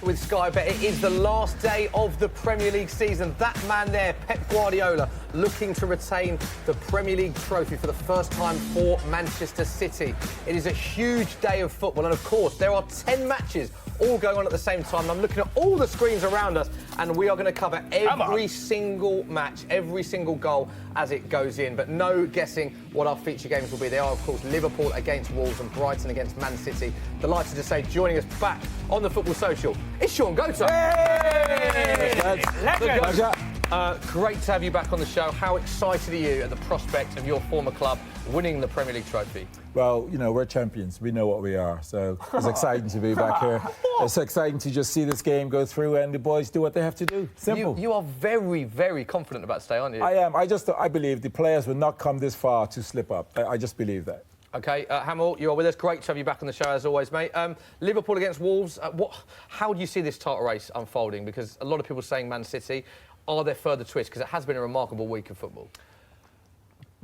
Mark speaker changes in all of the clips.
Speaker 1: with Sky Bet. It is the last day of the Premier League season. That man there, Pep Guardiola, looking to retain the Premier League trophy for the first time for Manchester City. It is a huge day of football, and of course, there are 10 matches all going on at the same time. And I'm looking at all the screens around us, and we are going to cover every single match, every single goal as it goes in. But no guessing what our feature games will be. They are, of course, Liverpool against Wolves and Brighton against Man City. Delighted to say, joining us back on the Football Social, it's Sean Goater. Great to have you back on the show. How excited are you at the prospect of your former club winning the Premier League trophy?
Speaker 2: Well, you know, we're champions. We know what we are. So it's exciting to be back here. It's exciting to just see this game go through and the boys do what they have to do. Simple.
Speaker 1: You are very, very confident about today, aren't you?
Speaker 2: I am. I believe the players will not come this far to slip up. I just believe that.
Speaker 1: OK, Hamill, you are with us. Great to have you back on the show, as always, mate. Liverpool against Wolves. How do you see this title race unfolding? Because a lot of people are saying Man City. Are there further twists? Because it has been a remarkable week of football.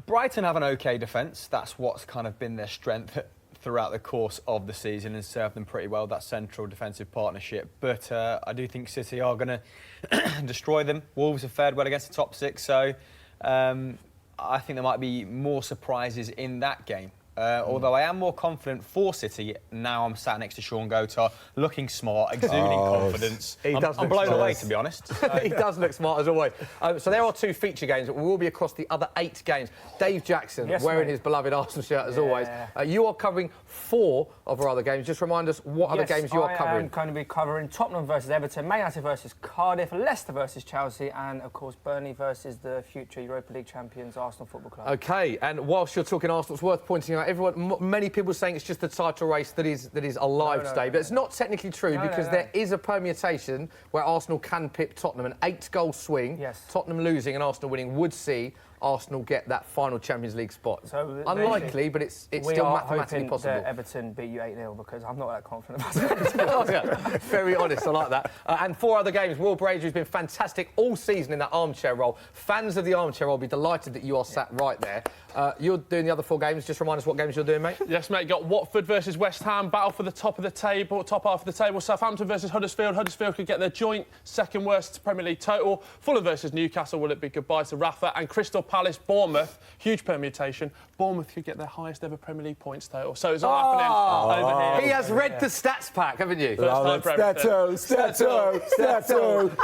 Speaker 3: Brighton have an OK defence. That's what's kind of been their strength throughout the course of the season and served them pretty well, that central defensive partnership. But I do think City are going to destroy them. Wolves have fared well against the top six, so I think there might be more surprises in that game. Although I am more confident for City now. I'm sat next to Sean Goater, looking smart, exuding confidence. I'm blown away, to be honest.
Speaker 1: He does look smart, as always. So there are 2 feature games, but we will be across the other 8 games. Dave Jackson, wearing his beloved Arsenal shirt, as always. You are covering 4 of our other games. Just remind us what other games you are covering.
Speaker 4: I'm going to be covering Tottenham versus Everton, Man United versus Cardiff, Leicester versus Chelsea, and, of course, Burnley versus the future Europa League champions, Arsenal Football Club. OK, and whilst you're talking Arsenal, it's worth pointing out, many people saying it's just the title race that is alive today, but it's not technically true because there is a permutation where Arsenal can pip Tottenham. An 8-goal swing, Tottenham losing and Arsenal winning would see Arsenal get that final Champions League spot. So unlikely, but it's still mathematically possible. That Everton beat you 8-0 because I'm not that confident about it.
Speaker 1: Very honest, I like that. And 4 other games. Will Brazier has been fantastic all season in that armchair role. Fans of the armchair role will be delighted that you are sat right there. You're doing the other 4 games. Just remind us what games you're doing, mate.
Speaker 5: Yes, mate. Got Watford versus West Ham, battle for the top half of the table. Southampton versus Huddersfield. Huddersfield could get their joint second worst Premier League total. Fulham versus Newcastle. Will it be goodbye to Rafa? And Crystal Palace, Bournemouth. Huge permutation. Bournemouth could get their highest ever Premier League points total. So it's all happening over here.
Speaker 1: He has read the stats pack, haven't you?
Speaker 2: Stato.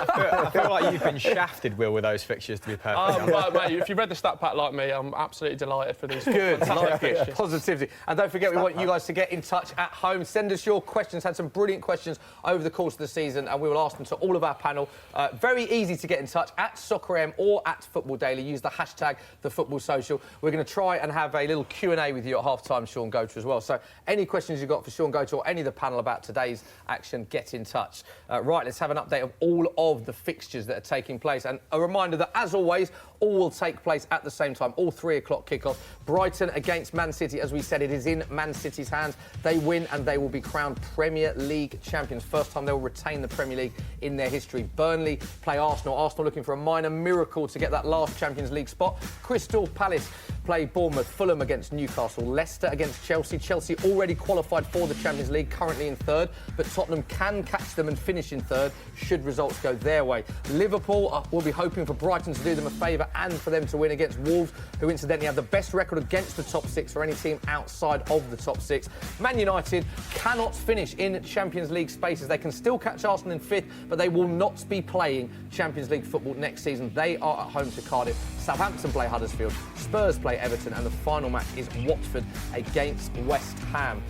Speaker 3: I feel like you've been shafted, Will, with those fixtures, to be perfectly honest.
Speaker 5: Mate, if you read the stat pack like me, I'm absolutely delighted for these.
Speaker 1: Good, like it. Positivity. And don't forget, we want you guys to get in touch at home. Send us your questions. Had some brilliant questions over the course of the season, and we will ask them to all of our panel. Very easy to get in touch at SoccerM or at Football Daily. Use the hashtag #TheFootballSocial. We're going to try and have a little Q&A with you at half-time, Sean Goater, as well. So any questions you've got for Sean Goater or any of the panel about today's action, get in touch. Right, let's have an update of all of the fixtures that are taking place. And a reminder that, as always, all will take place at the same time, all 3 o'clock kickoff. Brighton against Man City. As we said, it is in Man City's hands. They win and they will be crowned Premier League champions. First time they will retain the Premier League in their history. Burnley play Arsenal. Arsenal looking for a minor miracle to get that last Champions League spot. Crystal Palace play Bournemouth. Fulham against Newcastle. Leicester against Chelsea. Chelsea already qualified for the Champions League, currently in 3rd, but Tottenham can catch them and finish in 3rd should results go their way. Liverpool will be hoping for Brighton to do them a favour and for them to win against Wolves, who incidentally have the best record against the top 6 for any team outside of the top 6. Man United cannot finish in Champions League spaces. They can still catch Arsenal in 5th, but they will not be playing Champions League football next season. They are at home to Cardiff. Southampton play Huddersfield. Spurs play Everton, and the final match is Watford against West Ham.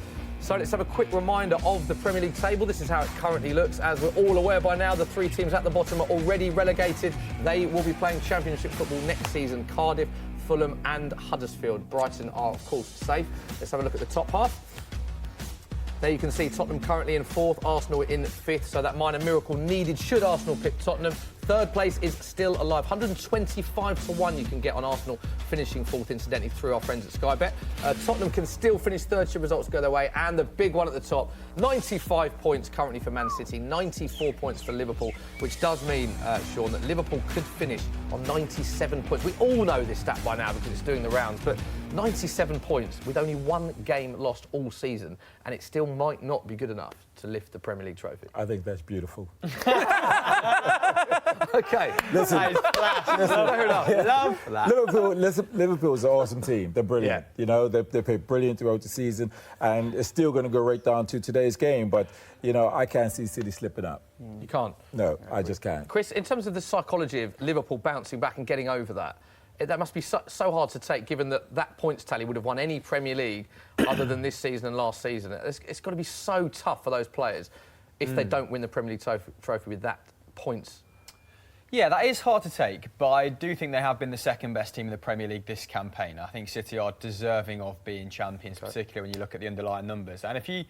Speaker 1: So let's have a quick reminder of the Premier League table. This is how it currently looks. As we're all aware by now, the 3 teams at the bottom are already relegated. They will be playing Championship football next season. Cardiff, Fulham and Huddersfield. Brighton are, of course, safe. Let's have a look at the top half. There you can see Tottenham currently in 4th, Arsenal in 5th, so that minor miracle needed should Arsenal pick Tottenham. Third place is still alive. 125 to 1 you can get on Arsenal finishing fourth, incidentally, through our friends at Sky Bet. Tottenham can still finish third should results go their way. And the big one at the top, 95 points currently for Man City, 94 points for Liverpool, which does mean, Sean, that Liverpool could finish on 97 points. We all know this stat by now because it's doing the rounds, but 97 points with only one game lost all season, and it still might not be good enough to lift the Premier League trophy.
Speaker 2: I think that's beautiful.
Speaker 1: OK.
Speaker 2: Listen,
Speaker 1: Fair enough.
Speaker 3: Love that.
Speaker 2: Liverpool's an awesome team. They're brilliant.
Speaker 1: Yeah.
Speaker 2: You know, they played brilliant throughout the season, and it's still going to go right down to today's game. But, you know, I can't see City slipping up.
Speaker 1: You can't?
Speaker 2: No, I just can't.
Speaker 1: Chris, in terms of the psychology of Liverpool bouncing back and getting over that, that must be so hard to take, given that points tally would have won any Premier League other than this season and last season. It's got to be so tough for those players if they don't win the Premier League trophy with that points.
Speaker 3: Yeah, that is hard to take, but I do think they have been the second best team in the Premier League this campaign. I think City are deserving of being champions, particularly when you look at the underlying numbers. And if you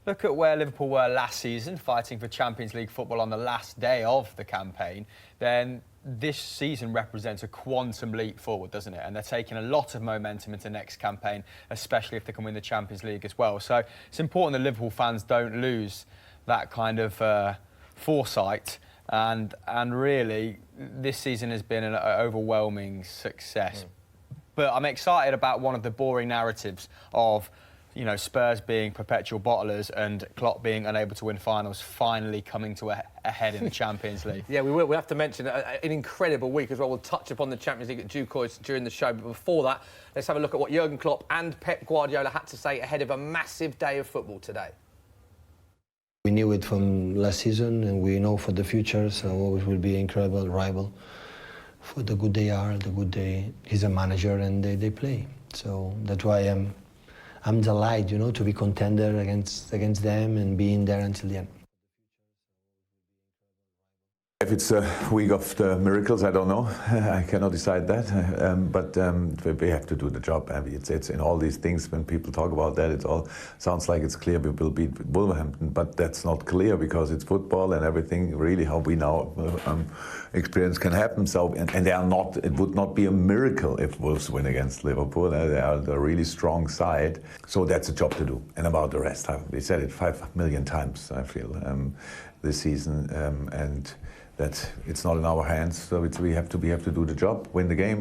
Speaker 3: look at where Liverpool were last season, fighting for Champions League football on the last day of the campaign, then this season represents a quantum leap forward, doesn't it? And they're taking a lot of momentum into next campaign, especially if they can win the Champions League as well. So it's important that Liverpool fans don't lose that kind of foresight. And really, this season has been an overwhelming success. But I'm excited about one of the boring narratives of, you know, Spurs being perpetual bottlers and Klopp being unable to win finals finally coming to a head in the Champions League.
Speaker 1: Yeah, we will. We have to mention an incredible week as well. We'll touch upon the Champions League at due course during the show. But before that, let's have a look at what Jurgen Klopp and Pep Guardiola had to say ahead of a massive day of football today.
Speaker 6: We knew it from last season and we know for the future, so it will be an incredible rival. For the good they are, the good he's a manager and they play. So that's why I'm delighted, you know, to be contender against them and being there until the end.
Speaker 7: If it's a week of the miracles, I don't know. I cannot decide that. But we have to do the job. I mean, it's in all these things, when people talk about that, it all sounds like it's clear we will beat Wolverhampton. But that's not clear because it's football and everything, really, how we now experience can happen. So, and they are not, it would not be a miracle if Wolves win against Liverpool. They are a really strong side. So that's a job to do. And about the rest, we said it 5 million times, I feel, this season. And that it's not in our hands, so we have to do the job, win the game.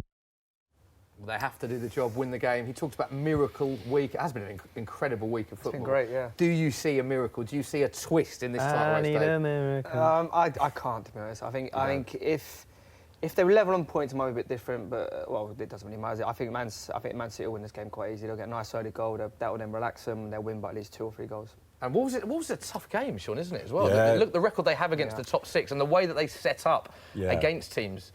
Speaker 1: They have to do the job, win the game. He talked about miracle week. It has been an incredible week of football.
Speaker 4: It's been great, yeah.
Speaker 1: Do you see a miracle? Do you see a twist in this title race, Dave?
Speaker 3: a miracle.
Speaker 4: I can't, to be honest. I think if they were level on points, it might be a bit different, but well, it doesn't really matter. I think Man City will win this game quite easy. They'll get a nice early goal. That will then relax them. They'll win by at least 2 or 3 goals.
Speaker 1: And what was a tough game, Sean, isn't it, as well?
Speaker 2: Yeah.
Speaker 1: Look, the record they have against the top 6 and the way that they set up against teams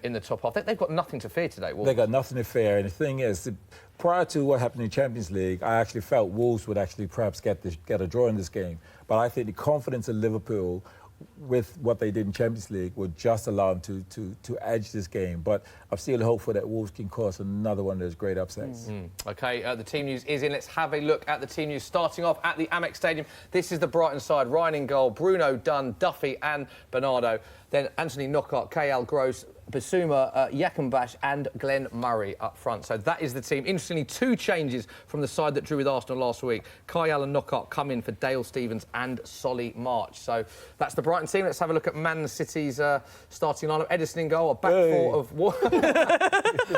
Speaker 1: in the top half. They've got nothing to fear today, Wolves.
Speaker 2: They've got nothing to fear. And the thing is, prior to what happened in the Champions League, I actually felt Wolves would actually perhaps get a draw in this game. But I think the confidence of Liverpool with what they did in Champions League would just allow them to edge this game. But I'm still hopeful that Wolves can cause another one of those great upsets.
Speaker 1: OK, the team news is in. Let's have a look at the team news. Starting off at the Amex Stadium, this is the Brighton side. Ryan in goal, Bruno, Dunn, Duffy and Bernardo. Then Anthony Knockaert, K.L. Gross, Basuma, Yakumbash and Glenn Murray up front. So that is the team. Interestingly, 2 changes from the side that drew with Arsenal last week. Kyle and Knockaert come in for Dale Stephens and Solly March. So that's the Brighton team. Let's have a look at Man City's starting lineup. Edison in goal, a back four of...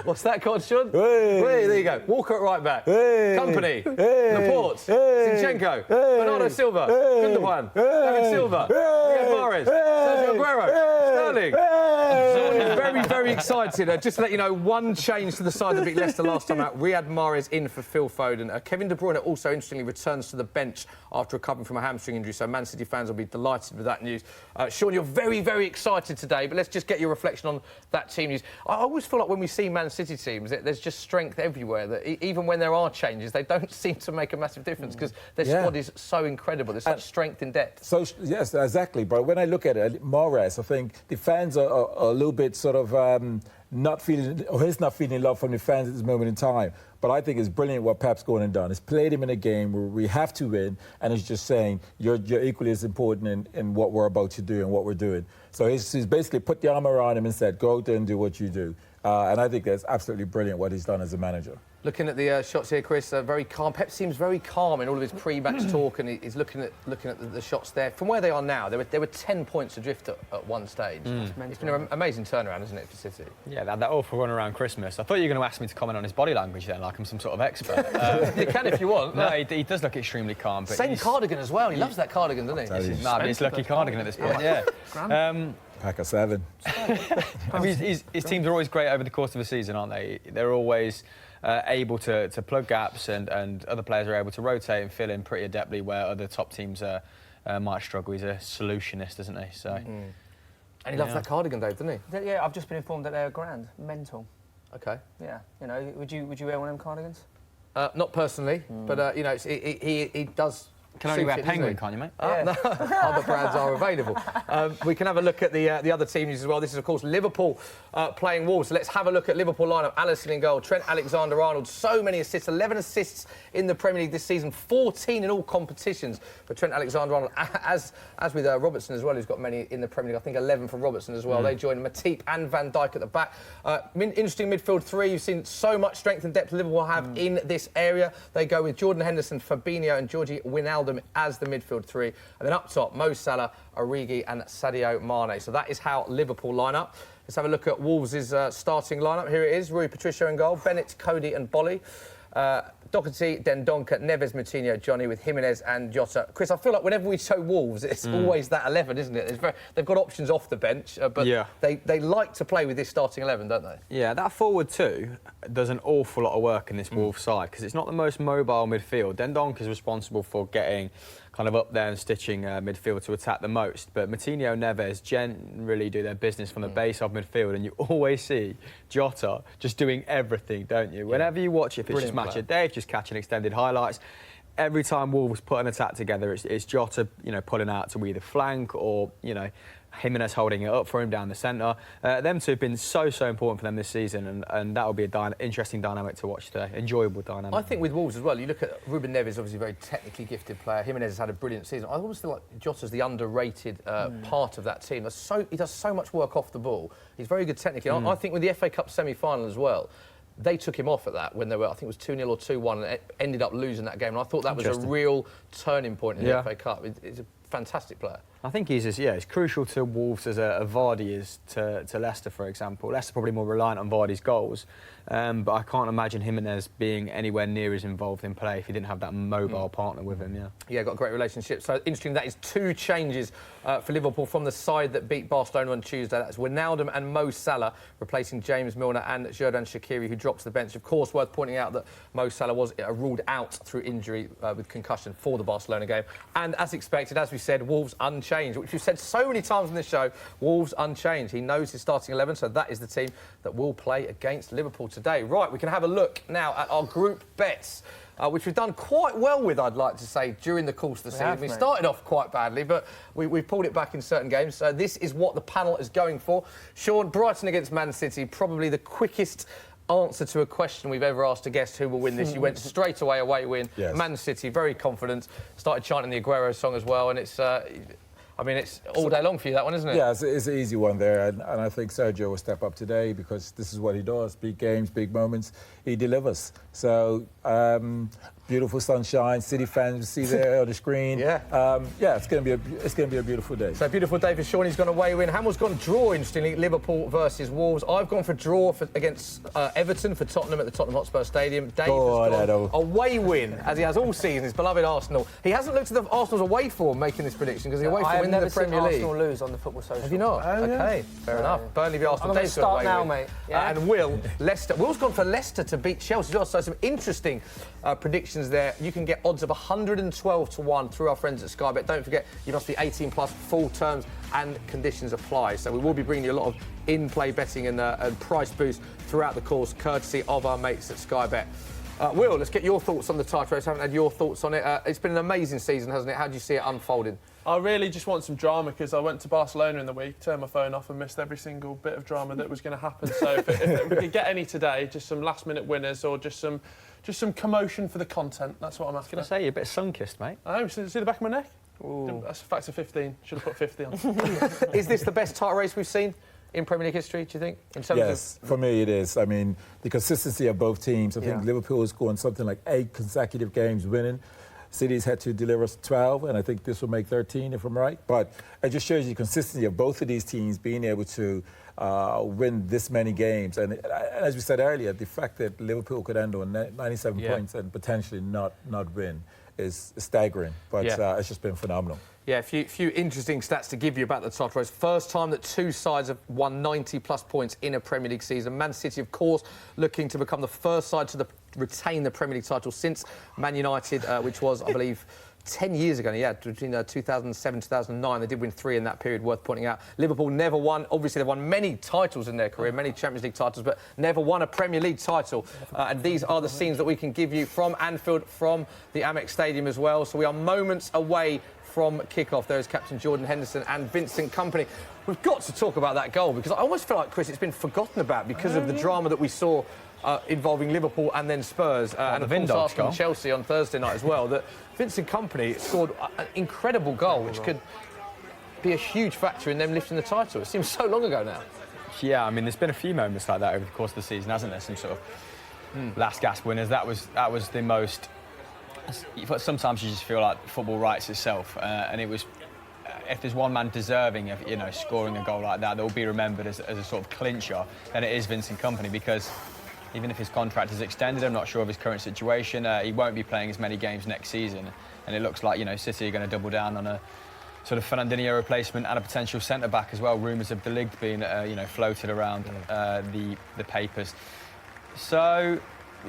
Speaker 1: What's that called, Sean? There you go. Walker at right back. Company. Laporte. Zinchenko. Bernardo Silva. Gundogan. David Silva. Riyad Mahrez. Sergio Aguero. Sterling. Sean is very, very excited. Just to let you know, 1 change to the side that beat Leicester last time out. Riyad Mahrez in for Phil Foden. Kevin De Bruyne also, interestingly, returns to the bench after recovering from a hamstring injury. So Man City fans will be delighted with that news. Sean, you're very, very excited today, but let's just get your reflection on that team news. I always feel like when we see Man City teams, there's just strength everywhere. That even when there are changes, they don't seem to make a massive difference because their squad is so incredible. There's such strength in depth.
Speaker 2: So, yes, exactly. But when I look at it, Mahrez, I think the fans are a little bit sort of he's not feeling love from the fans at this moment in time. But I think it's brilliant what Pep's gone and done. He's played him in a game where we have to win, and he's just saying you're equally as important in what we're about to do and what we're doing. So he's basically put the arm around him and said, go out there and do what you do. And I think that's absolutely brilliant what he's done as a manager.
Speaker 1: Looking at the shots here, Chris, very calm. Pep seems very calm in all of his pre-match talk, and he's looking at the shots there. From where they are now, they were 10 points adrift at one stage. It's been an amazing turnaround, isn't it, for City?
Speaker 3: Yeah, that awful run around Christmas. I thought you were going to ask me to comment on his body language then, like I'm some sort of expert.
Speaker 1: You can if you want.
Speaker 3: No, he does look extremely calm. But
Speaker 1: Same cardigan as well. He loves that cardigan, doesn't he?
Speaker 3: It's lucky cardigan at this point, yeah.
Speaker 2: Pack of 7.
Speaker 3: I mean, his teams are always great over the course of a season, aren't they? They're always able to plug gaps, and other players are able to rotate and fill in pretty adeptly where other top teams might struggle. He's a solutionist, isn't he? So,
Speaker 1: and he loves that cardigan, Dave, doesn't he?
Speaker 4: Yeah, I've just been informed that they're grand, mental.
Speaker 1: Okay.
Speaker 4: Yeah, you know, would you wear one of them cardigans?
Speaker 1: Not personally, but you know, he does.
Speaker 3: Can only wear penguin, can't you, mate?
Speaker 1: No, other brands are available. We can have a look at the other team news as well. This is, of course, Liverpool playing Wolves. So let's have a look at Liverpool lineup. Alisson in goal, Trent Alexander-Arnold, so many assists, 11 assists in the Premier League this season, 14 in all competitions for Trent Alexander-Arnold, as with Robertson as well, who's got many in the Premier League. I think 11 for Robertson as well. They join Matip and Van Dijk at the back. Interesting midfield three. You've seen so much strength and depth Liverpool have in this area. They go with Jordan Henderson, Fabinho and Georgie Wijnaldum as the midfield three, and then up top Mo Salah, Origi and Sadio Mane. So that is how Liverpool line up. Let's have a look at Wolves' starting lineup. Here it is: Rui Patricio in goal, Bennett, Cody and Bolly, Doherty, Dendoncker, Neves, Moutinho, Johnny with Jimenez and Jota. Chris, I feel like whenever we show Wolves, it's always that 11, isn't it? They've got options off the bench, but they like to play with this starting 11, don't they?
Speaker 3: Yeah, that forward two does an awful lot of work in this Wolves side because it's not the most mobile midfield. Dendoncker is responsible for getting kind of up there and stitching midfield to attack the most. But Moutinho and Neves generally do their business from the base of midfield, and you always see Jota just doing everything, don't you? Whenever you watch it, if it's just Match of Day, just catching extended highlights, every time Wolves put an attack together, it's Jota, pulling out to either flank or, Jimenez holding it up for him down the centre. Them two have been so important for them this season, and that will be an interesting dynamic to watch today. Enjoyable dynamic.
Speaker 1: I think with Wolves as well, you look at Ruben Neves, obviously a very technically gifted player. Jimenez has had a brilliant season. I always feel like Jota's the underrated part of that team. He does so much work off the ball. He's very good technically. I think with the FA Cup semi-final as well, they took him off at that when they were, I think it was 2-0 or 2-1, and ended up losing that game. And I thought that was a real turning point in the FA Cup. He's a fantastic player.
Speaker 3: I think he's crucial to Wolves as a Vardy is to Leicester, for example. Leicester probably more reliant on Vardy's goals, but I can't imagine Jimenez being anywhere near as involved in play if he didn't have that mobile partner with him.
Speaker 1: Yeah, got a great relationship. So interesting, that is 2 changes for Liverpool from the side that beat Barcelona on Tuesday. That's Wijnaldum and Mo Salah replacing James Milner and Xherdan Shaqiri, who dropped to the bench. Of course, worth pointing out that Mo Salah was ruled out through injury with concussion for the Barcelona game. And as expected, as we said, Wolves unchanged, which we've said so many times in this show. Wolves unchanged. He knows his starting 11, so that is the team that will play against Liverpool today. Right, we can have a look now at our group bets, which we've done quite well with, I'd like to say, during the course of the season. We started off quite badly, but we've pulled it back in certain games. So this is what the panel is going for. Sean, Brighton against Man City, probably the quickest answer to a question we've ever asked a guest who will win this. You went straight away win.
Speaker 2: Yes.
Speaker 1: Man City, very confident. Started chanting the Aguero song as well, and it's all day long for you, that one, isn't it?
Speaker 2: Yeah, it's an easy one there, and I think Sergio will step up today because this is what he does. Big games, big moments, he delivers. So, beautiful sunshine, City fans will see there on the screen. It's going to be a beautiful day.
Speaker 1: So, beautiful day for Sean. He's gone away win. Hamill's gone draw, interestingly, Liverpool versus Wolves. I've gone for draw against Everton for Tottenham at the Tottenham Hotspur Stadium. Dave has gone away win, as he has all season, his beloved Arsenal. He hasn't looked at the Arsenal's away form making this prediction because the away form in the Premier League.
Speaker 4: Arsenal lose on the Football Social.
Speaker 1: Have you not? Okay, fair enough. Burnley v Arsenal.
Speaker 4: I'm going to start now, mate. Yeah?
Speaker 1: And Leicester. Will's gone for Leicester to beat Chelsea as well. So some interesting predictions there. You can get odds of 112 to 1 through our friends at Sky Bet. Don't forget, you must be 18 plus. Full terms and conditions apply. So we will be bringing you a lot of in-play betting and price boost throughout the course, courtesy of our mates at Sky Bet. Will, let's get your thoughts on the title race. I haven't had your thoughts on it. It's been an amazing season, hasn't it? How do you see it unfolding?
Speaker 5: I really just want some drama because I went to Barcelona in the week, turned my phone off and missed every single bit of drama that was going to happen. So if we could get any today, just some last-minute winners or just some commotion for the content, that's what I'm after.
Speaker 3: I was going to say, you're a bit sun-kissed, mate.
Speaker 5: Oh, see the back of my neck?
Speaker 4: Ooh.
Speaker 5: That's a factor 15. Should have put 50 on.
Speaker 1: Is this the best title race we've seen in Premier League history, do you think? In terms
Speaker 2: Yes, for me it is. I mean, the consistency of both teams. I think Liverpool has scored something like 8 consecutive games winning. City's had to deliver 12, and I think this will make 13, if I'm right. But it just shows you the consistency of both of these teams being able to win this many games. And as we said earlier, the fact that Liverpool could end on 97 points and potentially not win is staggering. But it's just been phenomenal.
Speaker 1: Yeah, a few interesting stats to give you about the title race. First time that two sides have won 90-plus points in a Premier League season. Man City, of course, looking to become the first side to retain the Premier League title since Man United, which was, I believe, 10 years ago. Yeah, between 2007 and 2009. They did win 3 in that period, worth pointing out. Liverpool never won. Obviously, they've won many titles in their career, many Champions League titles, but never won a Premier League title. And these are the scenes that we can give you from Anfield, from the Amex Stadium as well. So we are moments away from kick-off. There is Captain Jordan Henderson and Vincent Kompany. We've got to talk about that goal because I almost feel like, Chris, it's been forgotten about because of the drama that we saw involving Liverpool and then Spurs and of course Arsenal and Chelsea on Thursday night as well. That Vincent Kompany scored an incredible goal, which could be a huge factor in them lifting the title. It seems so long ago now.
Speaker 3: Yeah, I mean, there's been a few moments like that over the course of the season, hasn't there? Some sort of last gasp winners. That was the most. Sometimes you just feel like football writes itself, and it was. If there's one man deserving of scoring a goal like that will be remembered as a sort of clincher, then it is Vincent Kompany, because even if his contract is extended, I'm not sure of his current situation. He won't be playing as many games next season, and it looks like City are going to double down on a sort of Fernandinho replacement and a potential centre back as well. Rumours of De Ligt being floated around the papers. So.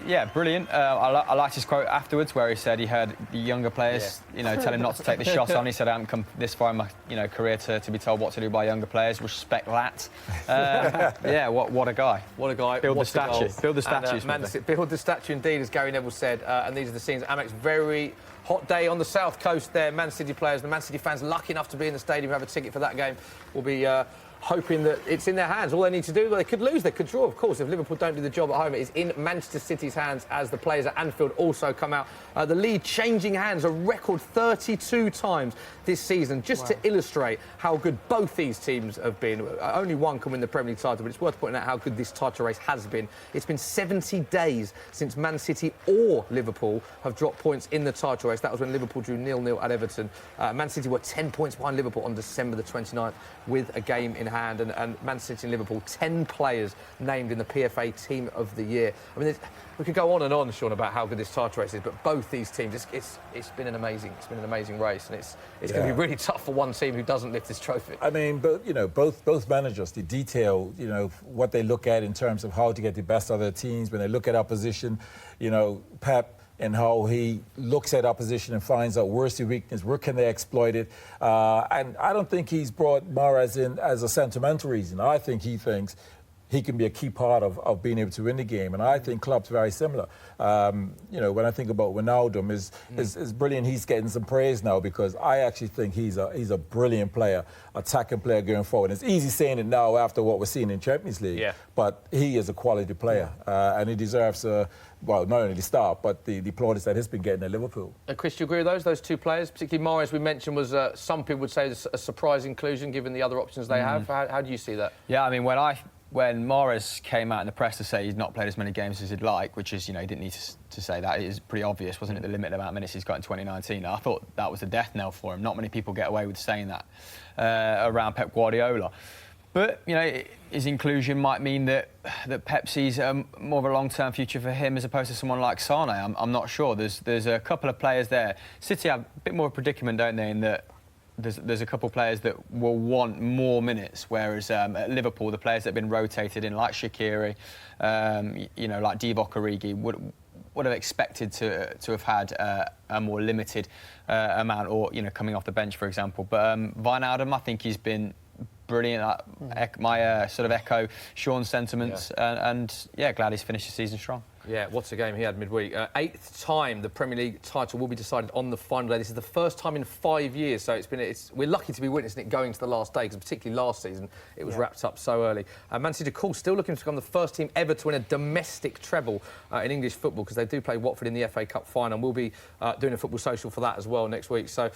Speaker 3: Yeah, brilliant. I liked his quote afterwards where he said he heard the younger players, tell him not to take the shot on. He said, I haven't come this far in my career to be told what to do by younger players. Respect that. Yeah, what a guy.
Speaker 1: What a guy.
Speaker 3: Build the statue. Build the statues.
Speaker 1: Build the statue, indeed, as Gary Neville said. And these are the scenes. Amex, very hot day on the south coast there. Man City players, the Man City fans lucky enough to be in the stadium, have a ticket for that game, will be hoping that it's in their hands. All they need to do, well, they could lose, they could draw, of course. If Liverpool don't do the job at home, it is in Manchester City's hands as the players at Anfield also come out. The lead changing hands a record 32 times this season, just to illustrate how good both these teams have been. Only one can win the Premier League title, but it's worth pointing out how good this title race has been. It's been 70 days since Man City or Liverpool have dropped points in the title race. That was when Liverpool drew 0-0 at Everton. Man City were 10 points behind Liverpool on December the 29th with a game in hand, and Man City and Liverpool, 10 players named in the PFA Team of the Year. I mean, we could go on and on, Sean, about how good this title race is, but both these teams, it's been an amazing race, and it's going to be really tough for one team who doesn't lift this trophy.
Speaker 2: I mean, but both managers, the detail, what they look at in terms of how to get the best out of their teams when they look at opposition, Pep. And how he looks at opposition and finds out where's the weakness, where can they exploit it. And I don't think he's brought Mahrez in as a sentimental reason. I think he thinks he can be a key part of being able to win the game. And I think Klopp's very similar. When I think about Wijnaldum, is brilliant. He's getting some praise now because I actually think he's a brilliant player, attacking player going forward. It's easy saying it now after what we're seeing in Champions League, but he is a quality player and he deserves not only the start, but the plaudits that he's been getting at Liverpool.
Speaker 1: Chris, do you agree with those two players? Particularly Mahrez, we mentioned, was some people would say a surprise inclusion given the other options they have. How do you see that?
Speaker 3: Yeah, I mean, when Mahrez came out in the press to say he's not played as many games as he'd like, which is, he didn't need to say that. It is pretty obvious, wasn't it, the limited amount of minutes he's got in 2019. I thought that was a death knell for him. Not many people get away with saying that around Pep Guardiola. But, his inclusion might mean that Pep sees more of a long-term future for him as opposed to someone like Sane. I'm not sure. There's a couple of players there. City have a bit more of a predicament, don't they, in that there's a couple of players that will want more minutes, whereas at Liverpool, the players that have been rotated in, like Shaqiri, like Divock Origi, would have expected to have had a more limited amount, or coming off the bench, for example. But Wijnaldum, I think he's been brilliant. My sort of echo Sean's sentiments, and glad he's finished the season strong.
Speaker 1: Yeah, what a game he had midweek. Eighth time the Premier League title will be decided on the final day. This is the first time in 5 years, so we're lucky to be witnessing it going to the last day, because particularly last season it was wrapped up so early. Man City, of course, still looking to become the first team ever to win a domestic treble in English football, because they do play Watford in the FA Cup final, and we'll be doing a football social for that as well next week. So,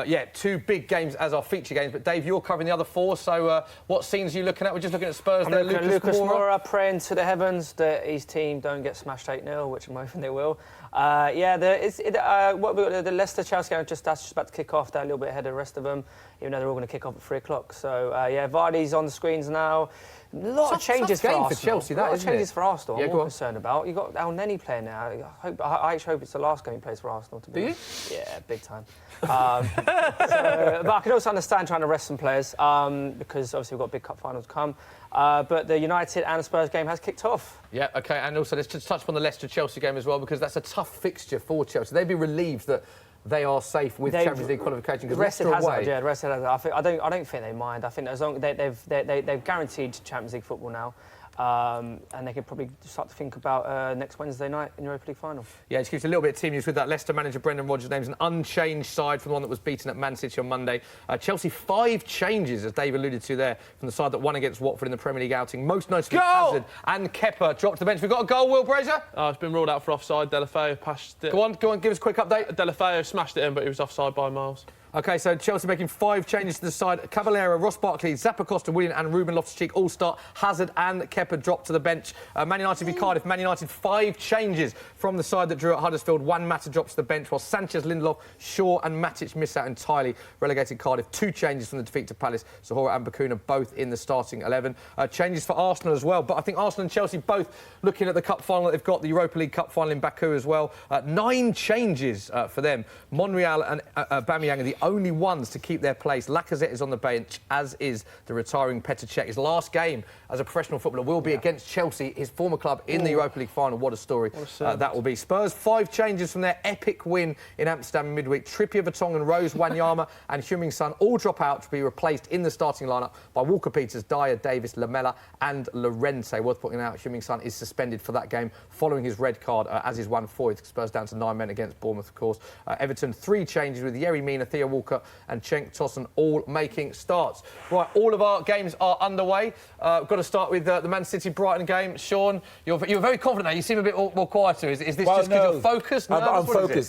Speaker 1: yeah, two big games as our feature games. But Dave, you're covering the other four, so what scenes are you looking at? We're just looking at Spurs there.
Speaker 4: Lucas Moura praying to the heavens that his team don't get smashed 8-0, which I'm hoping they will. What we got, the Leicester-Chelsea game that's just about to kick off. They're a little bit ahead of the rest of them, even though they're all going to kick off at 3 o'clock. So, Vardy's on the screens now. A lot of changes for Arsenal.
Speaker 1: Chelsea,
Speaker 4: a lot of changes for Arsenal. I'm more concerned about. You've got El Neni playing now. I actually hope it's the last game he plays for Arsenal, to be honest. Yeah, big time. But I can also understand trying to rest some players because obviously we've got big cup finals to come. But the United and Spurs game has kicked off.
Speaker 1: Yeah, OK, and also let's just touch upon the Leicester-Chelsea game as well, because that's a tough fixture for Chelsea. They'd be relieved that they are safe with Champions League qualification, because Leicester away.
Speaker 4: Yeah, the rest of it. I don't think they mind. I think as long they've guaranteed Champions League football now. And they could probably start to think about next Wednesday night in Europa League final. Yeah, just gives a little bit of team news with that. Leicester manager Brendan Rodgers names an unchanged side from the one that was beaten at Man City on Monday. Chelsea 5 changes, as Dave alluded to there, from the side that won against Watford in the Premier League outing. Most notably Hazard and Kepa dropped to the bench. We've got a goal, Will Brazier?
Speaker 5: It's been ruled out for offside. Delafeu passed it.
Speaker 1: Go on, give us a quick update.
Speaker 5: Delafeu smashed it in, but he was offside by miles.
Speaker 1: OK, so Chelsea making 5 changes to the side. Caballero, Ross Barkley, Zappacosta, Willian and Ruben Loftus-Cheek all start. Hazard and Kepa drop to the bench. Man United v Cardiff. Man United 5 changes from the side that drew at Huddersfield. Juan Mata drops to the bench, while Sanchez, Lindelof, Shaw and Matic miss out entirely, relegated Cardiff. 2 changes from the defeat to Palace. Sahora and Bakuna both in the starting 11. Changes for Arsenal as well, but I think Arsenal and Chelsea both looking at the cup final that they've got, the Europa League cup final in Baku as well. 9 changes for them. Monreal and Aubameyang are the only ones to keep their place. Lacazette is on the bench, as is the retiring Petr Cech. His last game as a professional footballer will be against Chelsea, his former club, in the Europa League final. What a story that will be. Spurs 5 changes from their epic win in Amsterdam midweek. Trippier, Vertonghen, Rose, Wanyama and Heung-min Son all drop out to be replaced in the starting lineup by Walker-Peters, Dyer, Davis, Lamela and Llorente. Worth pointing out, Heung-min Son is suspended for that game following his red card, as is 1-4. Spurs down to 9 men against Bournemouth, of course. Everton 3 changes with Yerry Mina, Theo Walker and Cenk Tosun all making starts. Right, all of our games are underway. We've got to start with the Man City-Brighton game. Sean, you're very confident now. You seem a bit more quieter. Is this just because you're focused?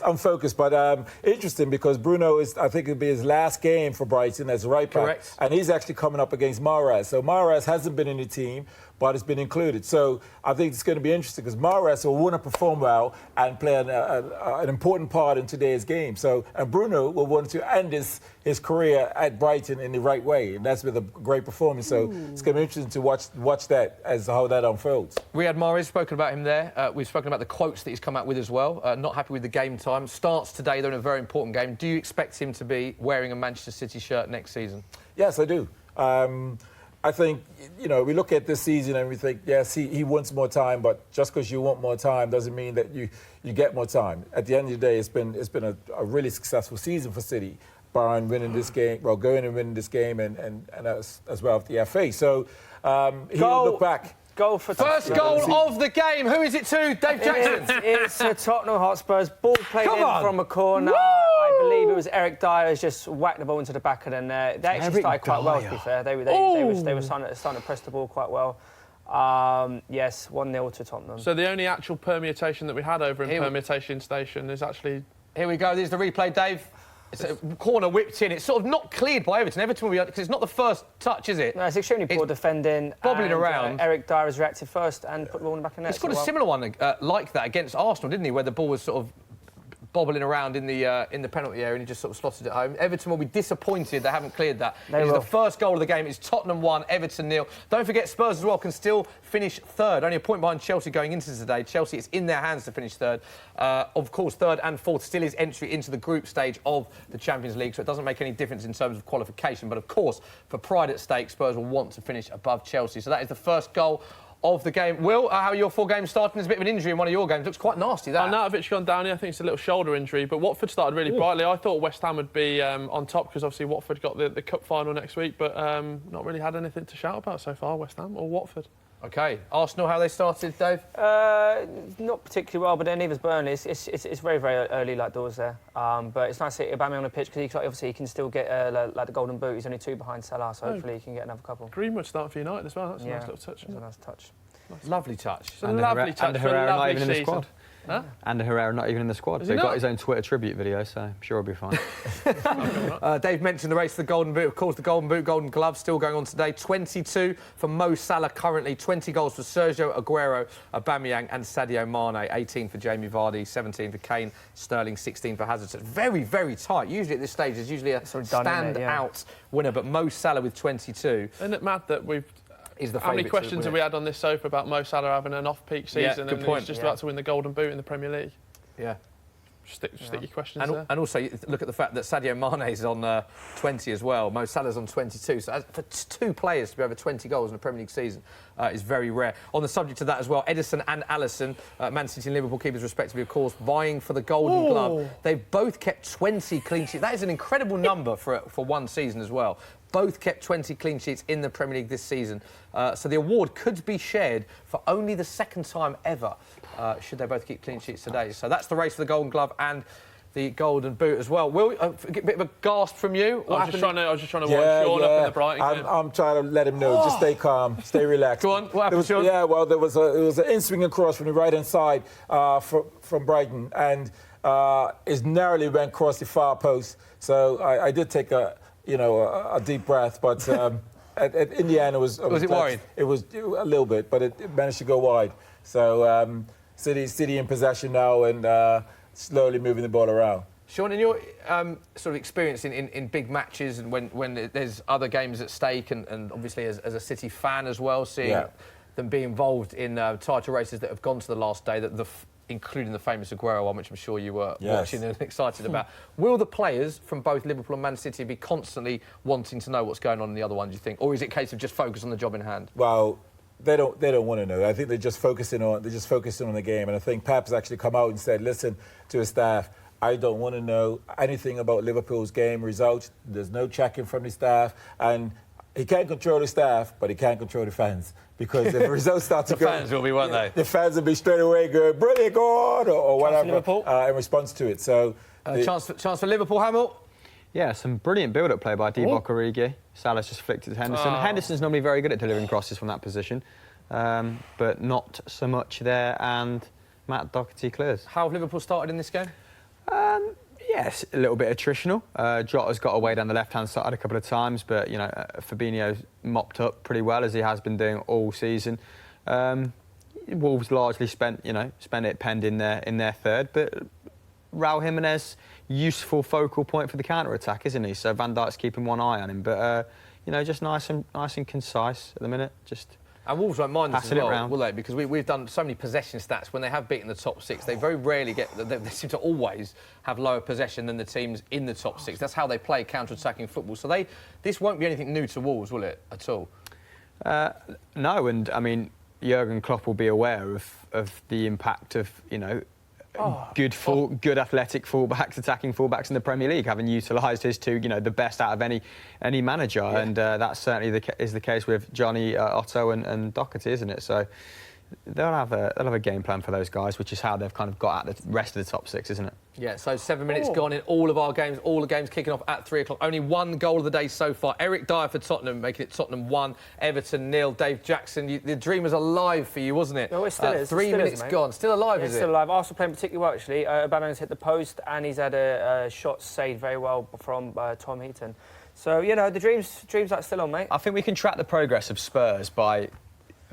Speaker 2: I'm focused, but interesting because Bruno I think it'll be his last game for Brighton as a right back.
Speaker 1: Correct.
Speaker 2: And he's actually coming up against Mahrez. So Mahrez hasn't been in the team, but it's been included. So I think it's going to be interesting because Mahrez will want to perform well and play an important part in today's game. And Bruno will want to end his career at Brighton in the right way, and that's with a great performance. So it's going to be interesting to watch that as how that unfolds.
Speaker 1: Riyad Mahrez, spoken about him there. We've spoken about the quotes that he's come out with as well. Not happy with the game time. Starts today. They're in a very important game. Do you expect him to be wearing a Manchester City shirt next season?
Speaker 2: Yes, I do. I think, we look at this season and we think, yes, he wants more time, but just because you want more time doesn't mean that you get more time. At the end of the day, it's been a really successful season for City, barring winning this game, going and winning this game and as well the FA. So he'll look back.
Speaker 1: First goal of the game. Who is it to? Dave Jackson.
Speaker 4: It's Tottenham Hotspur's ball played in from a corner. I believe it was Eric Dyer who's just whacked the ball into the back of the net. They actually started quite well, to be fair. They were starting to press the ball quite well. Yes, 1-0 to Tottenham.
Speaker 5: So the only actual permutation that we had over in Permutation Station is actually...
Speaker 1: Here we go. There's the replay, Dave. It's a corner whipped in. It's sort of not cleared by Everton. Everton will be... Because it's not the first touch, is it?
Speaker 4: No, it's extremely poor defending.
Speaker 1: Bobbling around.
Speaker 4: Eric Dyer has reacted first and put the ball in the back of the net.
Speaker 1: He's got a similar one like that against Arsenal, didn't he? Where the ball was sort of bobbling around in the penalty area and he just sort of slotted it home. Everton will be disappointed they haven't cleared that. It is the first goal of the game. It's Tottenham 1, Everton 0. Don't forget Spurs as well can still finish third. Only a point behind Chelsea going into today. Chelsea, it's in their hands to finish third. Of course, third and fourth still is entry into the group stage of the Champions League, so it doesn't make any difference in terms of qualification. But of course, for pride at stake, Spurs will want to finish above Chelsea. So that is the first goal of the game. Will, how are your 4 games starting? There's a bit of an injury in one of your games. Looks quite nasty, that.
Speaker 5: Arnautovic's gone down here. I think it's a little shoulder injury, but Watford started really brightly. I thought West Ham would be on top because obviously Watford got the cup final next week, but not really had anything to shout about so far, West Ham or Watford.
Speaker 1: OK. Arsenal, how they started, Dave?
Speaker 4: Not particularly well, but then neither's Burnley. It's very, very early like doors there. But it's nice to see Aubameyang on the pitch because obviously he can still get like the golden boot. He's only 2 behind Salah, so hopefully he can get another couple.
Speaker 5: Greenwood starting for United as well. That's a nice little touch.
Speaker 4: That's a nice touch.
Speaker 1: Lovely touch.
Speaker 5: It's a lovely touch.
Speaker 3: And Herrera not even in the squad.
Speaker 5: Huh?
Speaker 3: And Herrera not even in the squad. But he got his own Twitter tribute video, so I'm sure he'll be fine.
Speaker 1: Dave mentioned the race for the Golden Boot. Of course, the Golden Boot, Golden Glove still going on today. 22 for Mo Salah currently. 20 goals for Sergio Aguero, Aubameyang and Sadio Mane. 18 for Jamie Vardy, 17 for Kane, Sterling, 16 for Hazard. So it's very, very tight. Usually at this stage, there's usually a stand-out winner, but Mo Salah with 22.
Speaker 5: Isn't it mad that we've...
Speaker 1: How
Speaker 5: many questions have we had on this sofa about Mo Salah having an off-peak season and he's just about to win the Golden Boot in the Premier League?
Speaker 1: Yeah.
Speaker 5: Stick your questions there.
Speaker 1: And also, look at the fact that Sadio Mane's on 20 as well. Mo Salah's on 22. So for 2 players to be over 20 goals in a Premier League season is very rare. On the subject of that as well, Ederson and Alisson, Man City and Liverpool keepers respectively, of course, vying for the Golden Glove. They've both kept 20 clean sheets. That is an incredible number for one season as well. Both kept 20 clean sheets in the Premier League this season. So the award could be shared for only the 2nd time ever, should they both keep clean sheets today. So that's the race for the Golden Glove and the Golden Boot as well. Will, a bit of a gasp from you?
Speaker 5: I was just trying to wind Sean up in the Brighton game.
Speaker 2: I'm trying to let him know. Just stay calm, stay relaxed.
Speaker 1: Go on, what happened, Sean?
Speaker 2: Yeah, well, there was an in-swing across from the right-hand side from Brighton, and it narrowly went across the far post. So I did take a deep breath, but in the end, it was...
Speaker 1: Was it worried?
Speaker 2: It was a little bit, but it managed to go wide. So City in possession now and slowly moving the ball around.
Speaker 1: Sean, in your sort of experience in big matches and when there's other games at stake and obviously as a City fan as well, seeing them be involved in title races that have gone to the last day, including the famous Aguero one, which I'm sure you were watching and excited about. Will the players from both Liverpool and Man City be constantly wanting to know what's going on in the other one, do you think? Or is it a case of just focus on the job in hand?
Speaker 2: Well, they don't want to know. I think they're just focusing on the game. And I think Pep has actually come out and said, listen to his staff, I don't want to know anything about Liverpool's game results. There's no checking from the staff. And he can't control the staff, but he can't control the fans. Because if the results start to go...
Speaker 1: The fans will be, won't they?
Speaker 2: The fans will be straight away going, brilliant, go on, or whatever, in response to it. So
Speaker 1: chance for Liverpool, Hamill?
Speaker 3: Yeah, some brilliant build-up play by Divock Origi. Salah's just flicked it to Henderson. Henderson's normally very good at delivering crosses from that position, but not so much there, and Matt Doherty clears.
Speaker 1: How have Liverpool started in this game?
Speaker 3: Yes, a little bit attritional. Jota's got away down the left-hand side a couple of times, but, Fabinho's mopped up pretty well, as he has been doing all season. Wolves largely spent it penned in their third, but Raul Jimenez, useful focal point for the counter-attack, isn't he? So Van Dijk's keeping one eye on him, but, just nice and concise at the minute, just...
Speaker 1: And Wolves won't mind this as
Speaker 3: passing it
Speaker 1: well,
Speaker 3: round.
Speaker 1: will they? Because we've done so many possession stats. When they have beaten the top 6, they very rarely they seem to always have lower possession than the teams in the top 6. That's how they play counter-attacking football. So this won't be anything new to Wolves, will it, at all?
Speaker 3: No, and, I mean, Jurgen Klopp will be aware of the impact of, good athletic fullbacks, attacking fullbacks in the Premier League, having utilised his two, the best out of any manager, and that certainly is the case with Johnny, Otto, and Doherty, isn't it? So they'll have a game plan for those guys, which is how they've kind of got at the rest of the top 6, isn't it?
Speaker 1: Yeah, so 7 minutes gone in all of our games, all the games kicking off at 3 o'clock. Only one goal of the day so far. Eric Dyer for Tottenham, making it Tottenham 1, Everton 0. Dave Jackson, the dream was alive for you, wasn't it?
Speaker 4: No, it still is.
Speaker 1: 3 minutes gone. Still alive, is it?
Speaker 4: Still alive. Arsenal playing particularly well, actually. Aubameyang's hit the post and he's had a shot saved very well from Tom Heaton. So, the dreams are still on, mate.
Speaker 3: I think we can track the progress of Spurs by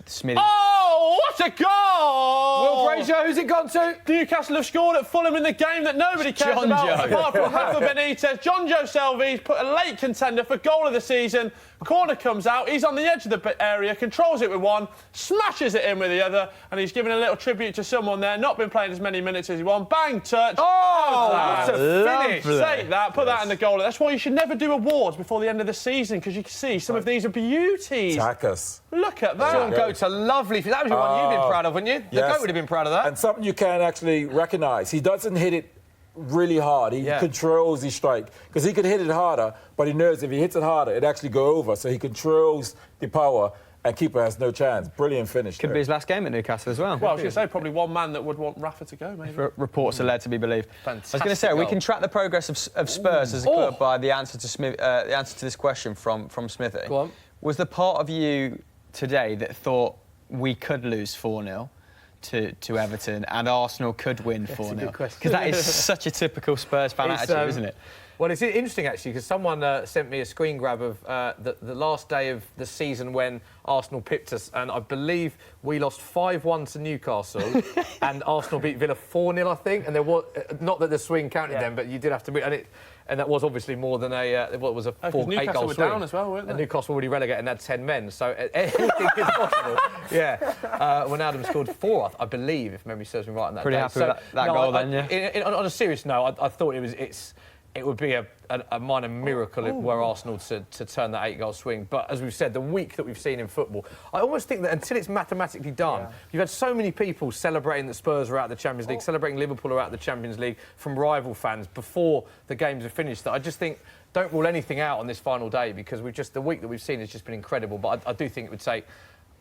Speaker 3: Smithy.
Speaker 5: Oh, what a goal!
Speaker 1: Will Brazier, who's it gone to?
Speaker 5: Newcastle have scored at Fulham in the game that nobody cares
Speaker 3: John
Speaker 5: about,
Speaker 3: Joe.
Speaker 5: apart from Rafa Benitez. John Joe Selvy's put a late contender for goal of the season. Corner comes out, he's on the edge of the area, controls it with one, smashes it in with the other, and he's giving a little tribute to someone there, not been playing as many minutes as he won. Bang, touch.
Speaker 1: Oh,
Speaker 5: That's
Speaker 1: what a finish.
Speaker 5: Take that, put that in the goal. That's why you should never do awards before the end of the season, because you can see some of these are beauties.
Speaker 2: Attack us.
Speaker 5: Look at that.
Speaker 1: Sean Goat's a lovely... That was the one you've been proud of, wouldn't you? The Goat would have been proud of that.
Speaker 2: And something you can actually recognise. He doesn't hit it really hard. He controls his strike. Because he could hit it harder, but he knows if he hits it harder, it actually go over. So he controls the power. and keeper has no chance. Brilliant finish.
Speaker 3: Could be his last game at Newcastle as well.
Speaker 5: Well, I was going to say probably one man that would want Rafa to go, maybe.
Speaker 3: Reports are led to be believed.
Speaker 1: Fantastic
Speaker 3: I was going to say, we
Speaker 1: goal.
Speaker 3: can track the progress of Spurs as a club by the answer to the answer to this question from Smithy.
Speaker 1: Go on.
Speaker 3: Was the part of you today that thought we could lose 4-0 to Everton and Arsenal could win 4-0? Because that is such a typical Spurs fan attitude, isn't it?
Speaker 1: Well, it's interesting, actually, because someone sent me a screen grab of the last day of the season when Arsenal pipped us, and I believe we lost 5-1 to Newcastle, and Arsenal beat Villa 4-0, I think, and there was... not that the swing counted then, but you did have to... And that was obviously more than what was a 8-goal swing.
Speaker 5: Newcastle were down as well, weren't they?
Speaker 1: And Newcastle were already relegated and had 10 men, so anything is possible. Yeah. Wijnaldum scored 4, I believe, if memory serves me right on that
Speaker 3: Pretty
Speaker 1: day.
Speaker 3: happy with that goal then, yeah?
Speaker 1: On a serious note, I thought it would be a minor miracle were Arsenal to turn that 8-goal swing. But as we've said, the week that we've seen in football, I almost think that until it's mathematically done, you've had so many people celebrating that Spurs are out of the Champions League, celebrating Liverpool are out of the Champions League from rival fans before the games are finished, that I just think don't rule anything out on this final day, because the week that we've seen has just been incredible. But I do think it would take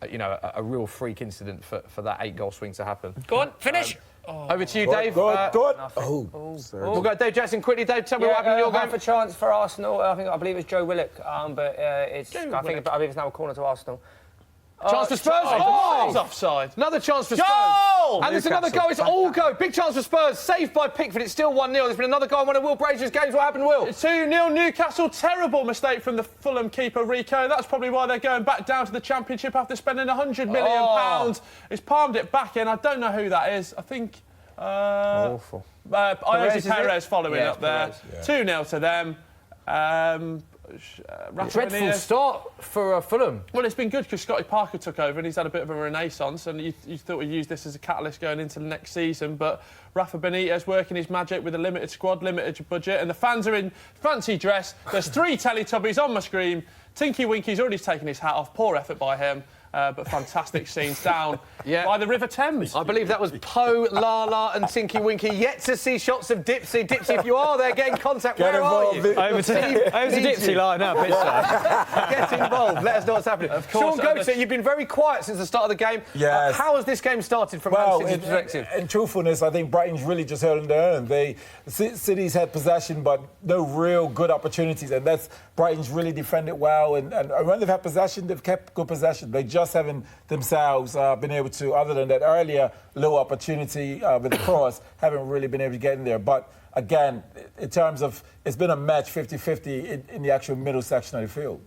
Speaker 1: a real freak incident for that 8-goal swing to happen.
Speaker 4: Go on, finish.
Speaker 1: Over to you, Dave.
Speaker 2: Go on.
Speaker 1: We'll go Dave Jackson quickly. Dave, tell me what happened in your game.
Speaker 4: Half a chance for Arsenal. I believe it's Joe Willock, but I believe it's now a corner to Arsenal.
Speaker 1: Chance for Spurs.
Speaker 5: It's offside.
Speaker 1: Another chance for Spurs.
Speaker 5: Goal!
Speaker 1: And there's another goal. It's all go. Big chance for Spurs. Saved by Pickford. It's still 1-0. There's been another goal in one of Will Brazier's games. What happened, Will?
Speaker 5: 2-0 Newcastle. Terrible mistake from the Fulham keeper, Rico. That's probably why they're going back down to the Championship after spending £100 million. He's palmed it back in. I don't know who that is. I think...
Speaker 3: Awful.
Speaker 5: Perez following up there.
Speaker 1: Perez.
Speaker 5: 2-0 to them.
Speaker 1: Dreadful start for Fulham.
Speaker 5: Well, it's been good because Scotty Parker took over and he's had a bit of a renaissance, and you thought we'd use this as a catalyst going into the next season, but Rafa Benitez working his magic with a limited squad, limited budget, and the fans are in fancy dress. There's 3 Teletubbies on my screen. Tinky Winky's already taken his hat off. Poor effort by him. But fantastic scenes down by the River Thames.
Speaker 1: I believe that was Poe, Lala and Tinky Winky. Yet to see shots of Dipsy. Dipsy, if you are there, get in contact. Where are you?
Speaker 3: Over to Dipsy line up.
Speaker 1: Get involved. Let us know what's happening. Of course. Sean Goetze, you've been very quiet since the start of the game.
Speaker 2: Yes.
Speaker 1: How has this game started from Man City's perspective?
Speaker 2: In truthfulness, I think Brighton's really just held their own. City's had possession, but no real good opportunities, and that's Brighton's really defended well. And when they've had possession, they've kept good possession. They just haven't themselves been able to, other than that earlier low opportunity with the cross, haven't really been able to get in there. But again, in terms of, it's been a match 50-50 in the actual middle section of the field.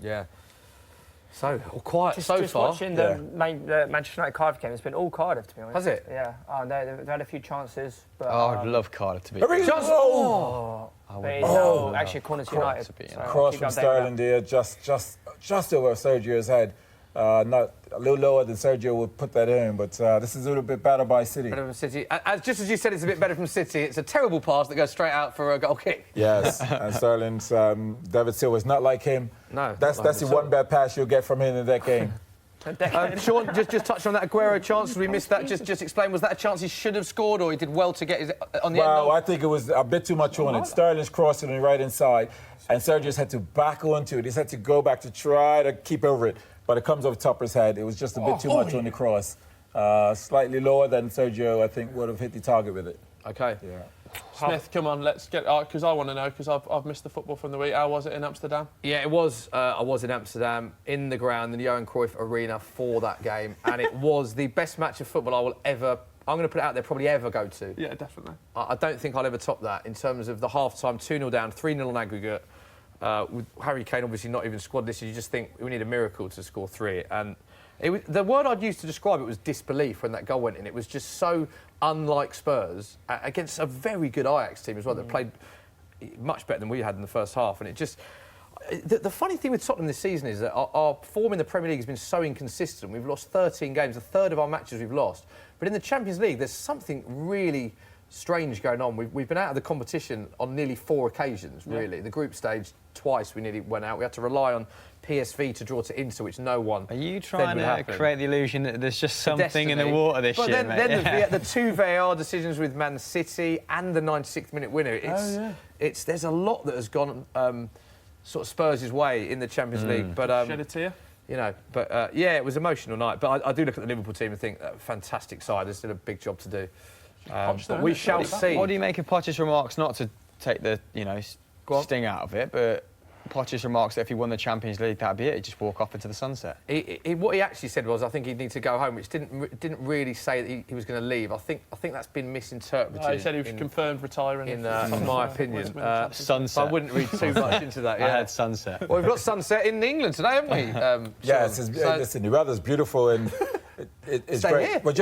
Speaker 1: Yeah. So, quiet
Speaker 4: just
Speaker 1: far.
Speaker 4: Watching the Manchester United Cardiff game, it's been all Cardiff, to be honest.
Speaker 1: Has it?
Speaker 4: Yeah. They've had a few chances, but...
Speaker 3: I'd love Cardiff to be.
Speaker 4: Actually, corner to United.
Speaker 2: Cross from Sterling there, just over Sergio's head. Not a little lower than Sergio would put that in, but this is a little bit better by City.
Speaker 1: Better from City. Just as you said, it's a bit better from City. It's a terrible pass that goes straight out for a goal kick.
Speaker 2: Yes, and Sterling's David Silva's not like him.
Speaker 1: No,
Speaker 2: that's the one bad pass you'll get from him in that game.
Speaker 1: Sean, just touch on that Aguero chance. We missed that. Just explain, was that a chance he should have scored, or he did well to get his on the end?
Speaker 2: Well, I think it was a bit too much on it. Sterling's crossing on the right hand side, and Sergio's had to back onto it. He's had to go back to try to keep over it, but it comes over top of his head. It was just a bit too much on the cross. Slightly lower than Sergio, I think, would have hit the target with it.
Speaker 1: Okay.
Speaker 2: Yeah.
Speaker 5: Smith, come on, let's get... Because I want to know, because I've missed the football from the week. How was it in Amsterdam?
Speaker 1: Yeah, it was. I was in Amsterdam, in the ground, in the Johan Cruyff Arena for that game, and it was the best match of football I will ever... I'm going to put it out there, probably ever go to.
Speaker 5: Yeah, definitely.
Speaker 1: I don't think I'll ever top that in terms of the half-time, 2-0 down, 3-0 on aggregate. With Harry Kane obviously not even squad listed, you just think we need a miracle to score 3. And the word I'd use to describe it was disbelief when that goal went in. It was just so unlike Spurs against a very good Ajax team as well that played much better than we had in the first half. And it just... The funny thing with Tottenham this season is that our form in the Premier League has been so inconsistent. We've lost 13 games, a third of our matches we've lost. But in the Champions League, there's something really strange going on. We've been out of the competition on nearly 4 occasions, really. Yeah. The group stage, twice we nearly went out. We had to rely on PSV to draw to Inter, which no one...
Speaker 3: Are you trying to create the illusion that there's just something in the water this year,
Speaker 1: then,
Speaker 3: mate?
Speaker 1: Then the 2 VAR decisions with Man City and the 96th minute winner. There's a lot that has gone sort of Spurs' way in the Champions League. But
Speaker 5: shed a tear?
Speaker 1: You know, but yeah, it was an emotional night. But I do look at the Liverpool team and think, fantastic side. There's still a big job to do. But we shall see.
Speaker 3: What do you make of Poch's remarks? Not to take the sting out of it, but Poch's remarks that if he won the Champions League, that'd be it. He'd just walk off into the sunset.
Speaker 1: What he actually said was, I think he'd need to go home, which didn't really say that he was going to leave. I think that's been misinterpreted.
Speaker 5: He said he was confirmed retiring.
Speaker 1: In my opinion,
Speaker 3: sunset.
Speaker 1: I wouldn't read too much into that. Yeah.
Speaker 3: I had sunset.
Speaker 1: Well, we've got sunset in England today, haven't we?
Speaker 2: Yeah, listen, the weather's beautiful and it's great.
Speaker 1: Here.
Speaker 2: We're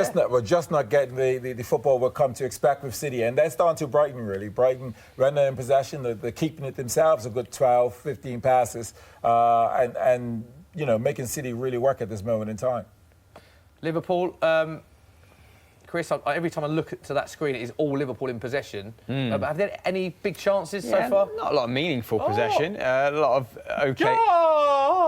Speaker 2: just not getting the football we've come to expect with City, and that's down to Brighton, really. Brighton, when they're in possession, they're keeping it themselves, a good 12, 15 passes, and making City really work at this moment in time.
Speaker 1: Liverpool, Chris, every time I look to that screen, it is all Liverpool in possession. Have there any big chances so far?
Speaker 3: Not a lot of meaningful possession. A lot of okay.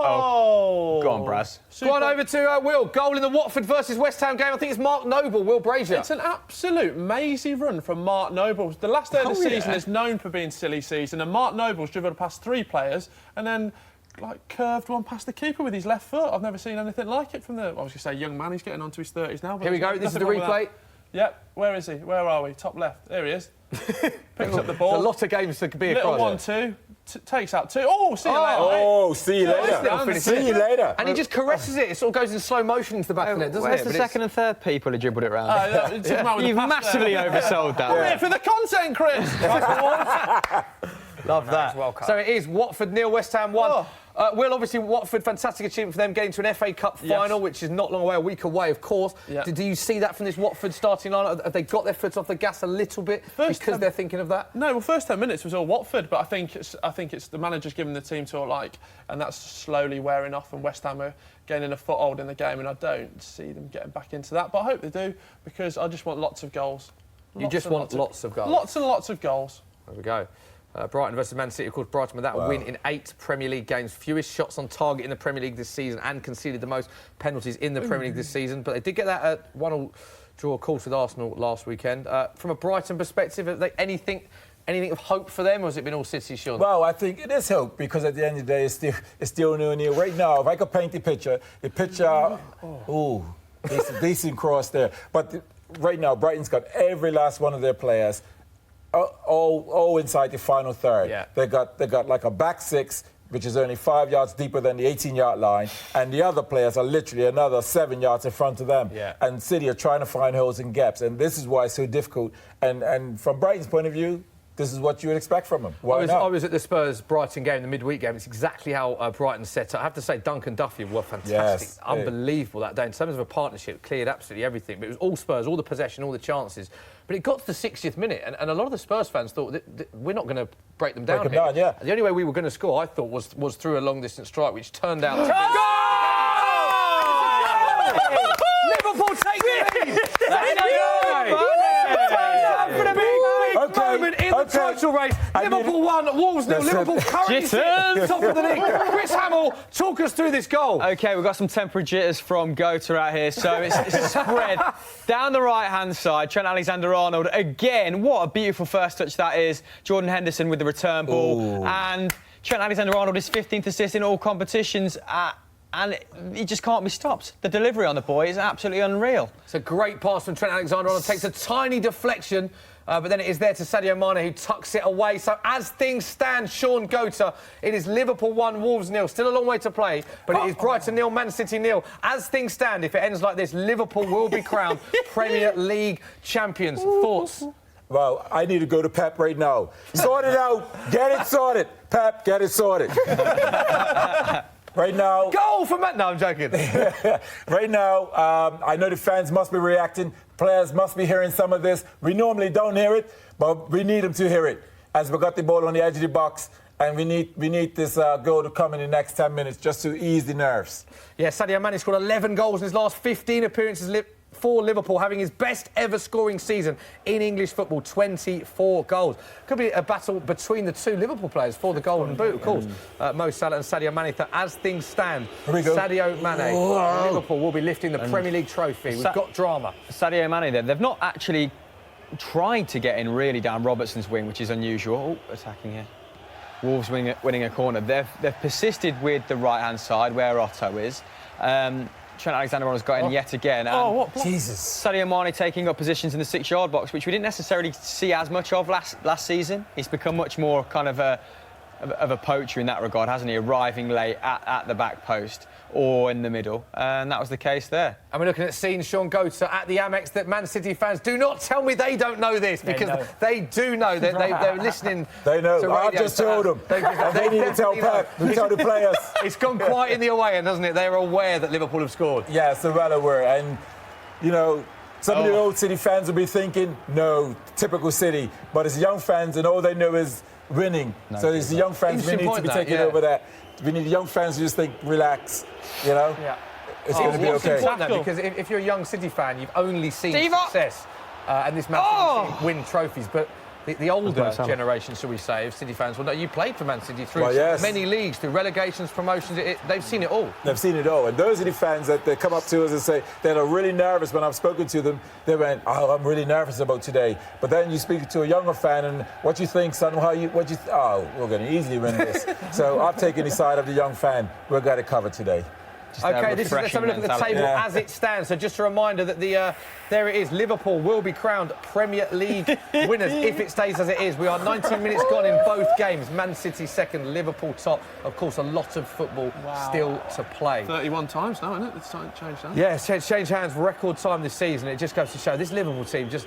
Speaker 3: Go on, Braz.
Speaker 1: Go on over to Will. Goal in the Watford versus West Ham game. I think it's Mark Noble, Will Brazier.
Speaker 5: It's an absolute mazy run from Mark Noble. The last day of the season is known for being silly season, and Mark Noble's driven past 3 players and then curved one past the keeper with his left foot. I've never seen anything like it from I was going to say young man. He's getting on to his 30s now. But
Speaker 1: here we go. This is the replay.
Speaker 5: Yep. Where is he? Where are we? Top left. There he is. Picks up the ball.
Speaker 1: There's a lot of games to be across.
Speaker 5: 1-2. Takes out 2. Oh, see you later.
Speaker 2: Oh, see you later. See you later.
Speaker 1: And he just caresses it. It sort of goes in slow motion into the back of the net, doesn't it?
Speaker 3: Where's the second and third people who dribbled it round? You've massively oversold that.
Speaker 5: I'm here for the content, Chris.
Speaker 1: Love that. Well, so it is Watford 0, West Ham 1. Will, obviously, Watford, fantastic achievement for them, getting to an FA Cup final, which is not long away, a week away, of course. Yeah. Do you see that from this Watford starting line? Have they got their foot off the gas a little bit because they're thinking of that?
Speaker 5: No, well, first 10 minutes was all Watford, but I think it's the manager's giving the team to and that's slowly wearing off, and West Ham are gaining a foothold in the game, and I don't see them getting back into that, but I hope they do, because I just want lots of goals.
Speaker 1: You just want lots of goals?
Speaker 5: Lots and lots of goals.
Speaker 1: There we go. Brighton versus Man City, of course, Brighton with that win in 8 Premier League games, fewest shots on target in the Premier League this season, and conceded the most penalties in the Premier League this season. But they did get that 1-1 draw, of course, with Arsenal last weekend. From a Brighton perspective, are they anything of hope for them, or has it been all City, Sean?
Speaker 2: Well, I think it is hope, because at the end of the day, it's still 0-0. Right now, if I could paint the picture, decent cross there. But right now, Brighton's got every last one of their players all inside the final third.
Speaker 1: Yeah.
Speaker 2: They got like a back 6, which is only 5 yards deeper than the 18-yard line, and the other players are literally another 7 yards in front of them.
Speaker 1: Yeah.
Speaker 2: And City are trying to find holes and gaps, and this is why it's so difficult. And from Brighton's point of view, this is what you would expect from them.
Speaker 1: I was at the Spurs-Brighton game, the midweek game. It's exactly how Brighton set up. I have to say, Duncan Duffy were fantastic.
Speaker 2: Yes,
Speaker 1: unbelievable that day. In terms of a partnership, cleared absolutely everything. But it was all Spurs, all the possession, all the chances. But it got to the 60th minute, and a lot of the Spurs fans thought that we're not going to break them down here.
Speaker 2: Yeah.
Speaker 1: The only way we were going to score, I thought, was through a long-distance strike, which turned out to be... Liverpool take the lead! Moment in the title race. Liverpool 1, Wolves 0. Liverpool currently top of the league. Chris Hamill, talk us through this goal.
Speaker 3: OK, we've got some temporary jitters from Gota out here. So it's spread down the right-hand side. Trent Alexander-Arnold again. What a beautiful first touch that is. Jordan Henderson with the return ball. Ooh. And Trent Alexander-Arnold is 15th assist in all competitions. And he just can't be stopped. The delivery on the boy is absolutely unreal.
Speaker 1: It's a great pass from Trent Alexander-Arnold. Takes a tiny deflection, but then it is there to Sadio Mane, who tucks it away. So as things stand, Sean Gota, it is Liverpool 1, Wolves 0. Still a long way to play, but it is Brighton 0, Man City 0. As things stand, if it ends like this, Liverpool will be crowned Premier League champions. Thoughts?
Speaker 2: Well, I need to go to Pep right now. Sort it out. Get it sorted. Pep, get it sorted. Right now...
Speaker 1: Goal for Matt! No, I'm joking.
Speaker 2: Right now, I know the fans must be reacting. Players must be hearing some of this. We normally don't hear it, but we need them to hear it. As we got the ball on the edge of the box, and we need this goal to come in the next 10 minutes just to ease the nerves.
Speaker 1: Yeah, Sadio Mane scored 11 goals in his last 15 appearances for Liverpool, having his best ever scoring season in English football, 24 goals. Could be a battle between the two Liverpool players for the Golden Boot, of course. Mo Salah and Sadio Mane. As things stand, Sadio Mane, Liverpool will be lifting the Premier League trophy. We've got drama.
Speaker 3: Sadio Mane then. They've not actually tried to get in really down Robertson's wing, which is unusual. Oh, attacking here. Wolves winning a corner. They've persisted with the right-hand side where Otto is. Trent Alexander-Arnold's got in yet again. And
Speaker 2: Jesus.
Speaker 3: Sadio Mane taking up positions in the 6-yard box, which we didn't necessarily see as much of last season. He's become much more kind of a poacher in that regard, hasn't he? Arriving late at the back post or in the middle, and that was the case there.
Speaker 1: And we're looking at scenes, Sean Goater, at the Amex that Man City fans do not tell me they don't know this, because they do know. They're listening.
Speaker 2: They know.
Speaker 1: To
Speaker 2: I've just told them. They need to tell Pep. They tell the players.
Speaker 1: It's gone quite in the away end, hasn't it? They're aware that Liverpool have scored.
Speaker 2: Yeah, so well aware. And, you know, some of the old City fans will be thinking, no, typical City. But it's young fans, and all they know is winning. So it's the young fans we need to be taking over that. We need young fans to just think, relax, you know?
Speaker 4: Yeah.
Speaker 2: It's going to be okay.
Speaker 1: Because if you're a young City fan, you've only seen success. And this Man City win trophies. But the older generation, shall we say, of City fans, well, no, you played for Man City through many leagues, through relegations, promotions. They've seen it all.
Speaker 2: They've seen it all. And those are the fans that they come up to us and say they're really nervous. When I've spoken to them, they went, oh, I'm really nervous about today. But then you speak to a younger fan and what you think, son, we're going to easily win this. So I've taken the side of the young fan. We're going to cover today.
Speaker 1: OK, let's have a look at the table as it stands. So just a reminder that there it is. Liverpool will be crowned Premier League winners if it stays as it is. We are 19 minutes gone in both games. Man City second, Liverpool top. Of course, a lot of football still to play.
Speaker 5: 31 times now, isn't it? It's changed hands.
Speaker 1: Yeah, it's changed hands record time this season. It just goes to show this Liverpool team just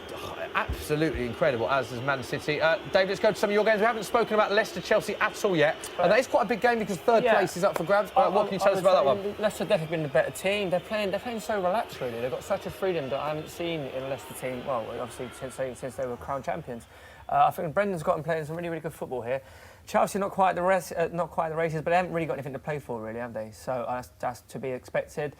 Speaker 1: absolutely incredible, as is Man City. Dave, let's go to some of your games. We haven't spoken about Leicester-Chelsea at all yet. That is quite a big game because third place is up for grabs. What can you tell us about that one?
Speaker 4: Leicester have definitely been the better team. They're playing so relaxed, really. They've got such a freedom that I haven't seen in a Leicester team, well, obviously since they were crowned champions. I think Brendan's got them playing some really, really good football here. Chelsea not quite the races, but they haven't really got anything to play for, really, have they? So that's to be expected.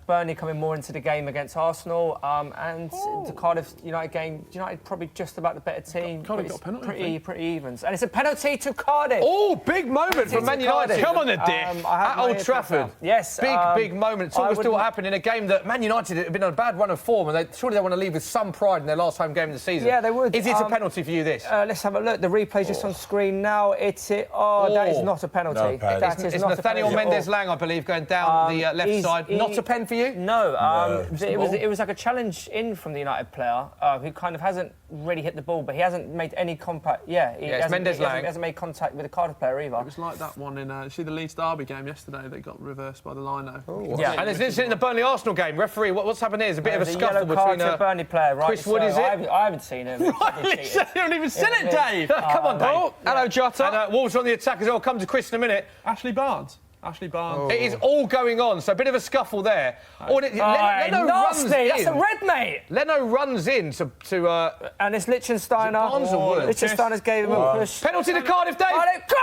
Speaker 4: Burnley coming more into the game against Arsenal, and the Cardiff United game. United probably just about the better team.
Speaker 5: Cardiff got a penalty.
Speaker 4: Pretty evens, and it's a penalty to Cardiff.
Speaker 1: Oh, big moment from Man United.
Speaker 5: Come on, the dick.
Speaker 1: At Old Trafford.
Speaker 4: Yes,
Speaker 1: big moment. Talk us through what happened in a game that Man United had been on a bad run of form, and surely they want to leave with some pride in their last home game of the season.
Speaker 4: Yeah, they would.
Speaker 1: Is it a penalty for you? This?
Speaker 4: Let's have a look. The replay's just on screen now. That is not a penalty.
Speaker 2: No,
Speaker 1: it's Nathaniel Mendes-Lang, I believe, going down the left side. Not a pen for you?
Speaker 4: No. It was like a challenge in from the United player who kind of hasn't really hit the ball, but he hasn't made any contact. He hasn't made contact with the Cardiff player either.
Speaker 5: It was like that one in see the Leeds Derby game yesterday that got reversed by the lino.
Speaker 1: And it's in the Burnley-Arsenal game. Referee, what's happened here? There's a bit of a scuffle between
Speaker 4: a Burnley player, right?
Speaker 1: Chris Wood, is it?
Speaker 4: I haven't seen him.
Speaker 5: You haven't even seen it, Dave.
Speaker 1: Come on, Dave.
Speaker 3: Hello, Jota.
Speaker 1: And Wolves on the attack as well. Come to Chris in a minute.
Speaker 5: Ashley Barnes.
Speaker 1: It is all going on, so a bit of a scuffle there.
Speaker 4: Leno nasty. That's a red, mate.
Speaker 1: Leno runs in to
Speaker 4: and it's Lichtensteiner. Lichtensteiner's gave him a push.
Speaker 1: Penalty to Cardiff, Dave.
Speaker 4: Go!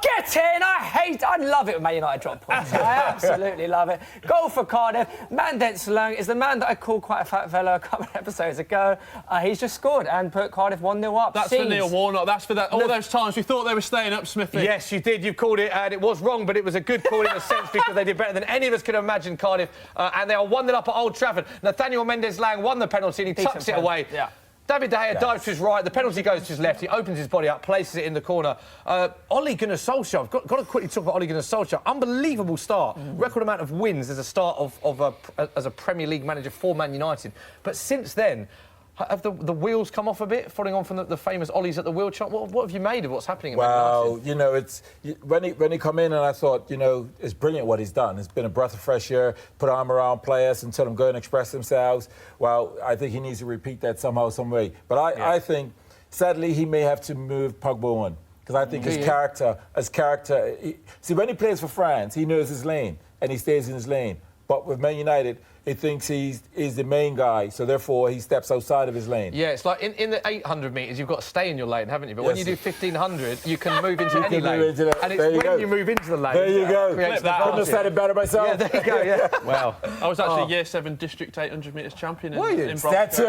Speaker 4: Get in! I love it when Man United drop points. I absolutely love it. Goal for Cardiff. Mendes-Lang is the man that I called quite a fat fella a couple of episodes ago. He's just scored and put Cardiff 1-0 up.
Speaker 5: That's for Neil Warnock. That's for all those times we thought they were staying up, Smithy.
Speaker 1: Yes, you did. You called it, and it was wrong, but it was a good call in a sense because they did better than any of us could have imagined, Cardiff. And they are 1-0 up at Old Trafford. Nathaniel Mendes-Lang won the penalty and he tucks it away.
Speaker 4: Yeah.
Speaker 1: David De Gea dives to his right, the penalty goes to his left, he opens his body up, places it in the corner. Ole Gunnar Solskjaer, I've got to quickly talk about Ole Gunnar Solskjaer. Unbelievable start, record amount of wins as a start as a Premier League manager for Man United. But since then, have the wheels come off a bit, following on from the famous Ollies at the wheel chart? What have you made of what's happening at Man United?
Speaker 2: When he come in, and I thought, it's brilliant what he's done. It's been a breath of fresh air, put arm around players and tell them go and express themselves. Well, I think he needs to repeat that somehow, some way. But I think, sadly, he may have to move Pogba on. Because I think his character... See, when he plays for France, he knows his lane, and he stays in his lane. But with Man United... he thinks he's the main guy, so therefore he steps outside of his lane.
Speaker 1: Yeah, it's like in the 800 metres, you've got to stay in your lane, haven't you? But when you do 1500, you can move into any lane. And it's when you move into the lane.
Speaker 2: There you go.
Speaker 1: Couldn't
Speaker 2: have said it better myself.
Speaker 1: Yeah, there you go, yeah.
Speaker 5: Well, I was actually Year 7 District 800 metres champion in Brighton.
Speaker 2: Statue!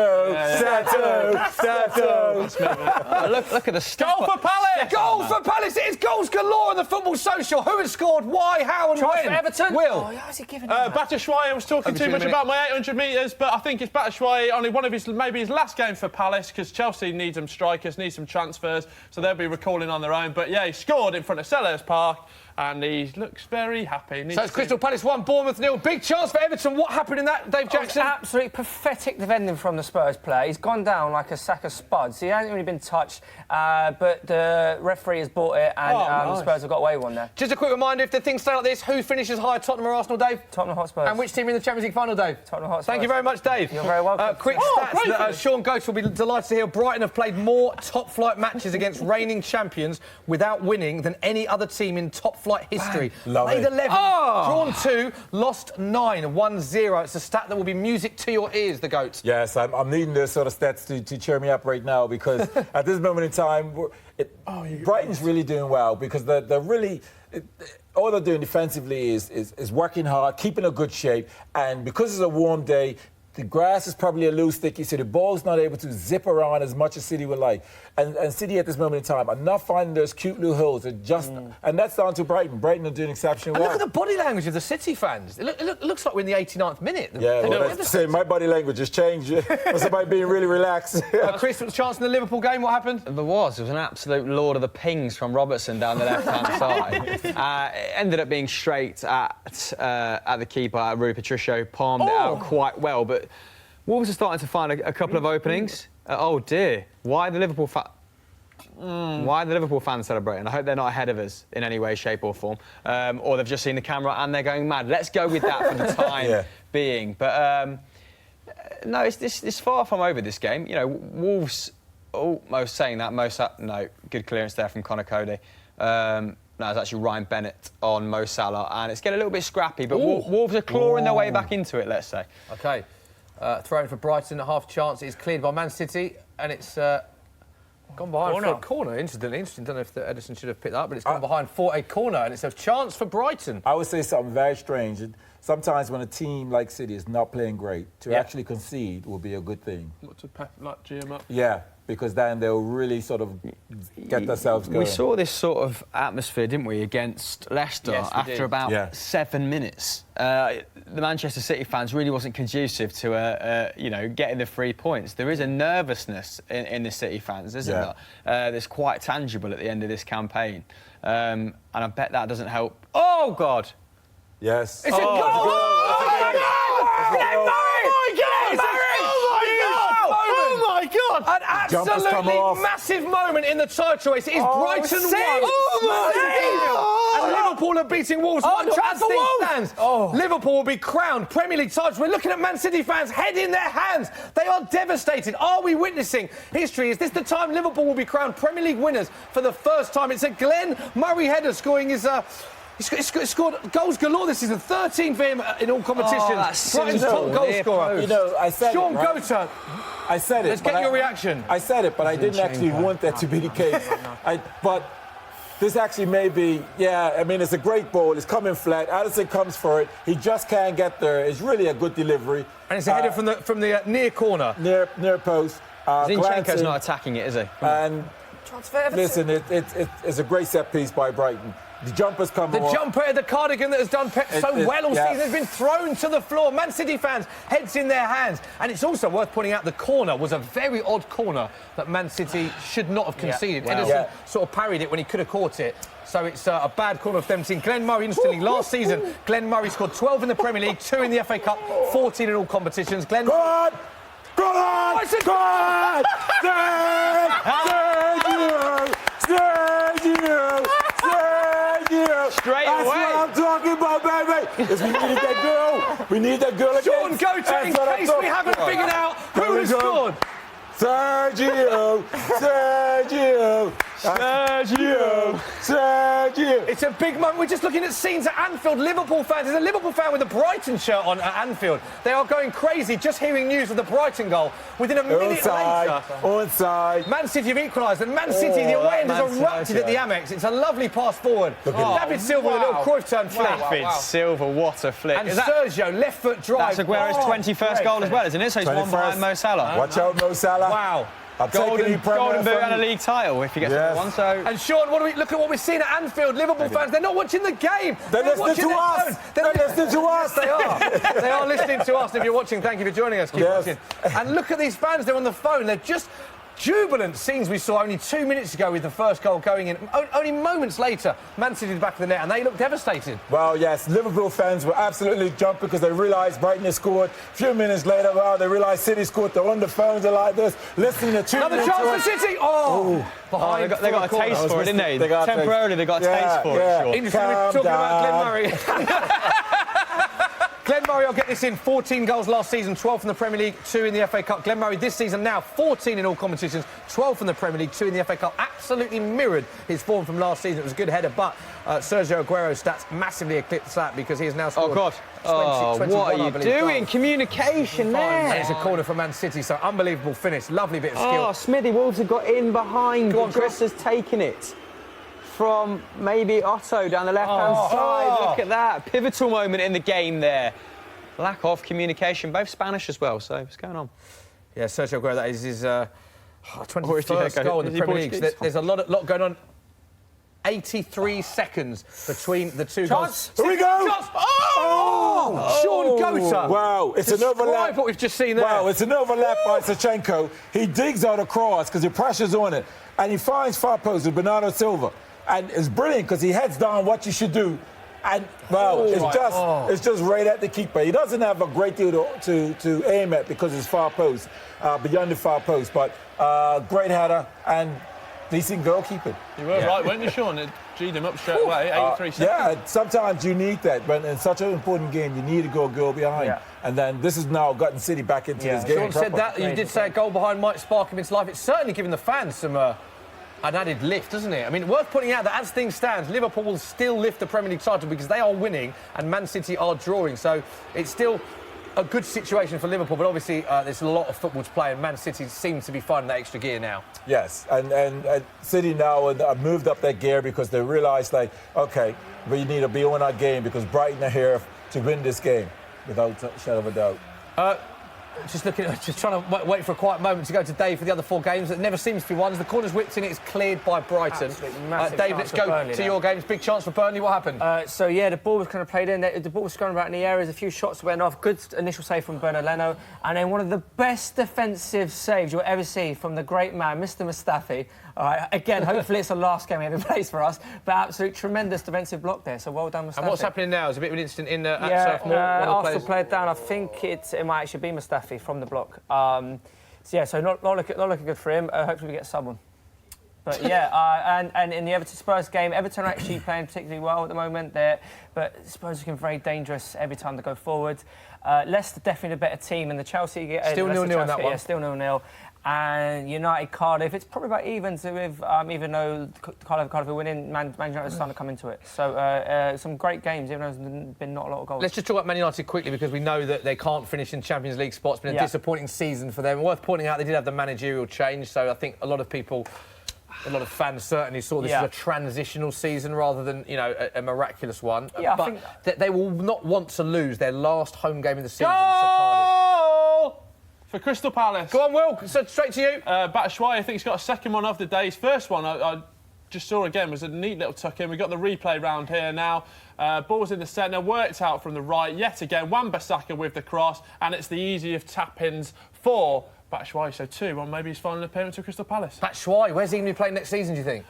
Speaker 3: Look at the stuff.
Speaker 5: Goal for Palace!
Speaker 1: Goal for Palace! It is goals galore on the Football Social. Who has scored? Why? How? And when?
Speaker 4: For Everton?
Speaker 1: Will.
Speaker 4: How's he giving
Speaker 5: Batshuayi was talking too much about my 800 metres, but I think it's Batshuayi, only one of maybe his last game for Palace, because Chelsea need some strikers, need some transfers, so they'll be recalling on their own. But yeah, he scored in front of Selhurst Park, and he looks very happy.
Speaker 1: So it's Crystal Palace 1, Bournemouth 0. Big chance for Everton. What happened in that, Dave Jackson?
Speaker 4: Absolutely pathetic defending from the Spurs player. He's gone down like a sack of spuds. He hasn't really been touched, but the referee has bought it, and the Spurs have got away with one there.
Speaker 1: Just a quick reminder, if the things stay like this, who finishes higher, Tottenham or Arsenal, Dave?
Speaker 4: Tottenham Hotspurs.
Speaker 1: And which team in the Champions League final, Dave?
Speaker 4: Tottenham Hotspurs.
Speaker 1: Thank you very much, Dave.
Speaker 4: You're very welcome.
Speaker 1: Quick stats that Sean Goetz will be delighted to hear. Brighton have played more top-flight matches against reigning champions without winning than any other team in top-flight history. Played 11, drawn 2, lost 9, 1-0. It's a stat that will be music to your ears, the Goats.
Speaker 2: Yes, I'm needing those sort of stats to cheer me up right now, because at this moment in time, Brighton's really doing well, because they're really... all they're doing defensively is working hard, keeping a good shape, and because it's a warm day, the grass is probably a little sticky, so the ball's not able to zip around as much as City would like. And City at this moment in time are not finding those cute little holes. And that's down to Brighton. Brighton are doing exceptionally well.
Speaker 1: Look at the body language of the City fans. It looks like we're in the 89th minute.
Speaker 2: Yeah, my body language has changed. It's about being really relaxed.
Speaker 1: Chris, what's the chance in the Liverpool game? What happened?
Speaker 3: There was an absolute Lord of the Pings from Robertson down the left-hand side. It ended up being straight at the keeper, Rui Patricio, palmed it out quite well. But Wolves are starting to find a couple of openings. Oh dear! Why the Liverpool fans celebrating? I hope they're not ahead of us in any way, shape, or form, or they've just seen the camera and they're going mad. Let's go with that for the time being. But no, it's far from over, this game. You know, Wolves almost saying that. No, good clearance there from Conor Cody. No, it's actually Ryan Bennett on Mo Salah, and it's getting a little bit scrappy. But Wolves are clawing their way back into it. Let's say.
Speaker 1: Okay. Thrown for Brighton, half chance. It's cleared by Man City, and it's gone behind for a corner. Interesting. Don't know if Edison should have picked that up, but it's gone behind for a corner, and it's a chance for Brighton.
Speaker 2: I would say something very strange. Sometimes when a team like City is not playing great, to actually concede will be a good thing.
Speaker 5: What, to G them up?
Speaker 2: Yeah, because then they'll really sort of get themselves going.
Speaker 3: We saw this sort of atmosphere, didn't we, against Leicester after about 7 minutes. The Manchester City fans really wasn't conducive to, getting the 3 points. There is a nervousness in the City fans, isn't there? That's quite tangible at the end of this campaign. And I bet that doesn't help. Oh, God!
Speaker 2: Yes.
Speaker 1: It's a goal! Oh my God! An absolutely massive moment in the title race. It is Brighton 1. And Liverpool are beating Wolves 1 as things stands. Liverpool will be crowned Premier League titles. We're looking at Man City fans, head in their hands. They are devastated. Are we witnessing history? Is this the time Liverpool will be crowned Premier League winners for the first time? It's a Glenn Murray header scoring his... He's scored goals galore this season, 13 for him in all competitions. Brighton's top goal scorer.
Speaker 2: You know, I said
Speaker 1: Sean
Speaker 2: it, right?
Speaker 1: Goetz.
Speaker 2: I said it.
Speaker 1: Let's get your reaction.
Speaker 2: I said it, but I didn't actually want that to be the case. But this actually may be, I mean, it's a great ball. It's coming flat. Alisson comes for it. He just can't get there. It's really a good delivery.
Speaker 1: And it's a header from the near corner.
Speaker 2: Near post.
Speaker 3: Zinchenko's not attacking it, is he?
Speaker 2: And listen, it's a great set piece by Brighton. The jumper's come
Speaker 1: The jumper at the cardigan that has done Pep so well all season has been thrown to the floor. Man City fans, heads in their hands. And it's also worth pointing out the corner was a very odd corner that Man City should not have conceded. Edison sort of parried it when he could have caught it. So it's a bad corner for them team. Glenn Murray, instantly, last season, Glenn Murray scored 12 in the Premier League, 2 in the FA Cup, 14 in all competitions. Glenn...
Speaker 2: Go on!
Speaker 3: Straight
Speaker 2: That's
Speaker 3: away.
Speaker 2: what I'm talking about, baby. Is we need that girl. We need that girl again.
Speaker 1: Sean Goetz, in case we haven't figured out who has scored.
Speaker 2: Sergio.
Speaker 1: It's a big moment. We're just looking at scenes at Anfield. Liverpool fans. There's a Liverpool fan with a Brighton shirt on at Anfield. They are going crazy just hearing news of the Brighton goal. Within a minute later,
Speaker 2: onside.
Speaker 1: Man City have equalised, and Man City, the away end, has erupted at the Amex. It's a lovely pass forward. David Silva with a little Cruyff turn flick.
Speaker 3: David Silva, what a flick.
Speaker 1: And Sergio, left foot drive.
Speaker 3: That's Aguero's 21st goal as well, isn't it? So he's 1 behind Mo Salah.
Speaker 2: Watch out, Mo Salah.
Speaker 1: Wow.
Speaker 2: I'm taking the
Speaker 3: golden boot and a league title if he gets another one. So.
Speaker 1: And Sean, look at what we're seeing at Anfield. Liverpool fans, they're not watching the game.
Speaker 2: They're listening to us. They're listening to us.
Speaker 1: They are. They are listening to us. If you're watching, thank you for joining us. Keep watching. And look at these fans. They're on the phone. They're just jubilant scenes we saw only 2 minutes ago with the first goal going in. Only moments later, Man City the back of the net, and they look devastated.
Speaker 2: Well, yes, Liverpool fans were absolutely jumping because they realised Brighton had scored. A few minutes later, they realised City scored. They're on the phones, they're like this, listening to 2
Speaker 1: Another
Speaker 2: minutes.
Speaker 1: chance for City! Behind
Speaker 3: they got a taste for it, didn't they? Temporarily, they got a taste for it, sure.
Speaker 1: Interesting, we're talking about Glenn Murray. Glenn Murray, I'll get this in. 14 goals last season, 12 from the Premier League, 2 in the FA Cup. Glenn Murray this season now 14 in all competitions, 12 from the Premier League, 2 in the FA Cup. Absolutely mirrored his form from last season. It was a good header, but Sergio Aguero's stats massively eclipsed that because he has now scored 21,
Speaker 3: what are you doing? Communication there.
Speaker 1: And it's a corner for Man City, so unbelievable finish. Lovely bit of skill.
Speaker 3: Oh, Smithy, Wolves have got in behind.
Speaker 1: Go on, Chris.
Speaker 3: Chris has taken it from maybe Otto down the left-hand side. Look at that. Pivotal moment in the game there. Lack of communication, both Spanish as well, so what's going on?
Speaker 1: Yeah, Sergio Aguero, that is his 21st goal in the Premier League. There's a lot going on. 83 seconds between the two goals.
Speaker 2: Here we go!
Speaker 1: Sean Gota!
Speaker 2: Wow, it's an overlap.
Speaker 1: What we've just seen there.
Speaker 2: Wow, it's an overlap by Zinchenko. He digs out across because the pressure's on it, and he finds far post with Bernardo Silva. And it's brilliant because he heads down what you should do. And, it's just right at the keeper. He doesn't have a great deal to aim at because it's far post, beyond the far post. But great header and decent goalkeeping.
Speaker 5: You were right, weren't you, Sean? It G'd him up straight away, 83 seconds.
Speaker 2: Yeah, sometimes you need that. But in such an important game, you need to go behind. Yeah. And then this has now gotten City back into this game.
Speaker 1: Sean said that. You did say a goal behind might spark him into life. It's certainly given the fans some... an added lift, doesn't it? I mean, worth pointing out that as things stand, Liverpool will still lift the Premier League title because they are winning and Man City are drawing. So it's still a good situation for Liverpool, but obviously there's a lot of football to play and Man City seems to be finding that extra gear now.
Speaker 2: Yes, and City now have moved up their gear because they realise, like, OK, we need to be on our game because Brighton are here to win this game, without a shadow of a doubt.
Speaker 1: Just trying to wait for a quiet moment to go to Dave for the other 4 games. It never seems to be one. As the corner's whipped in, it's cleared by Brighton. Dave, let's go to your games. Big chance for Burnley. What happened?
Speaker 4: The ball was kind of played in. The ball was going about in the areas. A few shots went off. Good initial save from Bernard Leno. And then one of the best defensive saves you'll ever see from the great man, Mr. Mustafi. All right, again, hopefully it's the last game he ever plays for us. But absolute tremendous defensive block there. So well done, Mustafi.
Speaker 1: And what's happening now? Is a bit of an incident in at Surf Moor.
Speaker 4: Arsenal played down. I think it might actually be Mustafi from the block. So not looking good for him. Hopefully we get someone. But and in the Everton-Spurs game, Everton are actually playing particularly well at the moment. But Spurs are looking very dangerous every time they go forward. Leicester definitely a better team, and the Chelsea
Speaker 1: still 0-0 in that one.
Speaker 4: Yeah, still 0-0. And United, Cardiff, it's probably about even with, even though Cardiff are winning, Man United is starting to come into it. So some great games, even though there's been not a lot of goals.
Speaker 1: Let's just talk about Man United quickly because we know that they can't finish in Champions League spots. It's been a disappointing season for them. Worth pointing out, they did have the managerial change, so I think a lot of fans certainly saw this as a transitional season rather than, a miraculous one.
Speaker 4: Yeah,
Speaker 1: but
Speaker 4: I think
Speaker 1: they will not want to lose their last home game of the season to Cardiff.
Speaker 5: For Crystal Palace.
Speaker 1: Go on, Will. So straight to you.
Speaker 5: Batshuayi, I think he's got a second one of the day. His first one, I just saw again, was a neat little tuck in. We've got the replay round here now. Ball's in the centre, worked out from the right. Yet again, Wan-Bissaka with the cross, and it's the easy of tap-ins for Batshuayi. So 2-1, maybe his final appearance for Crystal Palace.
Speaker 1: Batshuayi, where's he going to be playing next season, do you think?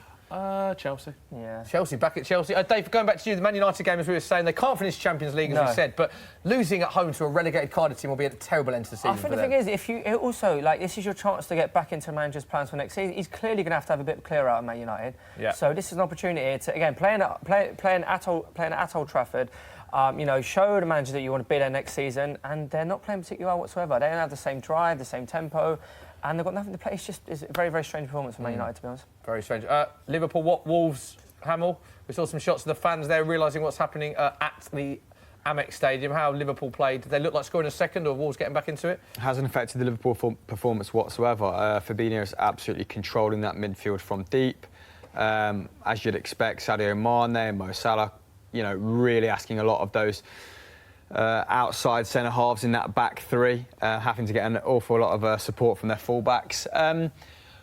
Speaker 5: Chelsea.
Speaker 4: Yeah.
Speaker 1: Chelsea, back at Chelsea. Dave, going back to you, the Man United game, as we were saying, they can't finish Champions League, as we said, but losing at home to a relegated Cardiff team will be a terrible end to the season.
Speaker 4: I think the thing is, if you also, this is your chance to get back into manager's plans for next season. He's clearly going to have a bit of clear out at Man United. Yeah. So this is an opportunity to, again, playing at Old Trafford, show the manager that you want to be there next season, and they're not playing particularly well whatsoever. They don't have the same drive, the same tempo, and they've got nothing to play. It's a very, very strange performance from Man United, to be honest.
Speaker 1: Very strange. Liverpool, Wolves, Hamill. We saw some shots of the fans there realising what's happening at the Amex Stadium. How Liverpool played. Did they look like scoring a second, or Wolves getting back into it?
Speaker 3: Hasn't affected the Liverpool performance whatsoever. Fabinho is absolutely controlling that midfield from deep. As you'd expect, Sadio Mane, Mo Salah, really asking a lot of those outside centre-halves in that back three, having to get an awful lot of support from their full-backs.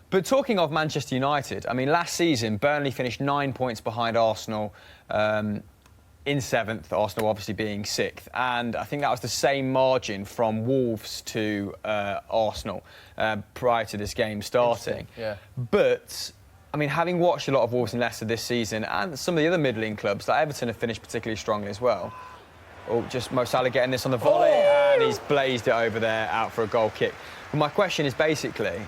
Speaker 3: But talking of Manchester United, I mean, last season, Burnley finished 9 points behind Arsenal in 7th, Arsenal obviously being 6th. And I think that was the same margin from Wolves to Arsenal prior to this game starting.
Speaker 1: Yeah.
Speaker 3: But, I mean, having watched a lot of Wolves and Leicester this season, and some of the other middling clubs, like Everton have finished particularly strongly as well. Oh, just Mo Salah getting this on the volley, and he's blazed it over there, out for a goal kick. But my question is basically,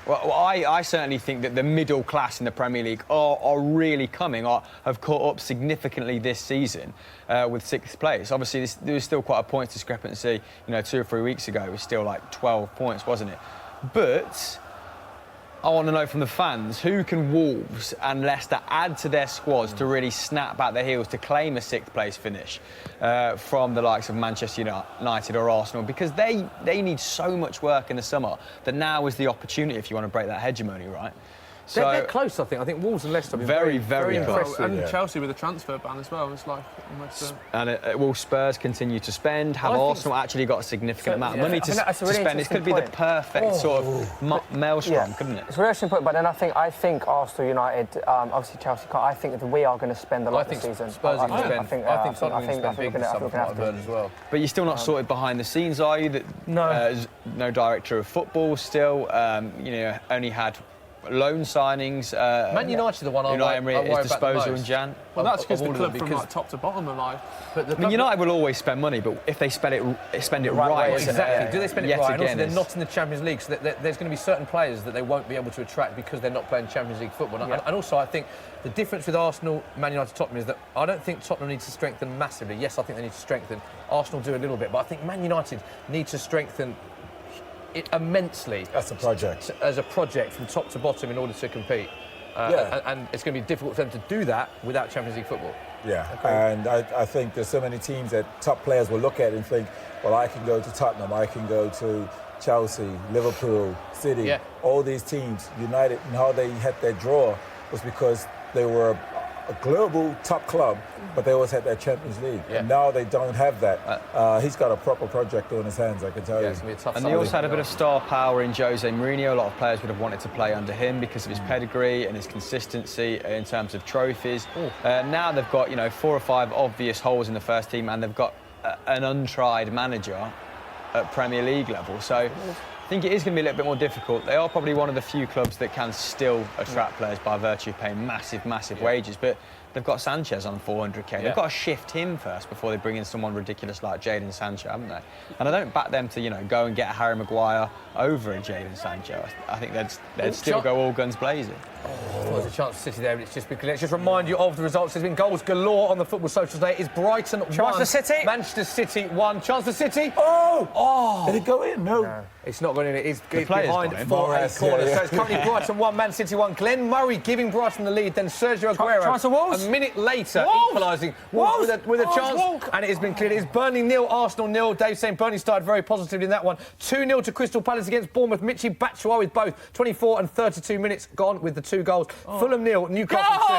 Speaker 3: well, I certainly think that the middle class in the Premier League are really coming, have caught up significantly this season with 6th place. Obviously, there was still quite a points discrepancy. 2 or 3 weeks ago, it was still like 12 points, wasn't it? But I want to know from the fans, who can Wolves and Leicester add to their squads to really snap back their heels to claim a 6th place finish from the likes of Manchester United or Arsenal? Because they need so much work in the summer that now is the opportunity if you want to break that hegemony, right?
Speaker 1: So they're close, I think. I think Wolves and Leicester have been very impressive.
Speaker 5: And Chelsea with a transfer ban as well. It's like almost.
Speaker 3: And will Spurs continue to spend? Have Arsenal actually got a significant amount of money to spend? It could be the perfect sort of maelstrom, couldn't it?
Speaker 4: It's a really interesting point, but then I think Arsenal, United, obviously Chelsea, I think that we are going to spend a lot this season.
Speaker 1: Spurs are going to spend. I think Tottenham are going to spend big in some part of it as well.
Speaker 3: But you're still not sorted behind the scenes, are you? No director of football still. Only had loan signings.
Speaker 1: Man United are the one I worry about
Speaker 3: his disposal
Speaker 1: the most.
Speaker 3: in Jan.
Speaker 5: Well, that's because the club from like top to bottom are like.
Speaker 3: But United will always spend money, but if they spend it right,
Speaker 1: exactly. Do they spend it right? And also, they're
Speaker 3: it's
Speaker 1: not in the Champions League, so there's going to be certain players that they won't be able to attract because they're not playing Champions League football. And also, I think the difference with Arsenal, Man United, Tottenham is that I don't think Tottenham needs to strengthen massively. Yes, I think they need to strengthen. Arsenal do a little bit, but I think Man United need to strengthen it immensely.
Speaker 2: That's a project.
Speaker 1: As a project from top to bottom in order to compete. And it's going to be difficult for them to do that without Champions League football.
Speaker 2: Yeah, and I think there's so many teams that top players will look at and think, well, I can go to Tottenham, I can go to Chelsea, Liverpool, City, all these teams, United, and how they had their draw was because they were a global top club, but they always had that Champions League. And now they don't have that. He's got a proper project on his hands, I can tell you.
Speaker 3: And they also had a bit of star power in Jose Mourinho. A lot of players would have wanted to play under him because of his pedigree and his consistency in terms of trophies. Now they've got 4 or 5 obvious holes in the first team, and they've got an untried manager at Premier League level. So I think it is going to be a little bit more difficult. They are probably one of the few clubs that can still attract players by virtue of paying massive wages. But they've got Sanchez on 400k. They've got to shift him first before they bring in someone ridiculous like Jadon Sancho, haven't they? And I don't back them to, go and get a Harry Maguire over a Jadon Sancho. I think they'd still go all guns blazing.
Speaker 1: There's a chance for City there, but let's just remind you of the results. There's been goals galore on the football social today. It's Brighton 1.
Speaker 4: Chance for City.
Speaker 1: Manchester City 1. Chance for City.
Speaker 2: Did it go in? No.
Speaker 1: It's not going in. It's behind
Speaker 3: gone in.
Speaker 1: for a corner. So it's currently Brighton 1, Man City 1. Glenn Murray giving Brighton the lead. Then Sergio Aguero.
Speaker 4: Chance for Wolves.
Speaker 1: A minute later, equalising with a chance. And it has been cleared. It's Burnley 0, Arsenal 0. Dave saying Burnley started very positively in that one. 2-0 to Crystal Palace against Bournemouth. Michy Batshuayi with both. 24 and 32 minutes gone with the 2 goals. Fulham 0, Newcastle 2.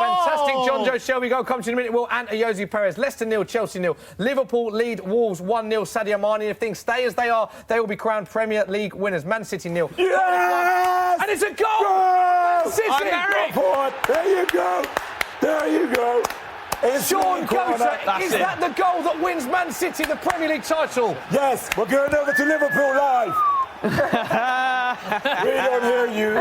Speaker 1: Fantastic John Joe Shelby goal. Come to you in a minute, Will. And Ayoze Perez. Leicester 0, Chelsea 0. Liverpool lead Wolves 1-0. Sadio Mane. If things stay as they are, they will be crowned Premier League winners. Man City 0.
Speaker 2: Yes!
Speaker 1: And it's a goal!
Speaker 2: Yes!
Speaker 1: Man City!
Speaker 2: There you go. There you go. It's
Speaker 1: Sean Gota, is
Speaker 3: it.
Speaker 1: that the goal that wins Man City the Premier League title?
Speaker 2: Yes, we're going over to Liverpool live. We don't hear you.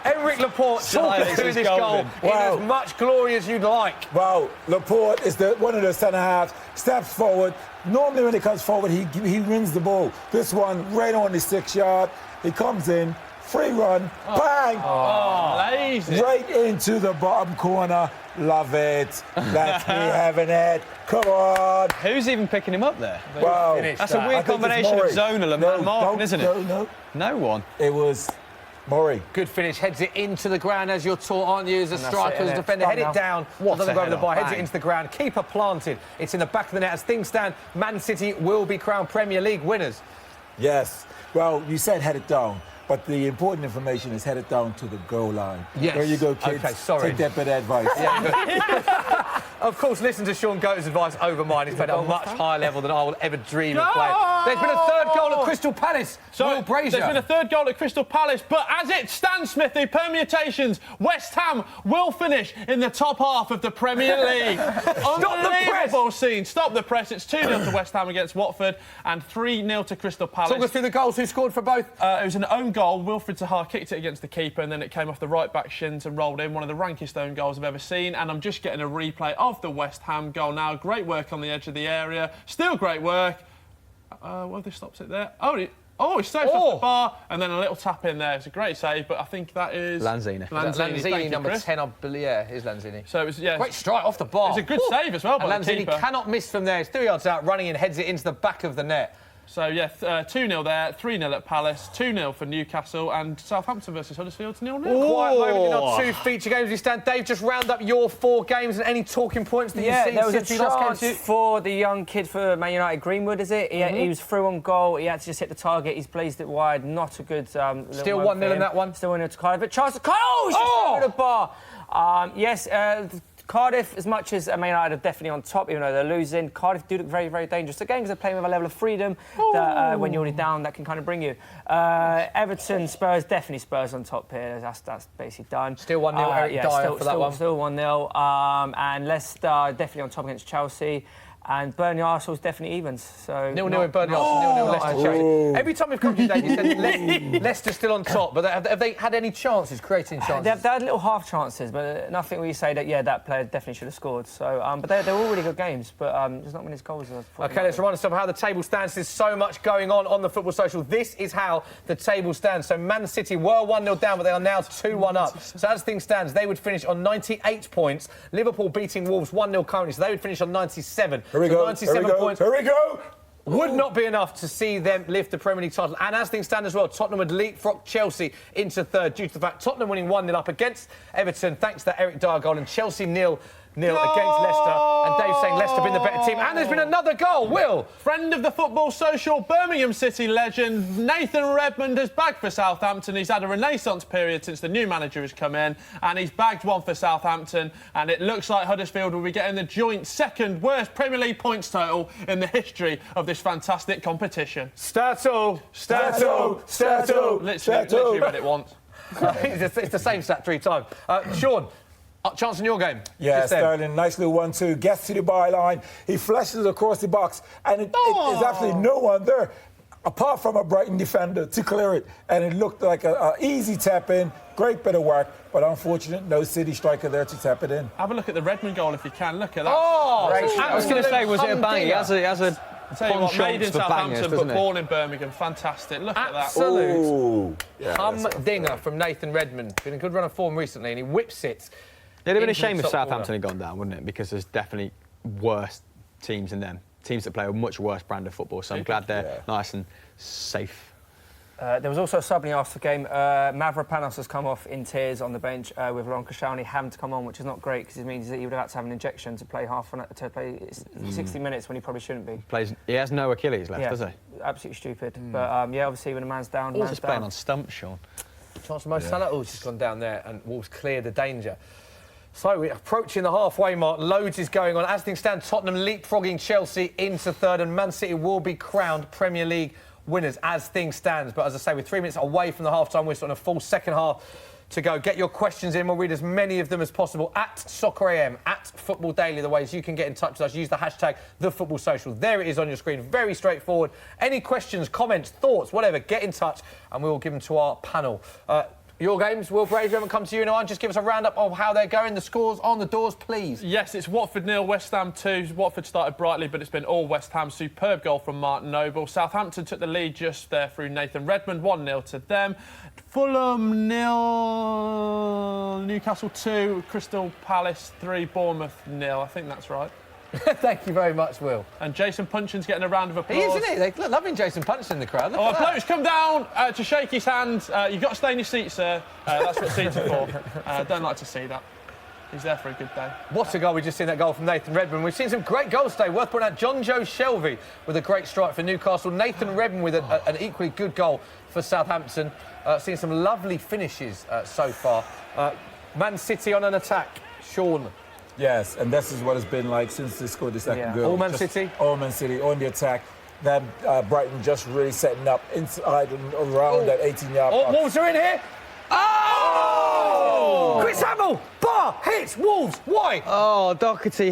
Speaker 1: Enric Laporte talking through this goal in as much glory as you'd like.
Speaker 2: Well, Laporte is one of the centre-halves, steps forward. Normally when he comes forward, he wins the ball. This one, right on the 6-yard. He comes in, free run, bang!
Speaker 5: Lazy.
Speaker 2: Right into the bottom corner. Love it. That's me having it. Come on.
Speaker 3: Who's even picking him up there?
Speaker 2: Wow.
Speaker 3: That's a weird combination of zonal and man marking, isn't it? No one.
Speaker 2: It was Murray.
Speaker 1: Good finish. Heads it into the ground as you're taught, aren't you, as a striker, as a defender. Head it down. Doesn't go over the bar. Heads it into the ground. Keeper planted. It's in the back of the net. As things stand, Man City will be crowned Premier League winners.
Speaker 2: Yes. Well, you said head it down. But the important information is headed down to the goal line.
Speaker 1: Yes.
Speaker 2: There you go, kids.
Speaker 1: Okay, sorry.
Speaker 2: Take that bit of advice.
Speaker 1: Of course, listen to Sean Gota's advice over mine. He's played at a much higher level than I will ever dream of playing. There's been a third goal at Crystal Palace. Will Brazier.
Speaker 5: There's been a third goal at Crystal Palace, but as it stands, Smithy, permutations, West Ham will finish in the top half of the Premier League. Unbelievable scene. Stop the press. It's 2-0 to West Ham against Watford and 3-0 to Crystal Palace.
Speaker 1: Talk us through the goals. Who scored for both?
Speaker 5: It was an own goal. Wilfried Zaha kicked it against the keeper and then it came off the right-back shins and rolled in. One of the rankest own goals I've ever seen. And I'm just getting a replay of the West Ham goal now. Great work on the edge of the area. Still great work. Well, they stops it there. Oh, he saves off the bar and then a little tap in there. It's a great save, but I think that is...
Speaker 3: Lanzini.
Speaker 1: Lanzini, number 10, I believe. Yeah, is Lanzini.
Speaker 5: So it was,
Speaker 1: great strike off the bar.
Speaker 5: It's a good save as well by
Speaker 1: and
Speaker 5: the
Speaker 1: Lanzini
Speaker 5: keeper.
Speaker 1: Cannot miss from there. He's 3 yards out, running in, heads it into the back of the net.
Speaker 5: So, 2-0 there, 3-0 at Palace, 2-0 for Newcastle, and Southampton versus Huddersfield 0-0.
Speaker 1: Quiet moment in our 2 feature games we stand. Dave, just round up your 4 games and any talking points that you've seen
Speaker 4: there was
Speaker 1: since
Speaker 4: a
Speaker 1: you last
Speaker 4: chance
Speaker 1: came to...
Speaker 4: for the young kid for Man United, Greenwood, is it? He was through on goal. He had to just hit the target. He's blazed it wide. Not a good...
Speaker 1: Still 1-0 in that one.
Speaker 4: Still 1-0 to Cardiff. But Charles... Oh, he's just over the bar. Cardiff, as much as Man United are definitely on top, even though they're losing, Cardiff do look very, very dangerous again because they're playing with a level of freedom that when you're already down, that can kind of bring you. Everton, Spurs, definitely Spurs on top here. That's basically done.
Speaker 1: Still 1-0, Eric Dyer for that one.
Speaker 4: Still 1-0. And Leicester definitely on top against Chelsea. And Burnley Arsenal's definitely evens. So
Speaker 1: 0-0 with Burnley Arsenal, 0-0 Leicester Chelsea. Every time we've come to you, Dave, you said Leicester's still on top, but have they had any chances, creating chances?
Speaker 4: They had little half chances, but nothing where you say that, that player definitely should have scored. So, but they're all really good games, but there's not many goals.
Speaker 1: OK, let's remind us of how the table stands. There's so much going on the Football Social. This is how the table stands. So Man City were 1-0 down, but they are now 2-1 up. So as things stands, they would finish on 98 points. Liverpool beating Wolves 1-0 currently, so they would finish on 97.
Speaker 2: Here we go.
Speaker 1: 97 points.
Speaker 2: Here we go.
Speaker 1: Would not be enough to see them lift the Premier League title. And as things stand as well, Tottenham would leapfrog Chelsea into third due to the fact Tottenham winning 1-0 up against Everton thanks to that Eric Dyer goal, and Chelsea 0-0 against Leicester. And Dave saying Leicester been the better team. And there's been another goal. Will.
Speaker 5: Friend of the Football Social, Birmingham City legend Nathan Redmond has bagged for Southampton. He's had a renaissance period since the new manager has come in, and he's bagged one for Southampton. And it looks like Huddersfield will be getting the joint second worst Premier League points total in the history of this fantastic competition.
Speaker 1: Stato.
Speaker 5: Literally read it once.
Speaker 1: It's the same stat 3 times. Sean. Chance in your game.
Speaker 2: Yeah, Sterling, nice little 1-2, gets to the byline, he flashes across the box, and there's absolutely no one there, apart from a Brighton defender, to clear it. And it looked like an easy tap in, great bit of work, but unfortunate, no City striker there to tap it in.
Speaker 5: Have a look at the Redmond goal if you can. Look at that.
Speaker 3: I was going to say, was it a bang? He has a
Speaker 5: made in Southampton, but
Speaker 3: he?
Speaker 5: born in Birmingham. Fantastic. Look at that.
Speaker 1: Absolute humdinger from Nathan Redmond. Been a good run of form recently, and he whips it.
Speaker 3: It'd have been a shame if Southampton had gone down, wouldn't it? Because there's definitely worse teams than them. Teams that play a much worse brand of football. So I'm glad they're nice and safe.
Speaker 4: There was also a sub in the after game. Mavropanos has come off in tears on the bench with Ron Koscielny having to come on, which is not great because it means that he would have had to have an injection to play 60 minutes when he probably shouldn't be.
Speaker 3: He has no Achilles left, does he?
Speaker 4: Absolutely stupid. But obviously when a man's down,
Speaker 3: Wolves playing on stumps, Sean.
Speaker 1: Chance Mo Salah's just gone down there, and Wolves clear the danger. So we're approaching the halfway mark. Loads is going on. As things stand, Tottenham leapfrogging Chelsea into third, and Man City will be crowned Premier League winners as things stand. But as I say, we're 3 minutes away from the half-time whistle and a full second half to go. Get your questions in. We'll read as many of them as possible at SoccerAM, at Football Daily. The ways you can get in touch with us. Use the hashtag #TheFootballSocial. There it is on your screen. Very straightforward. Any questions, comments, thoughts, whatever, get in touch and we will give them to our panel. Your games, Will Brazier, haven't come to you in a while. Just give us a roundup of how they're going. The scores on the doors, please.
Speaker 5: Yes, it's Watford 0, West Ham 2. Watford started brightly, but it's been all West Ham. Superb goal from Martin Noble. Southampton took the lead just there through Nathan Redmond. 1-0 to them. Fulham 0, Newcastle 2, Crystal Palace 3, Bournemouth 0. I think that's right.
Speaker 1: Thank you very much, Will.
Speaker 5: And Jason Punchin's getting a round of applause.
Speaker 1: He is, isn't he? They're loving Jason Punchin in the crowd.
Speaker 5: A bloke's come down to shake his hand. You've got to stay in your seat, sir. That's what seats are for. Don't like to see that. He's there for a good day.
Speaker 1: What a goal. We've just seen that goal from Nathan Redmond. We've seen some great goals today. Worth pointing out, John Joe Shelvey with a great strike for Newcastle. Nathan Redmond with an equally good goal for Southampton. Seen some lovely finishes so far. Man City on an attack. Sean.
Speaker 2: Yes, and this is what it's been like since they scored the second goal.
Speaker 1: All Man City?
Speaker 2: All Man City on the attack. Then Brighton just really setting up inside and around that 18-yard
Speaker 1: Oh,
Speaker 2: box.
Speaker 1: Wolves are in here. Oh! Chris Hamill, bar, hits, Wolves. Why?
Speaker 3: Oh, Doherty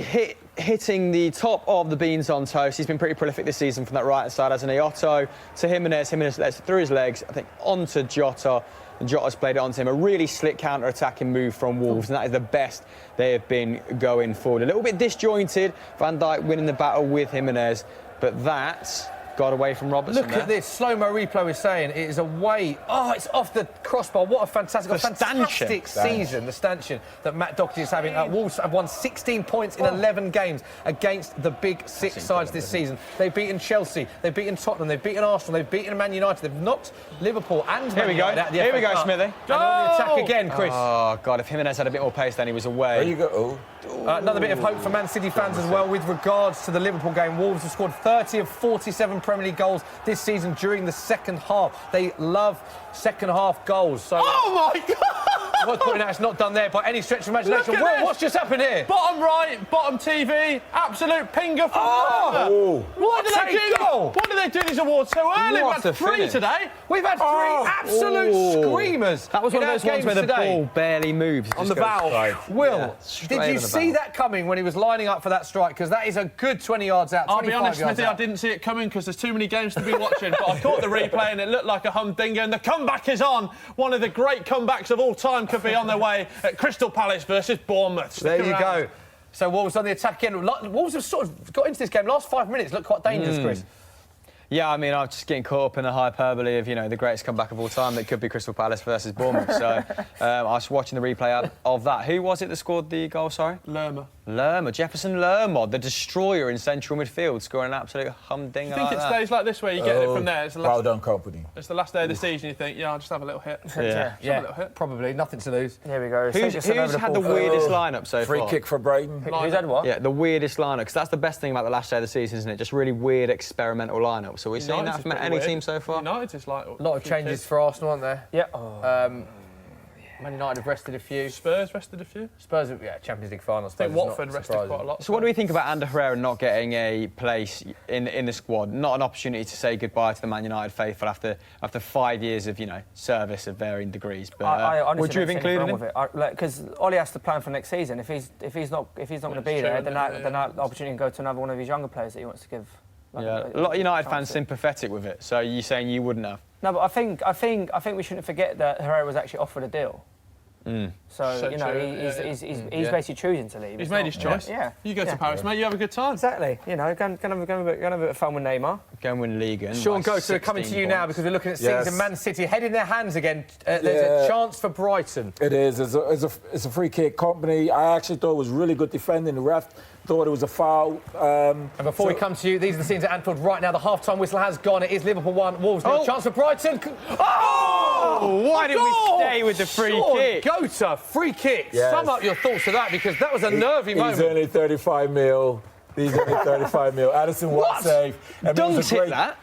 Speaker 3: hitting the top of the beans on toast. He's been pretty prolific this season from that right side, hasn't he? Otto to Jimenez through his legs, I think, onto Jota. And Jota's played it onto him. A really slick counter-attacking move from Wolves, and that is the best they have been going forward. A little bit disjointed, Van Dijk winning the battle with Jimenez, but that got away from Robertson.
Speaker 1: Look at this. Slow-mo replay is saying it is away. Oh, it's off the crossbar. What a fantastic season, the stanchion that Matt Doherty is having. Wolves have won 16 points in 11 games against the big six sides this season. They've beaten Chelsea, they've beaten Tottenham, they've beaten Arsenal, they've beaten Man United, they've knocked Liverpool and Man United out of the FA
Speaker 3: Here we go,
Speaker 1: Cup.
Speaker 3: Smithy.
Speaker 1: And on the attack again, Chris.
Speaker 3: Oh, God, if Jimenez had a bit more pace, then he was away.
Speaker 2: There you go.
Speaker 1: Another bit of hope for Man City fans as well with regards to the Liverpool game. Wolves have scored 30 of 47 Premier League goals this season during the second half. They love second half goals. So,
Speaker 5: Oh my God!
Speaker 1: worth pointing out it's not done there by any stretch of imagination.
Speaker 5: Look at
Speaker 1: Will,
Speaker 5: this.
Speaker 1: what's just happened here?
Speaker 5: Bottom right, bottom TV, absolute pinger from
Speaker 2: Oh!
Speaker 5: Why do they do
Speaker 1: goal.
Speaker 5: Why do they do these awards so early?
Speaker 3: What
Speaker 5: We've
Speaker 3: a
Speaker 5: had 3
Speaker 3: finish.
Speaker 5: today.
Speaker 1: We've had 3 absolute screamers.
Speaker 3: That was one
Speaker 1: in
Speaker 3: of
Speaker 1: our
Speaker 3: those ones
Speaker 1: games
Speaker 3: where the
Speaker 1: today.
Speaker 3: ball barely moves. It
Speaker 1: On
Speaker 3: just
Speaker 1: the
Speaker 3: goes
Speaker 1: valve.
Speaker 3: straight.
Speaker 1: Will,
Speaker 3: Yeah, straight
Speaker 1: did you
Speaker 3: over the
Speaker 1: see
Speaker 3: valve.
Speaker 1: that coming when he was lining up for that strike? Because that is a good 20 yards out,
Speaker 5: I'll be
Speaker 1: 25
Speaker 5: honest,
Speaker 1: yards
Speaker 5: Smithy, I
Speaker 1: out.
Speaker 5: didn't see it coming because there's too many games to be watching. But I caught the replay and it looked like a humdinger. And the comeback is on. One of the great comebacks of all time could be on their way at Crystal Palace versus Bournemouth.
Speaker 1: There
Speaker 5: Stick
Speaker 1: you
Speaker 5: around.
Speaker 1: go. So Wolves on the attack again. Wolves have sort of got into this game. Last 5 minutes looked quite dangerous, Chris.
Speaker 3: Yeah, I mean, I'm just getting caught up in the hyperbole of, the greatest comeback of all time that could be Crystal Palace versus Bournemouth. So I was watching the replay of that. Who was it that scored the goal, sorry?
Speaker 5: Lerma.
Speaker 3: Jefferson Lerma, the destroyer in central midfield, scoring an absolute humdinger.
Speaker 5: I think
Speaker 3: like
Speaker 5: it's
Speaker 3: that.
Speaker 5: days like this where you get it from there. It's the
Speaker 2: Well
Speaker 5: last,
Speaker 2: done, company.
Speaker 5: it's the last day of the season. You think, I'll just have a little hit.
Speaker 3: Yeah.
Speaker 5: Just have a little hit.
Speaker 1: Probably. Nothing to lose.
Speaker 4: Here we go.
Speaker 3: Who's had the weirdest lineup so
Speaker 2: Free
Speaker 3: far?
Speaker 2: kick for Brighton.
Speaker 4: Who's had what?
Speaker 3: Yeah, the weirdest lineup, because that's the best thing about the last day of the season, isn't it? Just really weird experimental lineup. So we've seen
Speaker 5: United's
Speaker 3: that from
Speaker 5: pretty
Speaker 3: any
Speaker 5: weird.
Speaker 3: team so far.
Speaker 5: United is like
Speaker 1: A lot of changes for Arsenal, aren't there?
Speaker 4: Yeah. Oh.
Speaker 1: Man United have rested a few.
Speaker 5: Spurs rested a few.
Speaker 1: Spurs, Champions League final.
Speaker 5: I think Watford rested quite a lot.
Speaker 3: So what do we think about Ander Herrera not getting a place in the squad? Not an opportunity to say goodbye to the Man United faithful after 5 years of service of varying degrees. But
Speaker 4: I honestly
Speaker 3: would you have
Speaker 4: don't see anything
Speaker 3: included
Speaker 4: wrong
Speaker 3: him?
Speaker 4: with it? Because Ollie has to plan for next season. If he's not going to be
Speaker 5: true,
Speaker 4: there, then
Speaker 5: yeah.
Speaker 4: that opportunity can go to another one of his younger players that he wants to give.
Speaker 3: Yeah, a lot of United fans sympathetic with it. So you saying you wouldn't have?
Speaker 4: No, but I think we shouldn't forget that Herrera was actually offered a deal. So
Speaker 5: So
Speaker 4: you
Speaker 5: true,
Speaker 4: know, he's basically choosing to leave.
Speaker 5: He's
Speaker 4: It's
Speaker 5: made
Speaker 4: not-
Speaker 5: his choice.
Speaker 4: Yeah.
Speaker 5: You go to Paris, mate. You have a good time.
Speaker 4: Exactly. You know, go and have a bit of fun with Neymar.
Speaker 3: Go and win league.
Speaker 1: Sean Goater coming to you now because we're looking at
Speaker 2: Yes.
Speaker 1: season Man City head in their hands again. There's a chance for Brighton.
Speaker 2: It is. It's a free kick. Company. I actually thought it was really good defending. The ref thought it was a foul.
Speaker 1: And before we come to you, these are the scenes at Anfield right now. The half-time whistle has gone. It is Liverpool 1, Wolves 0. Chance for Brighton.
Speaker 3: Oh, why did we stay with the free
Speaker 1: Sean
Speaker 3: kick?
Speaker 1: Goater, free kick.
Speaker 2: Yes.
Speaker 1: Sum up your thoughts to that because that was a nervy
Speaker 2: He's
Speaker 1: moment.
Speaker 2: only 35 mil. He's only 35 mil. Addison
Speaker 1: What?
Speaker 2: save.
Speaker 3: Dunk's hit that.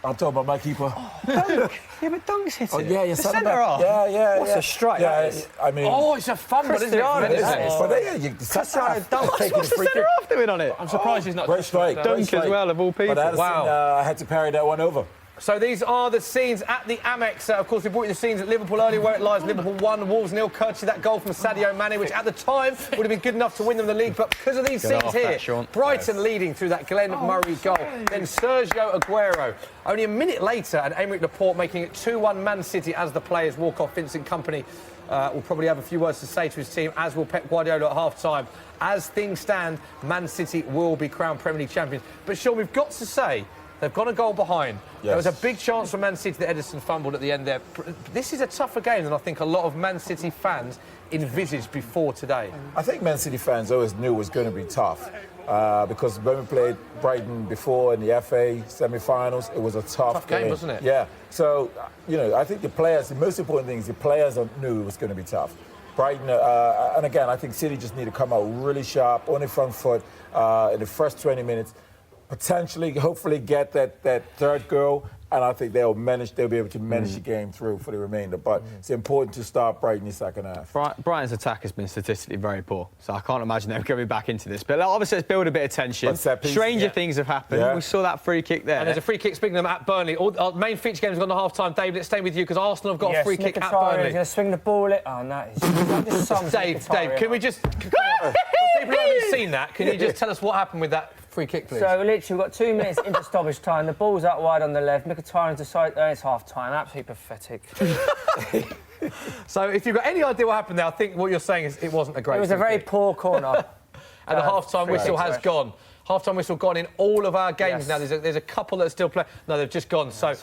Speaker 2: I'm talking about my keeper.
Speaker 3: Yeah, but Dunk's hit it.
Speaker 2: Oh yeah,
Speaker 3: the centre half.
Speaker 2: Yeah.
Speaker 4: What's a strike
Speaker 2: Yeah,
Speaker 4: that is?
Speaker 2: I mean.
Speaker 1: Oh, it's a fun one, isn't
Speaker 4: Cristiano,
Speaker 1: it?
Speaker 4: isn't it?
Speaker 2: But yeah, you
Speaker 4: Cristiano Dunk.
Speaker 3: What's the centre half doing on it?
Speaker 5: I'm surprised he's not.
Speaker 2: Great strike.
Speaker 3: Dunk
Speaker 2: great strike.
Speaker 3: as well, of all people.
Speaker 2: But Addison had to parry that one over.
Speaker 1: So these are the scenes at the Amex. Of course, we brought you the scenes at Liverpool earlier where it lies. Liverpool 1, Wolves 0. Courtesy that goal from Sadio Mane, which at the time would have been good enough to win them the league. But because of these
Speaker 3: Get
Speaker 1: scenes
Speaker 3: off
Speaker 1: here,
Speaker 3: that, Sean.
Speaker 1: Brighton leading through that Glenn Murray goal. Then Sergio Aguero. Only a minute later, and Aymeric Laporte making it 2-1 Man City as the players walk off. Vincent Kompany will probably have a few words to say to his team, as will Pep Guardiola at half-time. As things stand, Man City will be crowned Premier League champions. But Sean, we've got to say, they've got a goal behind.
Speaker 2: Yes.
Speaker 1: There was a big chance for Man City that Edison fumbled at the end there. This is a tougher game than I think a lot of Man City fans envisaged before today.
Speaker 2: I think Man City fans always knew it was going to be tough because when we played Brighton before in the FA semi-finals, it was a tough
Speaker 1: game, wasn't it?
Speaker 2: Yeah. So, I think the players, the most important thing is the players knew it was going to be tough. Brighton, and again, I think City just need to come out really sharp, on the front foot in the first 20 minutes. potentially, hopefully get that third goal, and I think they'll be able to manage the game through for the remainder. But it's important to start Brighton in the second half.
Speaker 3: Brighton's attack has been statistically very poor, so I can't imagine they're going to be back into this. But obviously, it's built a bit of tension. Stranger things have happened. Yeah. We saw that free kick there.
Speaker 1: And there's a free kick, speaking of them, at Burnley. Our main feature game's gone to half-time. David, let's stay with you, because Arsenal have got a free kick at Burnley.
Speaker 4: He's going to swing the ball. Oh, no.
Speaker 1: Dave, can we just... For people who haven't seen that, can you just tell us what happened with that free kick, please?
Speaker 4: So, literally, we've got 2 minutes into stoppage time. The ball's out wide on the left. Mkhitaryan decides it's half-time. Absolutely pathetic.
Speaker 1: So, if you've got any idea what happened there, I think what you're saying is it wasn't a great
Speaker 4: It was a very poor corner.
Speaker 1: And the half-time whistle has gone. Half-time whistle gone in all of our games now. There's a couple that are still playing. No, they've just gone. So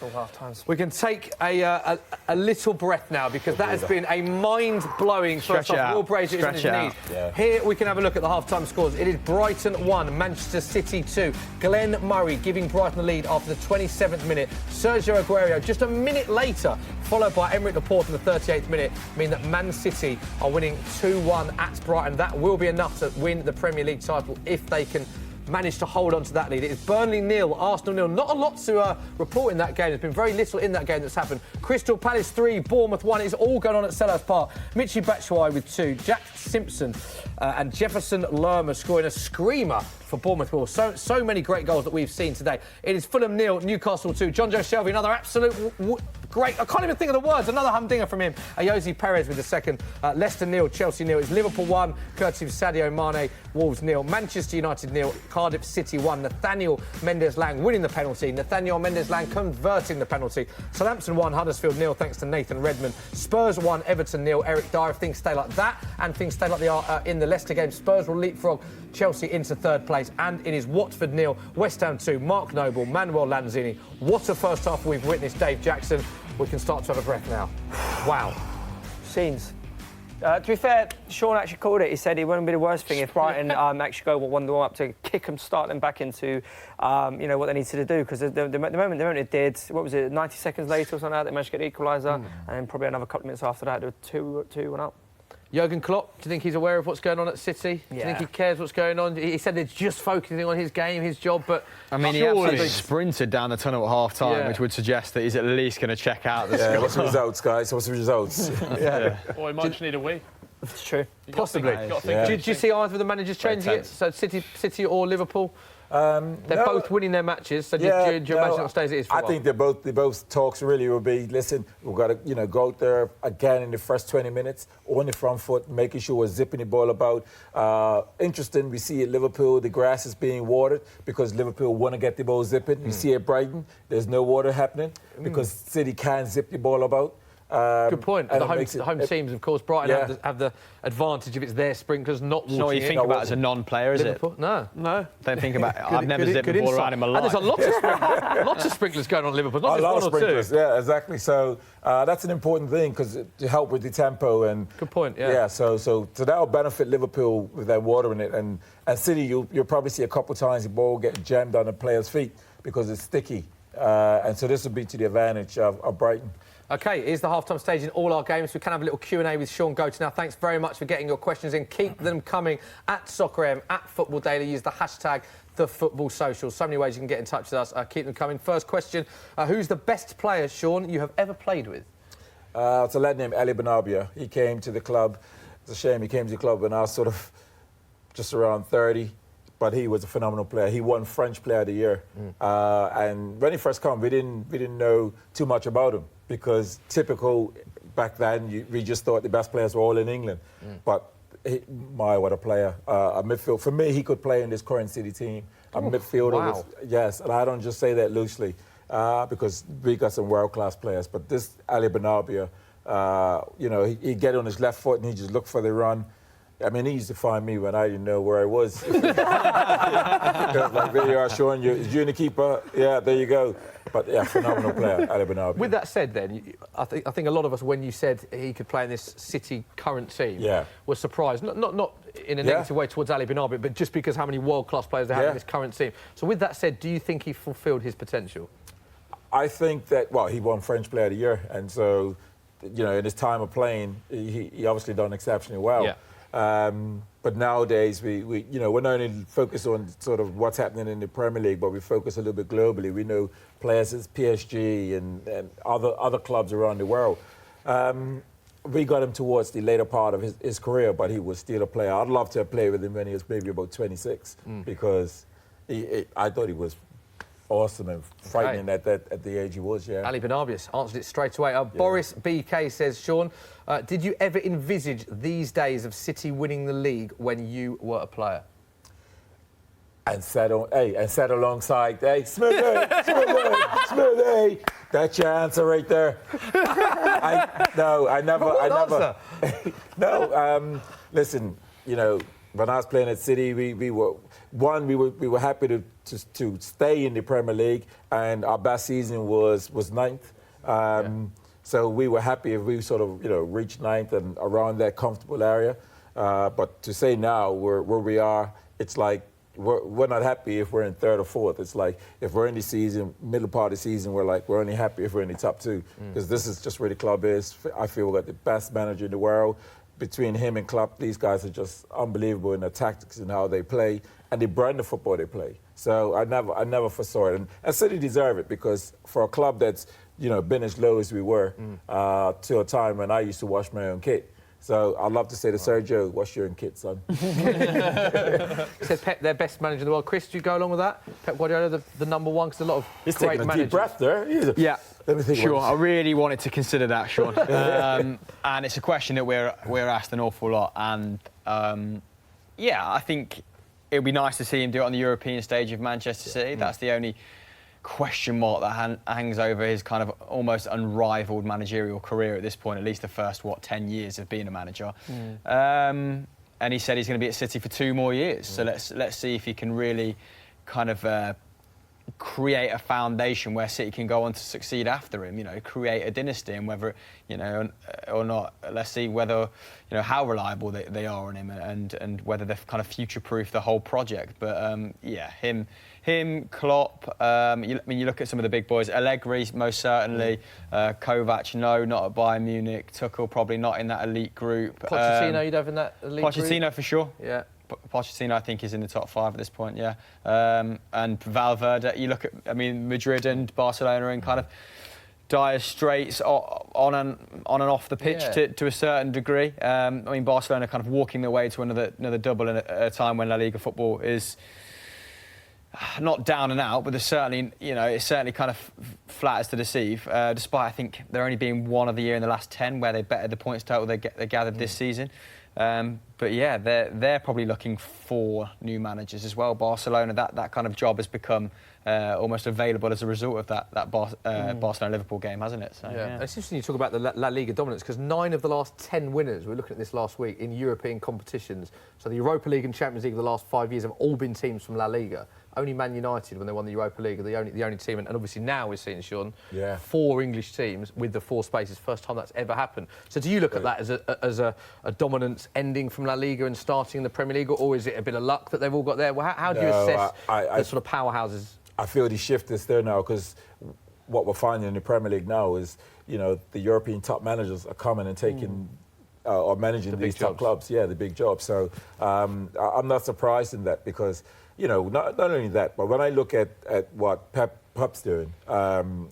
Speaker 1: we can take a little breath now, because that has been a mind-blowing first half. Will Brazier is on his knees. Yeah. Here we can have a look at the half-time scores. It is Brighton 1, Manchester City 2. Glenn Murray giving Brighton the lead after the 27th minute. Sergio Aguero just a minute later, followed by Emerick Laporte in the 38th minute, mean that Man City are winning 2-1 at Brighton. That will be enough to win the Premier League title if they can managed to hold on to that lead. It is Burnley 0, Arsenal 0. Not a lot to report in that game. There's been very little in that game that's happened. Crystal Palace 3, Bournemouth 1. It's all going on at Selhurst Park. Michy Batshuayi with 2. Jack Simpson and Jefferson Lerma scoring a screamer for Bournemouth. So many great goals that we've seen today. It is Fulham 0, Newcastle 2. John Joe Shelby, another absolute great... I can't even think of the words. Another humdinger from him. Ayoze Perez with the second. Leicester 0, Chelsea 0. It's Liverpool 1, courtesy of Sadio Mane. Wolves 0. Manchester United 0. Cardiff City 1. Nathaniel Mendes-Lang winning the penalty. Nathaniel Mendes-Lang converting the penalty. Southampton 1, Huddersfield 0, thanks to Nathan Redmond. Spurs 1, Everton 0. Eric Dyer. If things stay like that and things stay like they are in the Leicester game, Spurs will leapfrog Chelsea into third place. And it is Watford 0, West Ham 2. Mark Noble, Manuel Lanzini. What a first half we've witnessed, Dave Jackson. We can start to have a breath now. Wow.
Speaker 4: Scenes. To be fair, Sean actually called it. He said it wouldn't be the worst thing if Brighton actually go 1-1 up to kick them, start them back into, what they needed to do. Because the moment it did, 90 seconds later or something like that, they managed to get the equaliser, and then probably another couple of minutes after that, they were 2-1 up.
Speaker 1: Jurgen Klopp, do you think he's aware of what's going on at City? Do you think he cares what's going on? He said they're just focusing on his game, his job, but...
Speaker 3: I mean, he absolutely sprinted down the tunnel at half-time, which would suggest that he's at least going to check out the score.
Speaker 2: What's the results, guys? What's the results?
Speaker 5: Or he might just need a wee.
Speaker 4: It's true.
Speaker 1: Possibly. Did you see either of the managers changing it? So City or Liverpool? They're both winning their matches, so do you imagine it'll stay as it is for a while?
Speaker 2: I think they both talks really will be, listen, we've got to go out there again in the first 20 minutes on the front foot, making sure we're zipping the ball about. Interesting, we see at Liverpool the grass is being watered because Liverpool want to get the ball zipping. You see at Brighton, there's no water happening because City can't zip the ball about.
Speaker 1: Good point. And the home teams, of course, Brighton have the advantage if it's their sprinklers not watching.
Speaker 3: It's not what you think about as a non-player, is
Speaker 1: Liverpool?
Speaker 3: it?
Speaker 1: No.
Speaker 3: Don't think about it. I've never zipped the ball around in my life.
Speaker 1: And there's lots of sprinklers going on at Liverpool. Not
Speaker 2: a lot of sprinklers,
Speaker 1: two.
Speaker 2: yeah, exactly. So that's an important thing because to help with the tempo and
Speaker 1: good point.
Speaker 2: So that'll benefit Liverpool with their water in it, and City you'll probably see a couple of times the ball get jammed on the players' feet because it's sticky, and so this will be to the advantage of Brighton.
Speaker 1: OK, here's the half-time stage in all our games. We can have a little Q&A with Sean Goater now. Thanks very much for getting your questions in. Keep them coming at SoccerM, at Football Daily. Use the hashtag #TheFootballSocial. So many ways you can get in touch with us. Keep them coming. First question, who's the best player, Sean, you have ever played with?
Speaker 2: It's a lad named Ali Benabia. He came to the club. It's a shame he came to the club when I was sort of just around 30. But he was a phenomenal player. He won French Player of the Year. And when he first came, we didn't know too much about him because typical back then, we just thought the best players were all in England. But what a player. A midfield. For me, he could play in this current City team. A midfielder. Yes, and I don't just say that loosely because we got some world-class players. But this Ali Benabia, he'd get on his left foot and he'd just look for the run. I mean, he used to find me when I didn't know where I was. Like, there you are, Sean, is you and the keeper? Yeah, there you go. But, yeah, phenomenal player, Ali Benabia.
Speaker 1: With that said, then, I think a lot of us, when you said he could play in this City current team, were surprised. Not in a negative way towards Ali Benabia, but just because how many world-class players they have in this current team. So with that said, do you think he fulfilled his potential?
Speaker 2: I think that, he won French Player of the Year, and so, in his time of playing, he obviously done exceptionally well. But nowadays, we're not only focused on sort of what's happening in the Premier League, but we focus a little bit globally. We know players as PSG and other clubs around the world. We got him towards the later part of his career, but he was still a player. I'd love to have played with him when he was maybe about 26, because I thought he was awesome and frightening at the age he was, yeah.
Speaker 1: Ali Benabius answered it straight away. Boris BK says, Sean, did you ever envisage these days of City winning the league when you were a player?
Speaker 2: And sat alongside, Smoothie. That's your answer right there. I never. No, listen, when I was playing at City, we were happy to stay in the Premier League, and our best season was ninth. So we were happy if we sort of reached ninth and around that comfortable area. But to say now where we are, it's like we're not happy if we're in third or fourth. It's like if we're in the season, middle part of the season, we're only happy if we're in the top two, because this is just where the club is. I feel we've got the best manager in the world. Between him and Klopp, these guys are just unbelievable in their tactics and how they play, and the brand of football they play. So I never foresaw it, and City deserve it, because for a club that's been as low as we were to a time when I used to wash my own kit. So I'd love to say to Sergio, wash your own kit, son.
Speaker 1: He says Pep, their best manager in the world. Chris, do you go along with that? Pep Guardiola, the number one, because a lot of great managers.
Speaker 2: Deep breath there.
Speaker 3: Yeah.
Speaker 2: Let me think.
Speaker 3: Sure, I really wanted to consider that, Sean. And it's a question that we're asked an awful lot. And I think it would be nice to see him do it on the European stage of Manchester City. That's the only question mark that hangs over his kind of almost unrivaled managerial career at this point, at least the first 10 years of being a manager. And he said he's going to be at City for 2 more years. So let's see if he can really kind of create a foundation where City can go on to succeed after him, create a dynasty, and whether, or not, let's see whether, how reliable they are on him, and whether they've kind of future-proof the whole project. But, him, Klopp, you look at some of the big boys, Allegri, most certainly, Kovac, no, not at Bayern Munich, Tuchel, probably not in that elite group.
Speaker 1: Pochettino, you'd have in that elite group?
Speaker 3: Pochettino, for sure.
Speaker 1: Yeah.
Speaker 3: Pochettino, I think, is in the top 5 at this point, yeah. And Valverde, you look at, Madrid and Barcelona in kind of dire straits on and off the pitch to a certain degree. Barcelona kind of walking their way to another double at a time when La Liga football is not down and out, but there's certainly, it's certainly kind of flat as to deceive, despite, I think, there only being one of the year in the last 10 where they bettered the points total they gathered this season. But yeah, they're probably looking for new managers as well. Barcelona, that kind of job has become almost available as a result of that Barcelona-Liverpool game, hasn't it? So, yeah.
Speaker 1: It's interesting you talk about the La Liga dominance, because 9 of the last 10 winners, we were looking at this last week, in European competitions. So the Europa League and Champions League of the last 5 years have all been teams from La Liga. Only Man United, when they won the Europa League, are the only team, and obviously now we're seeing, Sean, 4 English teams with the 4 spaces. First time that's ever happened. So do you look at that as a dominance ending from La Liga and starting in the Premier League, or is it a bit of luck that they've all got there? Well, how do you assess the sort of powerhouses?
Speaker 2: I feel the shift is there now, because what we're finding in the Premier League now is, the European top managers are coming and taking or managing these top clubs. Yeah, the big jobs. So I'm not surprised in that, because not only that, but when I look at what Pep's doing,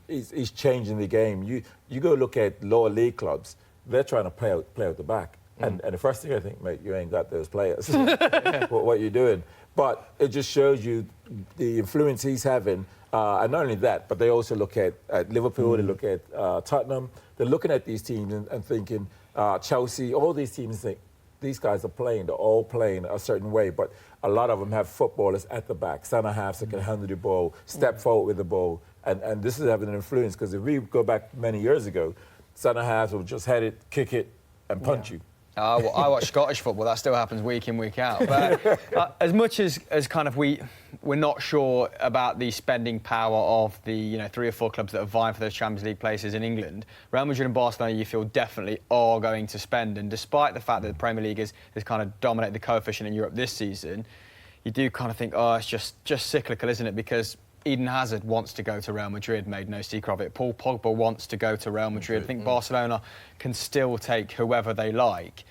Speaker 2: he's changing the game. You go look at lower league clubs, they're trying to play out the back. And the first thing I think, mate, you ain't got those players. what you're doing. But it just shows you the influence he's having. And not only that, but they also look at Liverpool, they look at Tottenham. They're looking at these teams and thinking, Chelsea, all these teams think, these guys are playing, they're all playing a certain way, but a lot of them have footballers at the back, centre halves that can handle the ball, step forward with the ball, and this is having an influence, because if we go back many years ago, centre halves will just head it, kick it, and punch you.
Speaker 3: I watch Scottish football. That still happens week in, week out. But as much as kind of we're not sure about the spending power of the 3 or 4 clubs that are vying for those Champions League places in England, Real Madrid and Barcelona, you feel definitely are going to spend. And despite the fact that the Premier League has kind of dominated the coefficient in Europe this season, you do kind of think, it's just cyclical, isn't it? Because Eden Hazard wants to go to Real Madrid, made no secret of it. Paul Pogba wants to go to Real Madrid. I think Barcelona can still take whoever they like.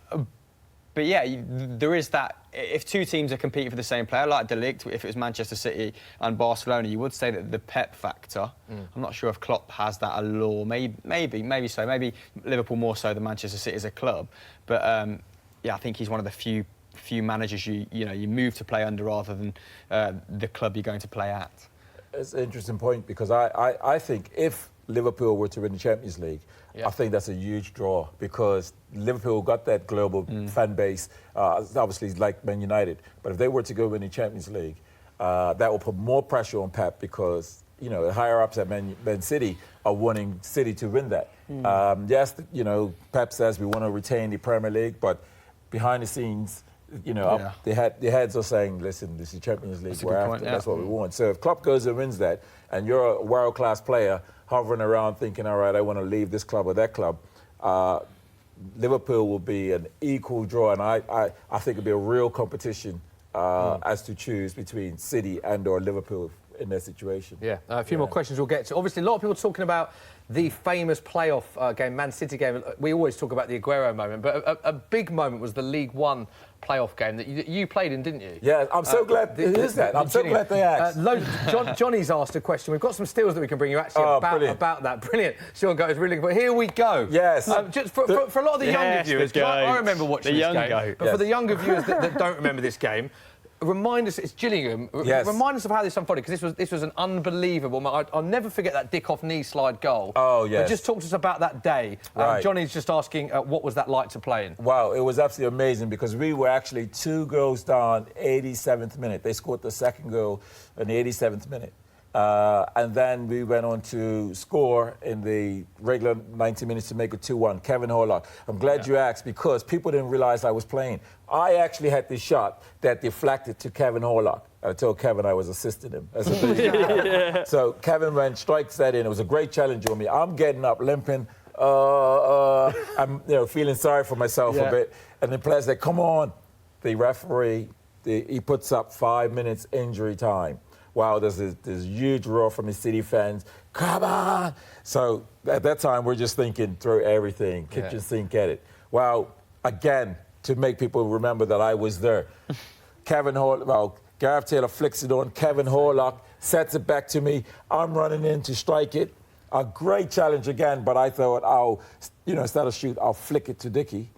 Speaker 3: But yeah, there is that. If two teams are competing for the same player, like De Ligt, if it was Manchester City and Barcelona, you would say that the Pep factor. I'm not sure if Klopp has that allure. Maybe so. Maybe Liverpool more so than Manchester City as a club. But yeah, I think he's one of the few managers you move to play under rather than the club you're going to play at.
Speaker 2: It's an interesting point because I think if Liverpool were to win the Champions League, I think that's a huge draw because Liverpool got that global fan base, obviously like Man United. But if they were to go win the Champions League, that will put more pressure on Pep because, the higher-ups at Man City are wanting City to win that. Yes, Pep says we want to retain the Premier League, but behind the scenes, the heads are saying, listen, this is Champions League, we're after, that's what we want. So if Klopp goes and wins that, and you're a world-class player hovering around thinking, all right, I want to leave this club or that club, Liverpool will be an equal draw, and I think it'll be a real competition as to choose between City and or Liverpool in their situation.
Speaker 1: Yeah, a few more questions we'll get to. Obviously, a lot of people talking about the famous playoff game, Man City game. We always talk about the Aguero moment, but a big moment was the League One playoff game that you played in, didn't you?
Speaker 2: Yeah, I'm so glad. Who is that? I'm so glad they asked.
Speaker 1: Johnny's asked a question. We've got some stills that we can bring you actually about that. Brilliant. Sean goes really. But here we go.
Speaker 2: Yes.
Speaker 1: Just for a lot of the younger viewers, I remember watching this game. But for the younger viewers that don't remember this game. Remind us, it's Gillingham.
Speaker 2: Yes.
Speaker 1: Remind us of how this unfolded, because this was an unbelievable. I'll never forget that Dick-off knee slide goal.
Speaker 2: Oh, yes.
Speaker 1: But just talk to us about that day.
Speaker 2: Right.
Speaker 1: Johnny's just asking, what was that like to play in?
Speaker 2: Wow, it was absolutely amazing because we were actually 2 goals down, 87th minute. They scored the second goal in the 87th minute. And then we went on to score in the regular 90 minutes to make it 2-1. Kevin Horlock. I'm glad you asked because people didn't realise I was playing. I actually had this shot that deflected to Kevin Horlock. I told Kevin I was assisting him. So Kevin went, strikes that in. It was a great challenge on me. I'm getting up, limping. I'm feeling sorry for myself a bit. And the players said, come on. The referee, he puts up 5 minutes injury time. Wow, there's this huge roar from the City fans. Come on! So at that time, we're just thinking, throw everything, kitchen sink at it. Wow, again, to make people remember that I was there. Gareth Taylor flicks it on. Kevin Horlock sets it back to me. I'm running in to strike it. A great challenge again, but I thought, instead of shoot, I'll flick it to Dickie.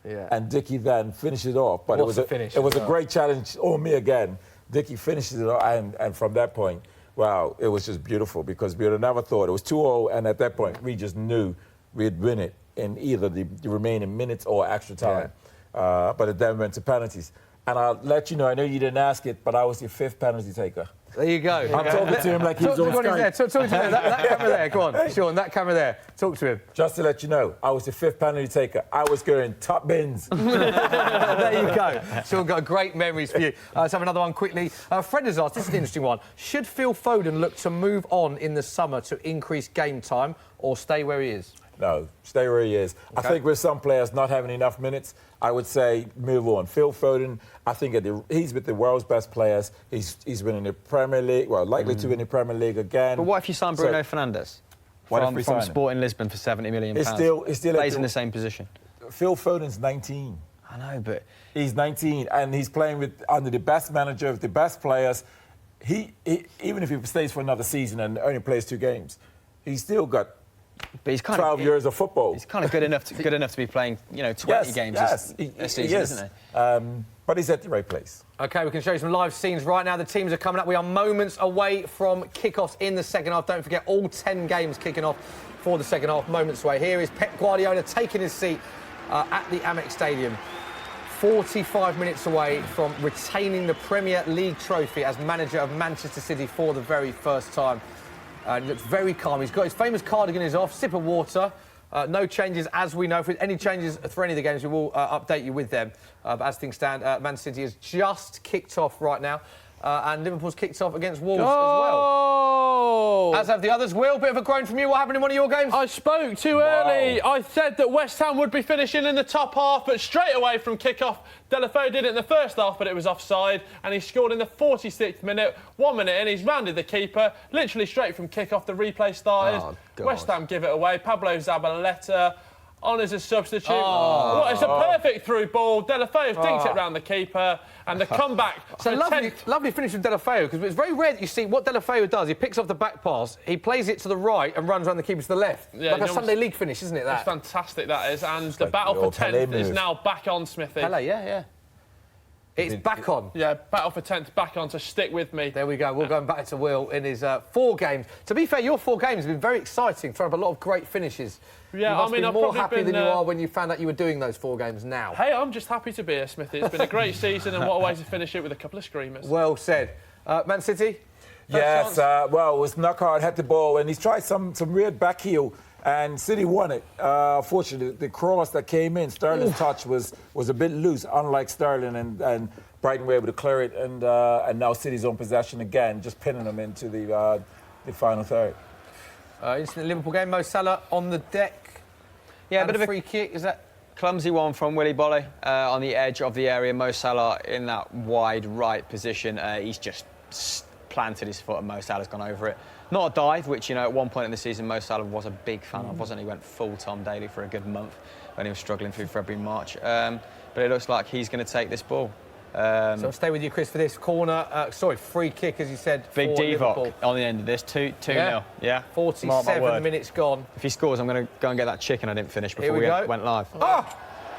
Speaker 2: Yeah. And Dickie then finished it off. But it was a great challenge on me again. Dickie finishes it off, and from that point, wow, it was just beautiful because we would have never thought. It was 2-0, and at that point, we just knew we'd win it in either the remaining minutes or extra time. Yeah. But it then went to penalties. And I'll let you know, I know you didn't ask it, but I was your 5th penalty taker.
Speaker 1: There you go.
Speaker 2: I'm talking to him like he's on Skype.
Speaker 1: Talk to him. That camera there, go on. Sean, that camera there. Talk to him.
Speaker 2: Just to let you know, I was the 5th penalty taker. I was going top bins.
Speaker 1: There you go. Sean, got great memories for you. Let's have another one quickly. Fred has asked, this is an interesting one. Should Phil Foden look to move on in the summer to increase game time or stay where he is?
Speaker 2: No, stay where he is. Okay. I think with some players not having enough minutes, I would say move on. Phil Foden, I think he's with the world's best players. He's winning the Premier League, likely to win the Premier League again.
Speaker 3: But what if you sign Bruno Fernandes from Sporting Lisbon for £70 million?
Speaker 2: He still
Speaker 3: plays in the same position.
Speaker 2: Phil Foden's 19.
Speaker 3: I know, but
Speaker 2: he's 19 and he's playing under the best manager of the best players. He even if he stays for another season and only plays 2 games, he's still got. But he's 12 years of football.
Speaker 3: He's kind of good enough to be playing, 20 games this season, isn't he?
Speaker 2: But he's at the right place.
Speaker 1: OK, we can show you some live scenes right now. The teams are coming up. We are moments away from kick-offs in the second half. Don't forget, all 10 games kicking off for the second half. Moments away. Here is Pep Guardiola taking his seat at the Amex Stadium. 45 minutes away from retaining the Premier League trophy as manager of Manchester City for the very first time. He looks very calm. He's got his famous cardigan is off, sip of water. No changes as we know. If any changes for any of the games, we will update you with them. But as things stand, Man City has just kicked off right now. And Liverpool's kicked off against Wolves as well. As have the others. Will, bit of a groan from you. What happened in one of your games?
Speaker 5: I spoke too early. I said that West Ham would be finishing in the top half, but straight away from kick-off, Deulofeu did it in the first half, but it was offside, and he scored in the 46th minute. 1 minute in, he's rounded the keeper, literally straight from kick-off. The replay started. West Ham give it away. Pablo Zabaleta. on as a substitute. It's a perfect through ball. Deulofeu dinks it round the keeper, and the comeback.
Speaker 1: So lovely finish from Deulofeu, because it's very rare that you see what Deulofeu does. He picks off the back pass, he plays it to the right and runs around the keeper to the left.
Speaker 5: Yeah,
Speaker 1: like a Sunday League finish, isn't it, that?
Speaker 5: It's fantastic, that is. And the battle for 10th is now back on, Smithy.
Speaker 1: Hello, yeah. It's back on.
Speaker 5: Yeah, battle for 10th back on, so stick with me.
Speaker 1: There we go. We're going back to Will in his 4 games. To be fair, your 4 games have been very exciting, thrown up a lot of great finishes.
Speaker 5: Yeah,
Speaker 1: you must be
Speaker 5: I've
Speaker 1: more
Speaker 5: probably
Speaker 1: happy
Speaker 5: been,
Speaker 1: than you are when you found out you were doing those 4 games now.
Speaker 5: Hey, I'm just happy to be here, Smithy. It's been a great season, and what a way to finish it with a couple of screamers.
Speaker 1: Well said. Man City?
Speaker 2: Yes, well, it was Knockout had the ball, and he's tried some weird back heel, and City won it. Fortunately, the cross that came in, Sterling's touch was a bit loose, unlike Sterling, and Brighton were able to clear it, and now City's on possession again, just pinning them into the final third.
Speaker 1: Instant Liverpool game, Mo Salah on the deck.
Speaker 3: Yeah, a bit of a
Speaker 1: free kick, is that?
Speaker 3: Clumsy one from Willy Boly on the edge of the area. Mo Salah in that wide right position. He's just planted his foot and Mo Salah's gone over it. Not a dive, which, you know, at one point in the season Mo Salah was a big fan of, wasn't he? Went full Tom Daly for a good month when he was struggling through February, March. But it looks like he's going to take this ball.
Speaker 1: So I'll stay with you, Chris, for this corner. Free kick, as you said.
Speaker 3: Big
Speaker 1: for
Speaker 3: Divock
Speaker 1: Liverpool.
Speaker 3: on the end of this, 2-0. Yeah.
Speaker 1: 47 minutes gone.
Speaker 3: If he scores, I'm going to go and get that chicken I didn't finish before
Speaker 1: we
Speaker 3: went live.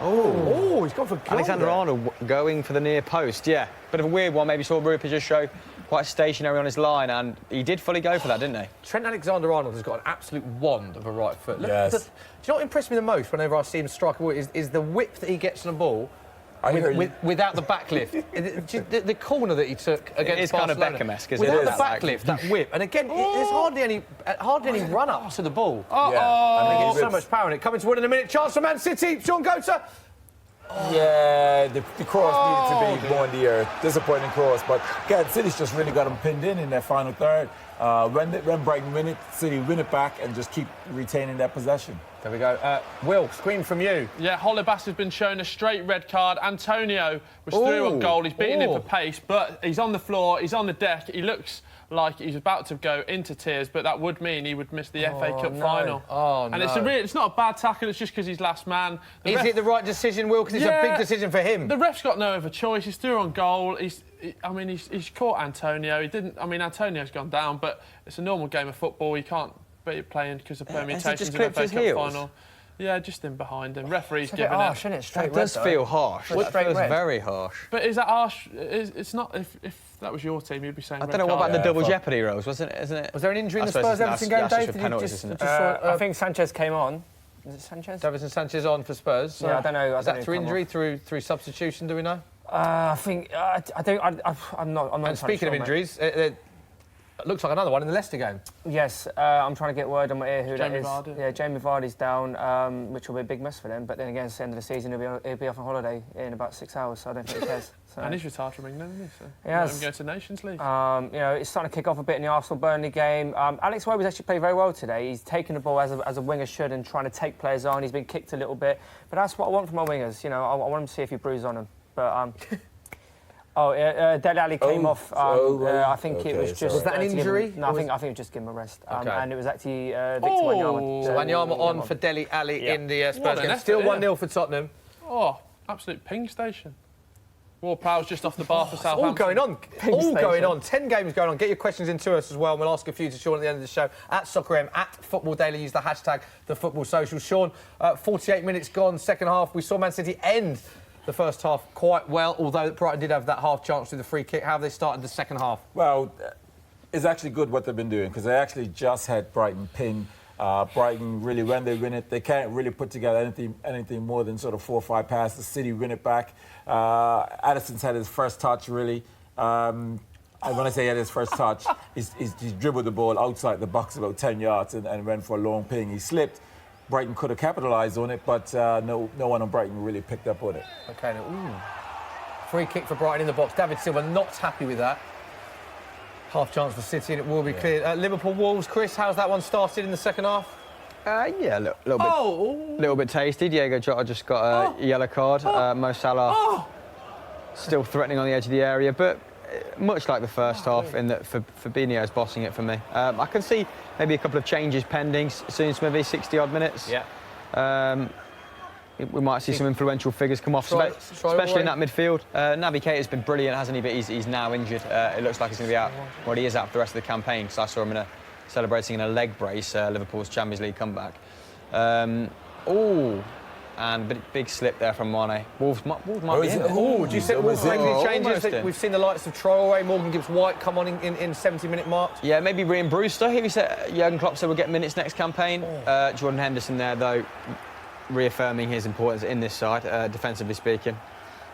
Speaker 1: Oh, he's gone for goal.
Speaker 3: Alexander Arnold going for the near post, yeah. Bit of a weird one, maybe saw Rupert just show quite stationary on his line, and he did fully go for that, didn't he?
Speaker 1: Trent Alexander-Arnold has got an absolute wand of a right foot.
Speaker 2: Yes.
Speaker 1: Do you know what impressed me the most whenever I see him strike a ball is the whip that he gets on the ball without the backlift. the corner that he took against Barcelona.
Speaker 3: It's kind of Beckham-esque, isn't it?
Speaker 1: Without the backlift, that whip. And again, there's hardly any run-up to the ball.
Speaker 2: Yeah.
Speaker 1: And he gets so much power in it. Coming to win in a minute. Chance for Man City. Sean Gota.
Speaker 2: Yeah, the cross needed to be more in the air. Disappointing cross, but again, City's just really got them pinned in their final third. When Brighton win it, City win it back and just keep retaining their possession.
Speaker 1: There we go. Will, scream from you.
Speaker 5: Yeah, Holebas has been shown a straight red card. Antonio was through on goal. He's beaten him for pace, but he's on the floor, he's on the deck. He looks like he's about to go into tears, but that would mean he would miss the FA Cup final. And it's not a bad tackle, it's just because he's last man.
Speaker 1: Is it the right decision, Will? Because it's a big decision for him.
Speaker 5: The ref's got no other choice. He's through on goal. He's caught Antonio. Antonio's gone down, but it's a normal game of football. You can't be playing because of permutations in the FA Cup final. Yeah, just in behind him. Referee's given
Speaker 4: harsh, isn't it?
Speaker 3: That does feel harsh. That feels very harsh.
Speaker 5: But is that harsh? It's not. If that was your team, you'd be saying.
Speaker 3: I don't know what about the double jeopardy rules, isn't it?
Speaker 1: Was there an injury in the Spurs-Everton game, Dave?
Speaker 4: I think Sanchez came on. Is it Sanchez?
Speaker 1: Davison Sanchez on for Spurs.
Speaker 4: Yeah, I don't know.
Speaker 1: Is that through injury, through substitution? Do we know?
Speaker 4: I think I'm not.
Speaker 1: And speaking of injuries, it looks like another one in the Leicester game.
Speaker 4: Yes, I'm trying to get word on my ear who
Speaker 5: Jamie
Speaker 4: that is.
Speaker 5: Vardy.
Speaker 4: Yeah, Jamie Vardy's down, which will be a big mess for them. But then again, it's the end of the season. He'll be off on holiday in about 6 hours, so I don't think he cares. So.
Speaker 5: And he's retired from England, isn't he? So
Speaker 4: he has.
Speaker 5: Let him go to Nations League.
Speaker 4: It's starting to kick off a bit in the Arsenal-Burnley game. Alex Iwobi's actually played very well today. He's taken the ball as a winger should and trying to take players on. He's been kicked a little bit, but that's what I want from my wingers. You know, I want him to see if he bruise on them. But Dele Alli came off. I think it was just.
Speaker 1: Was that an injury?
Speaker 4: No, I think it was just give him a rest. And it was actually Victor
Speaker 1: Wanyama. So Wanyama on for Dele Alli in the Spurs game. Still 1-0 for Tottenham.
Speaker 5: Oh, absolute ping station. Ward-Prowse just off the bar for Southampton.
Speaker 1: All going on. 10 games going on. Get your questions into us as well, and we'll ask a few to Sean at the end of the show. At SoccerM, at Football Daily. Use the hashtag #TheFootballSocial. Sean, 48 minutes gone, second half. We saw Man City end the first half quite well, although Brighton did have that half chance with the free kick. How have they started the second half?
Speaker 2: Well, it's actually good what they've been doing, because they actually just had Brighton pinned. Brighton, really, when they win it, they can't really put together anything more than sort of 4 or 5 passes. City win it back. Addison's had his first touch, really. And when I say he had his first touch, he dribbled the ball outside the box about 10 yards and went for a long ping. He slipped. Brighton could have capitalised on it, but no one on Brighton really picked up on it.
Speaker 1: OK, free kick for Brighton in the box. David Silva not happy with that. Half chance for City, and it will be clear. Liverpool Wolves, Chris, how's that one started in the second half?
Speaker 3: Yeah, a little bit tasty. Diego Jota just got a yellow card. Mo Salah still threatening on the edge of the area, but much like the first half, in that Fabinho's bossing it for me. I can see maybe a couple of changes pending soon, Smithy, 60-odd minutes.
Speaker 1: Yeah.
Speaker 3: we might see some influential figures come off, especially in that midfield. Naby Keita's been brilliant, hasn't he? But he's now injured. It looks like he's going to be out. Well, he is out for the rest of the campaign, because I saw him celebrating in a leg brace, Liverpool's Champions League comeback. And big slip there from Mane. Wolves might be in.
Speaker 1: Do you see Wolves making any changes? We've seen the likes of Traoré, Morgan Gibbs-White come on in 70-minute marks.
Speaker 3: Yeah, maybe Ryan Brewster. He said Jurgen Klopp said we'll get minutes next campaign. Jordan Henderson there, though, reaffirming his importance in this side, defensively speaking.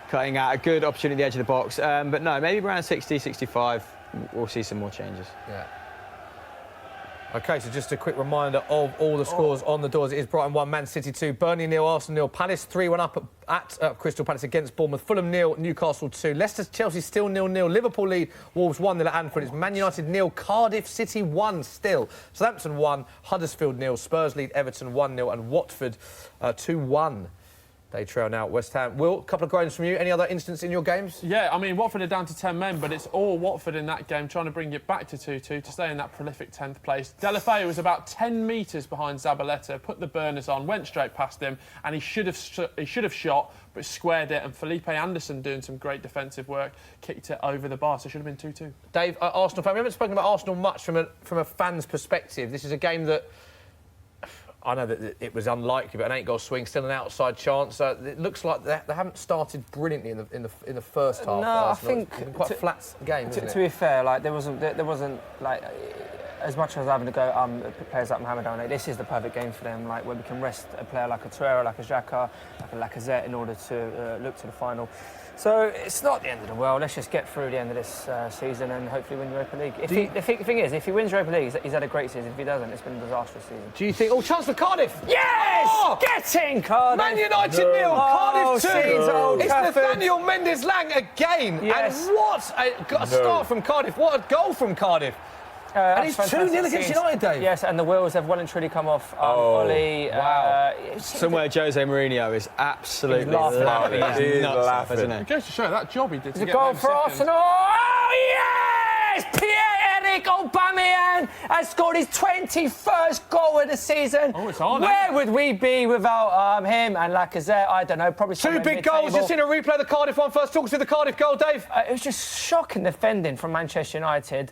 Speaker 3: Cutting out a good opportunity at the edge of the box. But no, maybe around 60, 65, we'll see some more changes.
Speaker 1: Yeah. OK, so just a quick reminder of all the scores on the doors. It is Brighton 1, Man City 2, Burnley 0, Arsenal 0, Palace 3-1 up at Crystal Palace against Bournemouth, Fulham 0, Newcastle 2, Leicester, Chelsea still 0-0, Liverpool lead, Wolves 1-0 at Anfield, it's Man United 0, Cardiff City 1 still, Southampton 1, Huddersfield 0, Spurs lead Everton 1-0 and Watford 2-1. They trail now at West Ham. Will, a couple of groans from you. Any other instance in your games?
Speaker 5: Yeah, I mean, Watford are down to 10 men, but it's all Watford in that game trying to bring it back to 2-2 to stay in that prolific 10th place. Deulofeu was about 10 metres behind Zabaleta, put the burners on, went straight past him, and he should have shot, but squared it, and Felipe Anderson doing some great defensive work, kicked it over the bar, so it should have been 2-2.
Speaker 1: Dave, Arsenal fan, we haven't spoken about Arsenal much from a fan's perspective. This is a game that I know that it was unlikely, but an 8-goal swing, still an outside chance. It looks like they haven't started brilliantly in the first half.
Speaker 4: No,
Speaker 1: Arsenal.
Speaker 4: I think
Speaker 1: it's been quite a flat game.
Speaker 4: To be fair, like there wasn't like as much as having to go players like Mohamed Ali. This is the perfect game for them, like where we can rest a player like a Torreira, like a Xhaka, like a Lacazette in order to look to the final. So it's not the end of the world. Let's just get through the end of this season and hopefully win Europa League. The thing is, if he wins Europa League, he's had a great season. If he doesn't, it's been a disastrous season.
Speaker 1: Do you think? Oh, chance for Cardiff!
Speaker 4: Yes!
Speaker 1: Oh!
Speaker 4: Get in, Cardiff!
Speaker 1: Man United 0, Cardiff 2. It's Nathaniel Mendes-Lang again.
Speaker 4: Yes.
Speaker 1: And what a start from Cardiff. What a goal from Cardiff. And he's 2-0 against United, Dave.
Speaker 4: Yes, and the wheels have well and truly come off. Oli,
Speaker 1: wow.
Speaker 3: Somewhere Jose Mourinho is absolutely laughing.
Speaker 2: He's
Speaker 3: Nuts,
Speaker 2: laughing.
Speaker 3: isn't it?
Speaker 5: It goes to show that job he did to
Speaker 4: It's a
Speaker 5: get
Speaker 4: goal
Speaker 5: them
Speaker 4: for
Speaker 5: second.
Speaker 4: Arsenal. Oh, yes! Pierre-Emerick Aubameyang has scored his 21st goal of the season.
Speaker 5: Oh, it's on.
Speaker 4: Where would we be without him and Lacazette? I don't know. Probably
Speaker 1: Two big goals. You've seen a replay of the Cardiff one first. Talk us through the Cardiff goal, Dave.
Speaker 4: It was just shocking defending from Manchester United.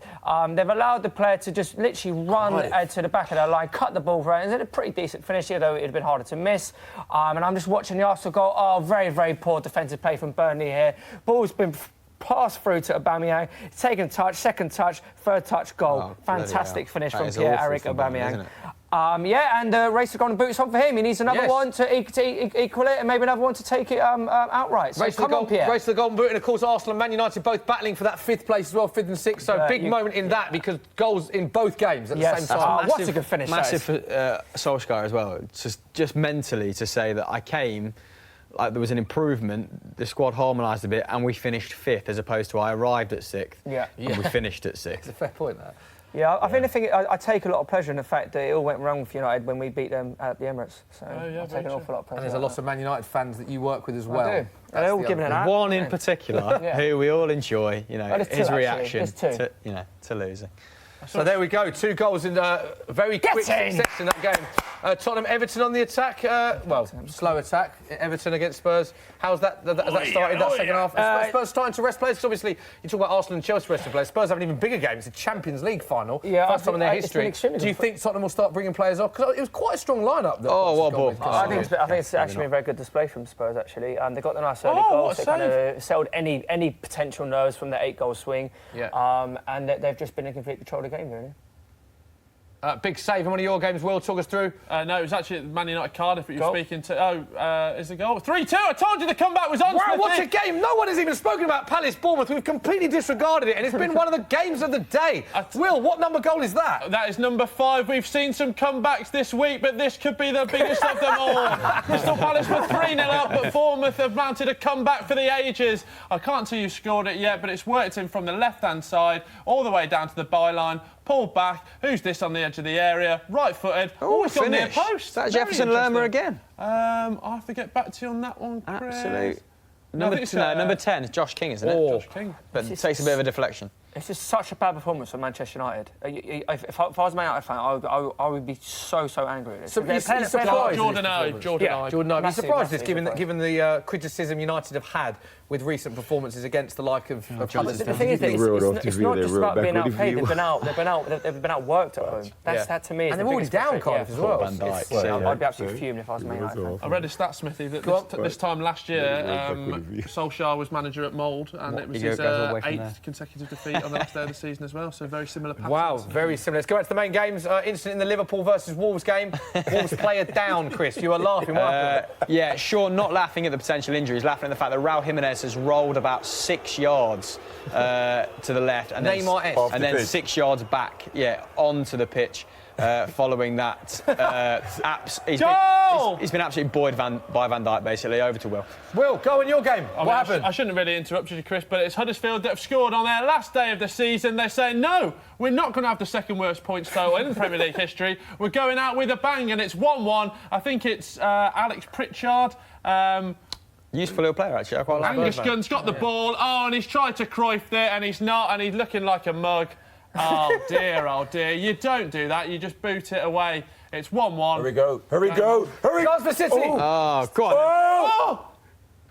Speaker 4: They've allowed the player to just literally run to the back of their line, cut the ball right. It's a pretty decent finish, although it would have been harder to miss. And I'm just watching the Arsenal goal. Oh, very, very poor defensive play from Burnley here. Ball's been passed through to Aubameyang. Taken touch, second touch, third touch, goal.
Speaker 3: Oh,
Speaker 4: Fantastic finish
Speaker 3: that
Speaker 4: from
Speaker 3: is
Speaker 4: Pierre-Emerick
Speaker 3: awful for Burnley,
Speaker 4: Aubameyang.
Speaker 3: isn't it?
Speaker 4: And the race to golden boots on for him. He needs another one to equal it, and maybe another one to take it outright. So
Speaker 1: race to the golden boot, and of course Arsenal and Man United both battling for that 5th place as well, 5th and 6th. So big moment in that because goals in both games at the same time.
Speaker 4: What a good finish!
Speaker 3: Massive for Solskjaer as well. Just mentally to say that I came. Like there was an improvement, the squad harmonised a bit, and we finished 5th as opposed to I arrived at 6th. And we finished at 6th.
Speaker 1: It's a fair point, that.
Speaker 4: Yeah, I think I take a lot of pleasure in the fact that it all went wrong for United when we beat them at the Emirates. So I take an awful lot of pleasure.
Speaker 1: And there's a lot of Man United fans that you work with as well.
Speaker 4: I do. They're all giving it out.
Speaker 3: One in particular who we all enjoy, his reaction to losing.
Speaker 1: So there we go, 2 goals in very quick succession in that game. Tottenham, Everton on the attack. Slow attack. Everton against Spurs. How's that started, that second half? Spurs starting to rest players? Because obviously, you talk about Arsenal and Chelsea resting players. Spurs have an even bigger game. It's a Champions League final. First time in their history. Do you think Tottenham will start bringing players off? Because it was quite a strong lineup.
Speaker 4: I think it's actually been a very good display from Spurs, actually. They got the nice early goals. They kind of settled any potential nerves from their 8-goal swing. And they've just been in complete control of the game, really.
Speaker 1: Big save in one of your games, Will. Talk us through.
Speaker 5: No, it was actually Man United Cardiff that you were speaking to. Is the goal 3-2? I told you the comeback was on.
Speaker 1: Wow, what a game! No one has even spoken about Palace Bournemouth. We've completely disregarded it, and it's been one of the games of the day. Will, what number goal is that?
Speaker 5: That is number 5. We've seen some comebacks this week, but this could be the biggest of them all. Crystal Palace were 3-0 up, but Bournemouth have mounted a comeback for the ages. I can't tell you scored it yet, but it's worked in from the left-hand side all the way down to the byline. Pulled back. Who's this on the edge of the area? Right-footed.
Speaker 3: Oh,
Speaker 5: it's on near post.
Speaker 3: Is that Jefferson Lerma again?
Speaker 5: I'll have to get back to you on that one, Chris.
Speaker 3: Absolute. Number 10 is Josh King, isn't it?
Speaker 5: Josh King.
Speaker 3: But it takes a bit of a deflection.
Speaker 4: It's just such a bad performance from Manchester United. If I was a Man United fan, I would be so angry at this.
Speaker 1: So you're surprised?
Speaker 5: Jordan I.
Speaker 1: Jordan, are you surprised
Speaker 4: massive
Speaker 1: given the criticism United have had with recent performances against the like of
Speaker 4: the thing is, it's not just about being outplayed. They've been outworked at home. That to me is.
Speaker 1: And they're already down Cardiff as well.
Speaker 4: I'd be absolutely fuming if I was a Man United fan.
Speaker 5: I read a stat, Smithy, that this time last year, Solskjaer was manager at Mould, and it was his 8th consecutive defeat on the last day of the season as well. So very similar patterns.
Speaker 1: Wow, very similar. Let's go back to the main games. Incident in the Liverpool versus Wolves game. Wolves player down, Chris. You were laughing. What happened?
Speaker 3: Yeah, sure, not laughing at the potential injuries, laughing at the fact that Raul Jimenez has rolled about 6 yards to the left and then 6 yards back, onto the pitch. Following that, he's been absolutely buoyed by Van Dijk, basically, over to Will.
Speaker 1: Will, go in your game. What happened?
Speaker 5: I shouldn't have really interrupted you, Chris, but it's Huddersfield that have scored on their last day of the season. They're saying, no, we're not going to have the second worst points total in Premier League history. We're going out with a bang, and it's 1-1. I think it's Alex Pritchard.
Speaker 3: Useful little player, actually. I quite like
Speaker 5: Angus Gunn's got the ball. Oh, and he's tried to Cruyff it, and he's not, and he's looking like a mug. Oh dear. You don't do that. You just boot it away. It's 1-1.
Speaker 2: Here we go.
Speaker 1: Goes for City.
Speaker 3: Oh, go on.
Speaker 2: Oh!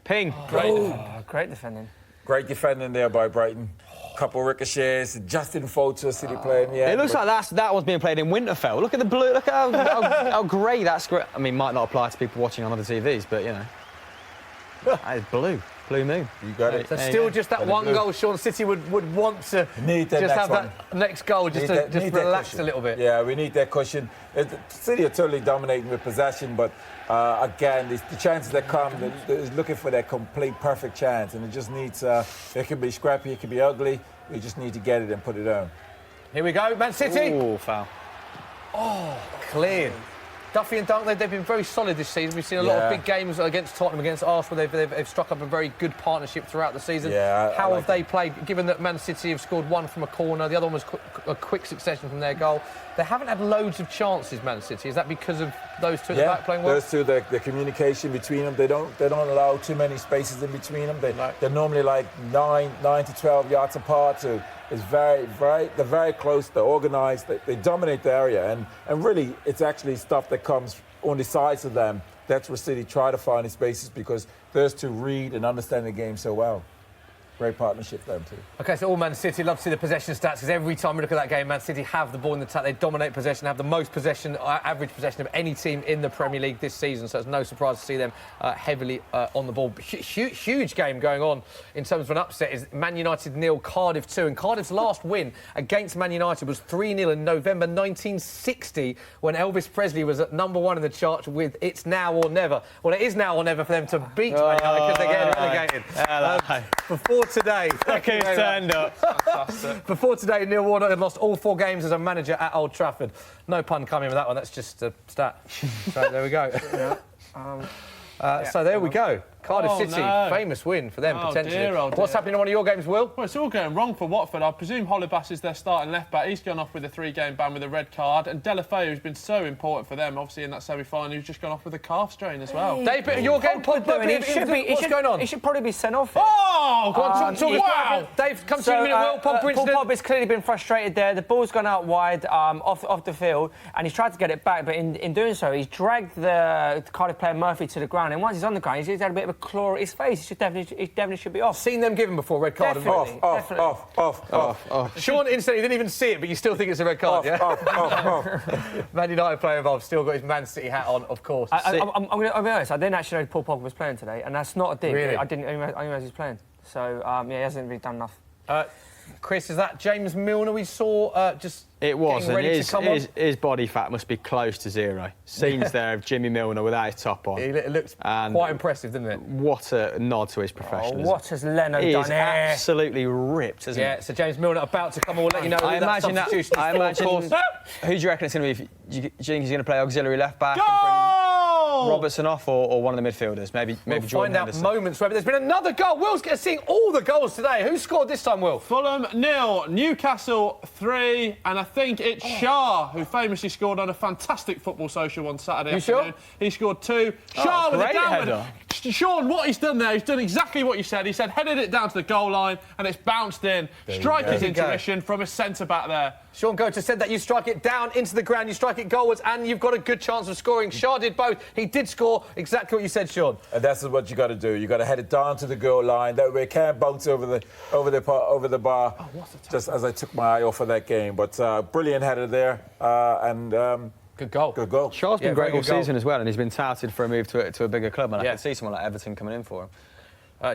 Speaker 3: Ping.
Speaker 4: Great defending.
Speaker 2: Great defending there by Brighton. Couple ricochets, Justin Folter, City playing. Yeah.
Speaker 3: It looks like that was being played in Winterfell. Look at the blue. Look at how grey that's. I mean, might not apply to people watching on other TVs, but you know, that is blue. Blue moon.
Speaker 2: You got it.
Speaker 1: So still just that one goal Sean City would want to just have that next goal just to relax a little bit.
Speaker 2: Yeah, we need that cushion. City are totally dominating with possession, but again, the chances that come, they're looking for that complete perfect chance, and it just needs, it can be scrappy, it can be ugly, we just need to get it and put it on.
Speaker 1: Here we go, Man City.
Speaker 3: Oh, foul.
Speaker 1: Oh, cleared. Duffy and Dunk, they've been very solid this season. We've seen a lot of big games against Tottenham, against Arsenal. They've struck up a very good partnership throughout the season. How have they played, given that Man City have scored one from a corner, the other one was a quick succession from their goal? They haven't had loads of chances, Man City. Is that because of those two at the back playing well?
Speaker 2: Those two, the communication between them, they don't allow too many spaces in between them. They're normally like 9 to 12 yards apart. So it's they're very close, they're organised, they dominate the area, and really it's actually stuff that comes on the sides of them. That's where City try to find the spaces, because those two read and understand the game so well. Great partnership for them too.
Speaker 1: OK, so all Man City, love to see the possession stats, because every time we look at that game, Man City have the ball in the attack. They dominate possession, have the most possession, average possession of any team in the Premier League this season. So it's no surprise to see them heavily on the ball. Huge game going on in terms of an upset is Man United 0, Cardiff 2. And Cardiff's last win against Man United was 3-0 in November 1960, when Elvis Presley was at #1 in the chart with It's Now or Never. Well, it is now or never for them to beat Man United, because they're getting relegated. Before today,
Speaker 3: turned up.
Speaker 1: Before today, Neil Warnock had lost all 4 games as a manager at Old Trafford. No pun coming with that one. That's just a stat. So there we go. So there we go. Cardiff City, famous win for them, potentially. What's happening in one of your games, Will?
Speaker 5: Well, it's all going wrong for Watford. I presume Holebas is their starting left-back. He's gone off with a 3-game ban with a red card. And Delafeu, who's been so important for them, obviously, in that semi-final, who's just gone off with a calf strain as well.
Speaker 1: Dave, your game, what's going on?
Speaker 4: He should probably be sent off.
Speaker 5: Oh!
Speaker 1: Go on, wow! Dave, come to you in a minute, Will. Paul
Speaker 4: Pogba has clearly been frustrated there. The ball's gone out wide off the field, and he's tried to get it back, but in doing so, he's dragged the Cardiff player Murphy to the ground. And once he's on the ground, he's had a bit of a claw at his face. He definitely should be off.
Speaker 1: Seen them give him before, red card.
Speaker 2: Off.
Speaker 1: Sean instantly didn't even see it, but you still think it's a red card,
Speaker 2: Off.
Speaker 1: Man United player involved, still got his Man City hat on, of course.
Speaker 4: I'll be honest, I didn't actually know Paul Pogba was playing today, and that's not a dig.
Speaker 1: Really?
Speaker 4: I didn't realise he was playing. So, he hasn't really done enough.
Speaker 1: Chris, is that James Milner we saw just
Speaker 3: It was,
Speaker 1: getting ready to come on?
Speaker 3: His body fat must be close to zero. Scenes there of Jimmy Milner without his top on.
Speaker 1: It looks quite impressive, doesn't it?
Speaker 3: What a nod to his professionalism.
Speaker 4: What has Leno done
Speaker 3: He's
Speaker 4: here?
Speaker 3: absolutely ripped, isn't he?
Speaker 1: Yeah, so James Milner about to come on. We'll let you know
Speaker 3: I imagine that. Who do you reckon it's going to be? Do you think he's going to play auxiliary left back?
Speaker 5: Goal!
Speaker 3: Robertson off or one of the midfielders? Maybe
Speaker 1: We'll
Speaker 3: Jordan
Speaker 1: find out
Speaker 3: Henderson.
Speaker 1: moments where there's been another goal. Will's seeing all the goals today. Who scored this time, Will?
Speaker 5: Fulham 0, Newcastle 3, and I think it's Shah who famously scored on a fantastic football social on Saturday
Speaker 1: You
Speaker 5: afternoon.
Speaker 1: sure?
Speaker 5: He scored 2. Shah with a
Speaker 3: great
Speaker 5: downward.
Speaker 3: header.
Speaker 5: Sean, what he's done there, he's done exactly what you said. He said headed it down to the goal line and it's bounced in. Striker's
Speaker 1: There you go.
Speaker 5: intuition from a centre-back there.
Speaker 1: Sean Goethe said that you strike it down into the ground, you strike it goalwards, and you've got a good chance of scoring. Shah did both. He did score exactly what you said, Sean.
Speaker 2: And that's what you got to do. You got to head it down to the goal line. That way it can't bounce over the bar. Just as I took my eye off of that game. But brilliant header there.
Speaker 1: Good goal.
Speaker 2: Good goal.
Speaker 3: Shaw's been
Speaker 1: Yeah,
Speaker 3: great
Speaker 1: very
Speaker 3: all
Speaker 1: good goal.
Speaker 3: season as well, and he's been touted for a move to a bigger club. And I
Speaker 1: Yeah.
Speaker 3: can see someone like Everton coming in for him.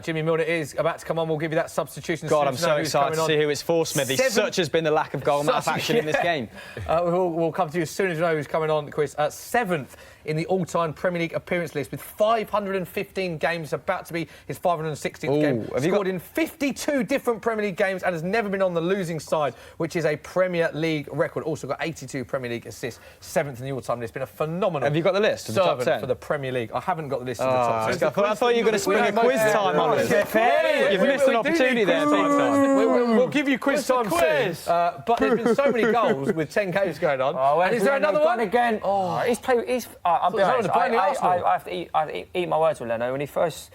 Speaker 1: Jimmy Milner is about to come on. We'll give you that substitution.
Speaker 3: God,
Speaker 1: soon
Speaker 3: I'm
Speaker 1: to
Speaker 3: so
Speaker 1: know who's
Speaker 3: excited
Speaker 1: coming
Speaker 3: to
Speaker 1: on.
Speaker 3: see who it's for, Smithy. Such has been the lack of goal amount of action in this game.
Speaker 1: We'll come to you as soon as we know who's coming on, Chris. 7th in the all-time Premier League appearance list with 515 games, about to be his 516th game.
Speaker 3: have you
Speaker 1: Scored
Speaker 3: got-
Speaker 1: in 52 different Premier League games and has never been on the losing side, which is a Premier League record. Also got 82 Premier League assists, 7th in the all-time list. Been a phenomenal
Speaker 3: Have you got the list of the top
Speaker 1: servant
Speaker 3: 10?
Speaker 1: for the Premier League. I haven't got the list of the top 10.
Speaker 3: I thought you were going to spring a quiz time on us. You've missed an opportunity there. big time.
Speaker 1: We'll give you quiz time soon. But there's been so many goals with 10 games going on. And is there another one?
Speaker 4: Again? Oh, he's played. I'll be
Speaker 1: So
Speaker 4: honest.
Speaker 1: it's only Arsenal.
Speaker 4: I have to eat my words with Leno. When he first,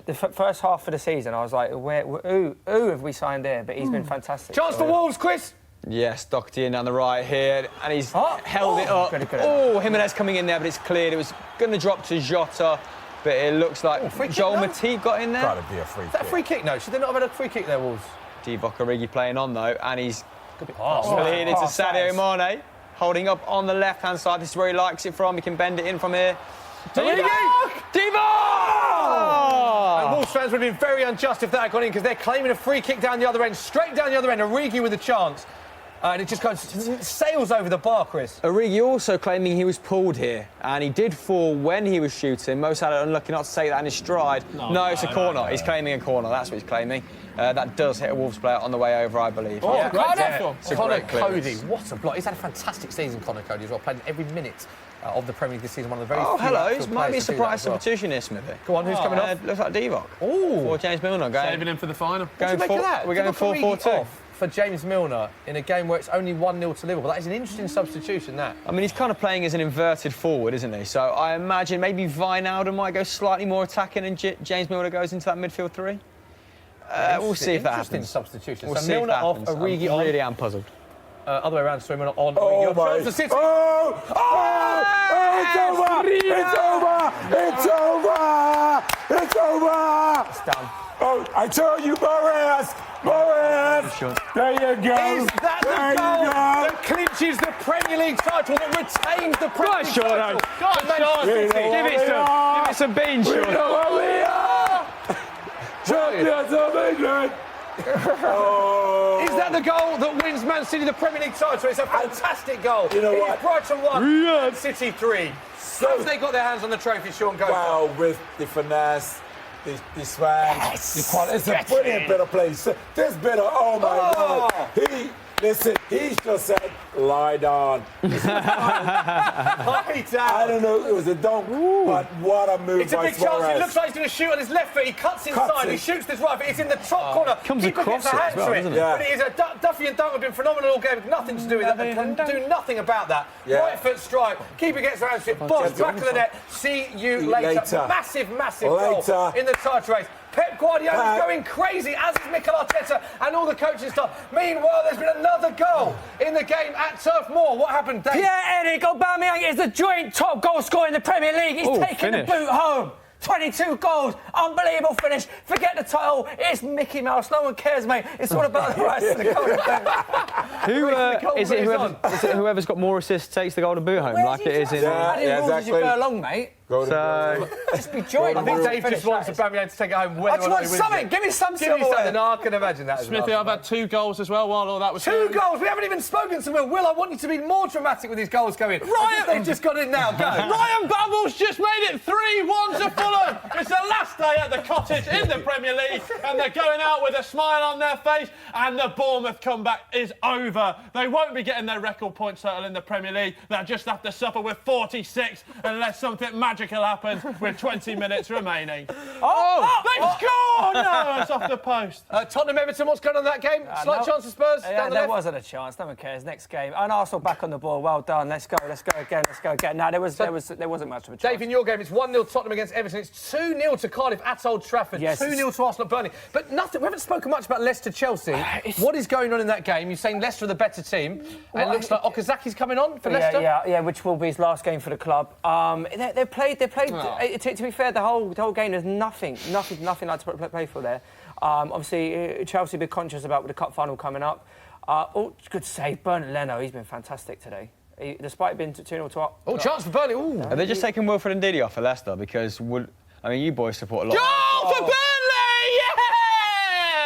Speaker 4: the first half of the season, I was like, who have we signed here? But he's been fantastic.
Speaker 1: Chance for Wolves, Chris.
Speaker 3: Yes, Doherty in down the right here, and he's held it up.
Speaker 4: Good.
Speaker 3: Oh, Jimenez coming in there, but it's cleared. It was going to drop to Jota, but it looks like
Speaker 1: free kick
Speaker 3: Joel
Speaker 1: now?
Speaker 3: Matip got in there.
Speaker 2: Got to be a free
Speaker 1: Is that a
Speaker 2: kick.
Speaker 1: free kick? No, should they not have had a free kick there, Wolves?
Speaker 3: Divock Origi playing on though, and he's
Speaker 1: Oh,
Speaker 3: playing it to Sadio Mane, holding up on the left-hand side. This is where he likes it from. He can bend it in from here. Divock!
Speaker 1: And Wolves fans would have been very unjust if that had gone in because they're claiming a free kick down the other end, straight down the other end. Origi with a chance. And it just sails over the bar, Chris.
Speaker 3: Origi also claiming he was pulled here, and he did fall when he was shooting. Mo Salah unlucky not to take that in his stride. No, it's a corner. He's claiming a corner. That's what he's claiming. That does hit a Wolves player on the way over, I believe.
Speaker 1: Oh,
Speaker 5: Cardiff.
Speaker 3: It's a
Speaker 1: Connor
Speaker 3: great clearance.
Speaker 1: Cody, what a block. He's had a fantastic season, Connor Cody, as well. Played every minute of the Premier League this season. One of the very
Speaker 3: Oh,
Speaker 1: few
Speaker 3: hello.
Speaker 1: actual
Speaker 3: This might be a
Speaker 1: players to do that
Speaker 3: surprise
Speaker 1: as well.
Speaker 3: substitution here, Smithy.
Speaker 1: Go on, who's coming off?
Speaker 3: Looks like Divock.
Speaker 1: Oh,
Speaker 3: Or James Milner going.
Speaker 5: Saving him for the final.
Speaker 1: what do you make of that?
Speaker 3: We're going
Speaker 1: Divock Origi
Speaker 3: 4-4-2.
Speaker 1: off for James Milner in a game where it's only 1-0 to Liverpool. That is an interesting substitution, that.
Speaker 3: I mean, he's kind of playing as an inverted forward, isn't he? So I imagine maybe Wijnaldum might go slightly more attacking and James Milner goes into that midfield three. We'll see if that
Speaker 1: Interesting
Speaker 3: happens.
Speaker 1: substitution.
Speaker 3: We'll
Speaker 1: so
Speaker 3: see if
Speaker 1: Milner
Speaker 3: that
Speaker 1: off,
Speaker 3: happens.
Speaker 1: Origi
Speaker 3: I
Speaker 1: on.
Speaker 3: really am puzzled.
Speaker 1: Other way around, so Milner on.
Speaker 2: Oh
Speaker 1: Origi off.
Speaker 2: my!
Speaker 1: Shows the City.
Speaker 2: Oh! It's over! It's over! It's over!
Speaker 4: It's done.
Speaker 2: Oh, I told you, Boris! Boris! There you go!
Speaker 1: Is that the goal that clinches the Premier League title, that retains the Premier League title?
Speaker 5: God, Sean.
Speaker 3: Give it some beans,
Speaker 2: We
Speaker 3: Sean.
Speaker 2: know what we are! Champions of England! Oh.
Speaker 1: Is that the goal that wins Man City the Premier League title? It's a fantastic goal.
Speaker 2: You know
Speaker 1: It is
Speaker 2: what?
Speaker 1: Brighton 1, Man City 3. Have they got their hands on the trophy, Sean? Go.
Speaker 2: Wow, with the finesse, the swag, the quality. It's a brilliant bit of play. This bit of, oh my God. He just said, lie down. I don't know, it was a dunk, but what a move
Speaker 1: It's a
Speaker 2: by
Speaker 1: big chance.
Speaker 2: Suarez.
Speaker 1: It looks like he's going to shoot on his left foot. He cuts inside. He shoots this right foot. It's in the top corner.
Speaker 3: Comes
Speaker 1: Keeper
Speaker 3: across
Speaker 1: gets a
Speaker 3: it
Speaker 1: hand
Speaker 3: as well,
Speaker 1: to it.
Speaker 3: doesn't
Speaker 2: it? Yeah.
Speaker 1: But it is a Duffy and Dunk have been phenomenal all game. Nothing to do with that. They can do nothing about that.
Speaker 2: Yeah.
Speaker 1: Right foot strike. Keeper gets a hand to it. Boss, back of the net. See you later.
Speaker 2: Later.
Speaker 1: Massive goal
Speaker 2: Later.
Speaker 1: in the title race. Pep Guardiola is going crazy, as is Mikel Arteta and all the coaching staff. Meanwhile, there's been another goal in the game at Turf Moor. What happened, Dave?
Speaker 4: Pierre-Emerick Aubameyang is the joint top goal scorer in the Premier League. He's taking
Speaker 3: finish.
Speaker 4: the boot home. 22 goals, unbelievable finish. Forget the title, it's Mickey Mouse. No one cares, mate. It's all about the rest of the goal.
Speaker 3: Is it whoever's got more assists takes the golden boot home, like it is in...
Speaker 2: Yeah,
Speaker 4: As you go along, mate.
Speaker 3: So,
Speaker 4: Just be joined.
Speaker 1: I think Dave just wants Aubameyang to take it home.
Speaker 4: I just want something. Give me some
Speaker 1: Give me
Speaker 4: silverware.
Speaker 1: something. No, I can imagine that. as well.
Speaker 5: Smithy, I've had 2 goals as well while all that was
Speaker 1: Two
Speaker 5: going.
Speaker 1: goals. We haven't even spoken to Will. Will, I want you to be more dramatic with these goals going. They've just got in now. Go.
Speaker 5: Ryan Babel's just made it 3-1 to Fulham. It's the last day at the Cottage in the Premier League, and they're going out with a smile on their face, and the Bournemouth comeback is over. They won't be getting their record point total in the Premier League. They'll just have to suffer with 46 unless something magical magic will happen with 20 minutes remaining. They've scored! No, it's off the post.
Speaker 1: Tottenham Everton, what's going on in that game? Slight chance of Spurs?
Speaker 4: Yeah, there wasn't a chance. No one cares. Next game. And Arsenal back on the ball. Well done. Let's go again. No, there wasn't much of a chance.
Speaker 1: Dave, in your game, it's 1-0 Tottenham against Everton. It's 2-0 to Cardiff at Old Trafford.
Speaker 4: Yes,
Speaker 1: 2-0 to Arsenal at Burnley. But nothing. We haven't spoken much about Leicester-Chelsea. What is going on in that game? You're saying Leicester are the better team. And it looks like Okazaki's coming on for Leicester.
Speaker 4: Yeah, which will be his last game for the club. They played. To be fair, the whole game, there's nothing like to play for there. Obviously, Chelsea a bit conscious about the cup final coming up. Good save, Bernard Leno. He's been fantastic today. Despite being 2-0 to
Speaker 1: chance for Burnley. Ooh.
Speaker 3: Are they just taking Wilfred and Ndidi off for Leicester? Because you boys support a lot.
Speaker 5: Goal for Burnley!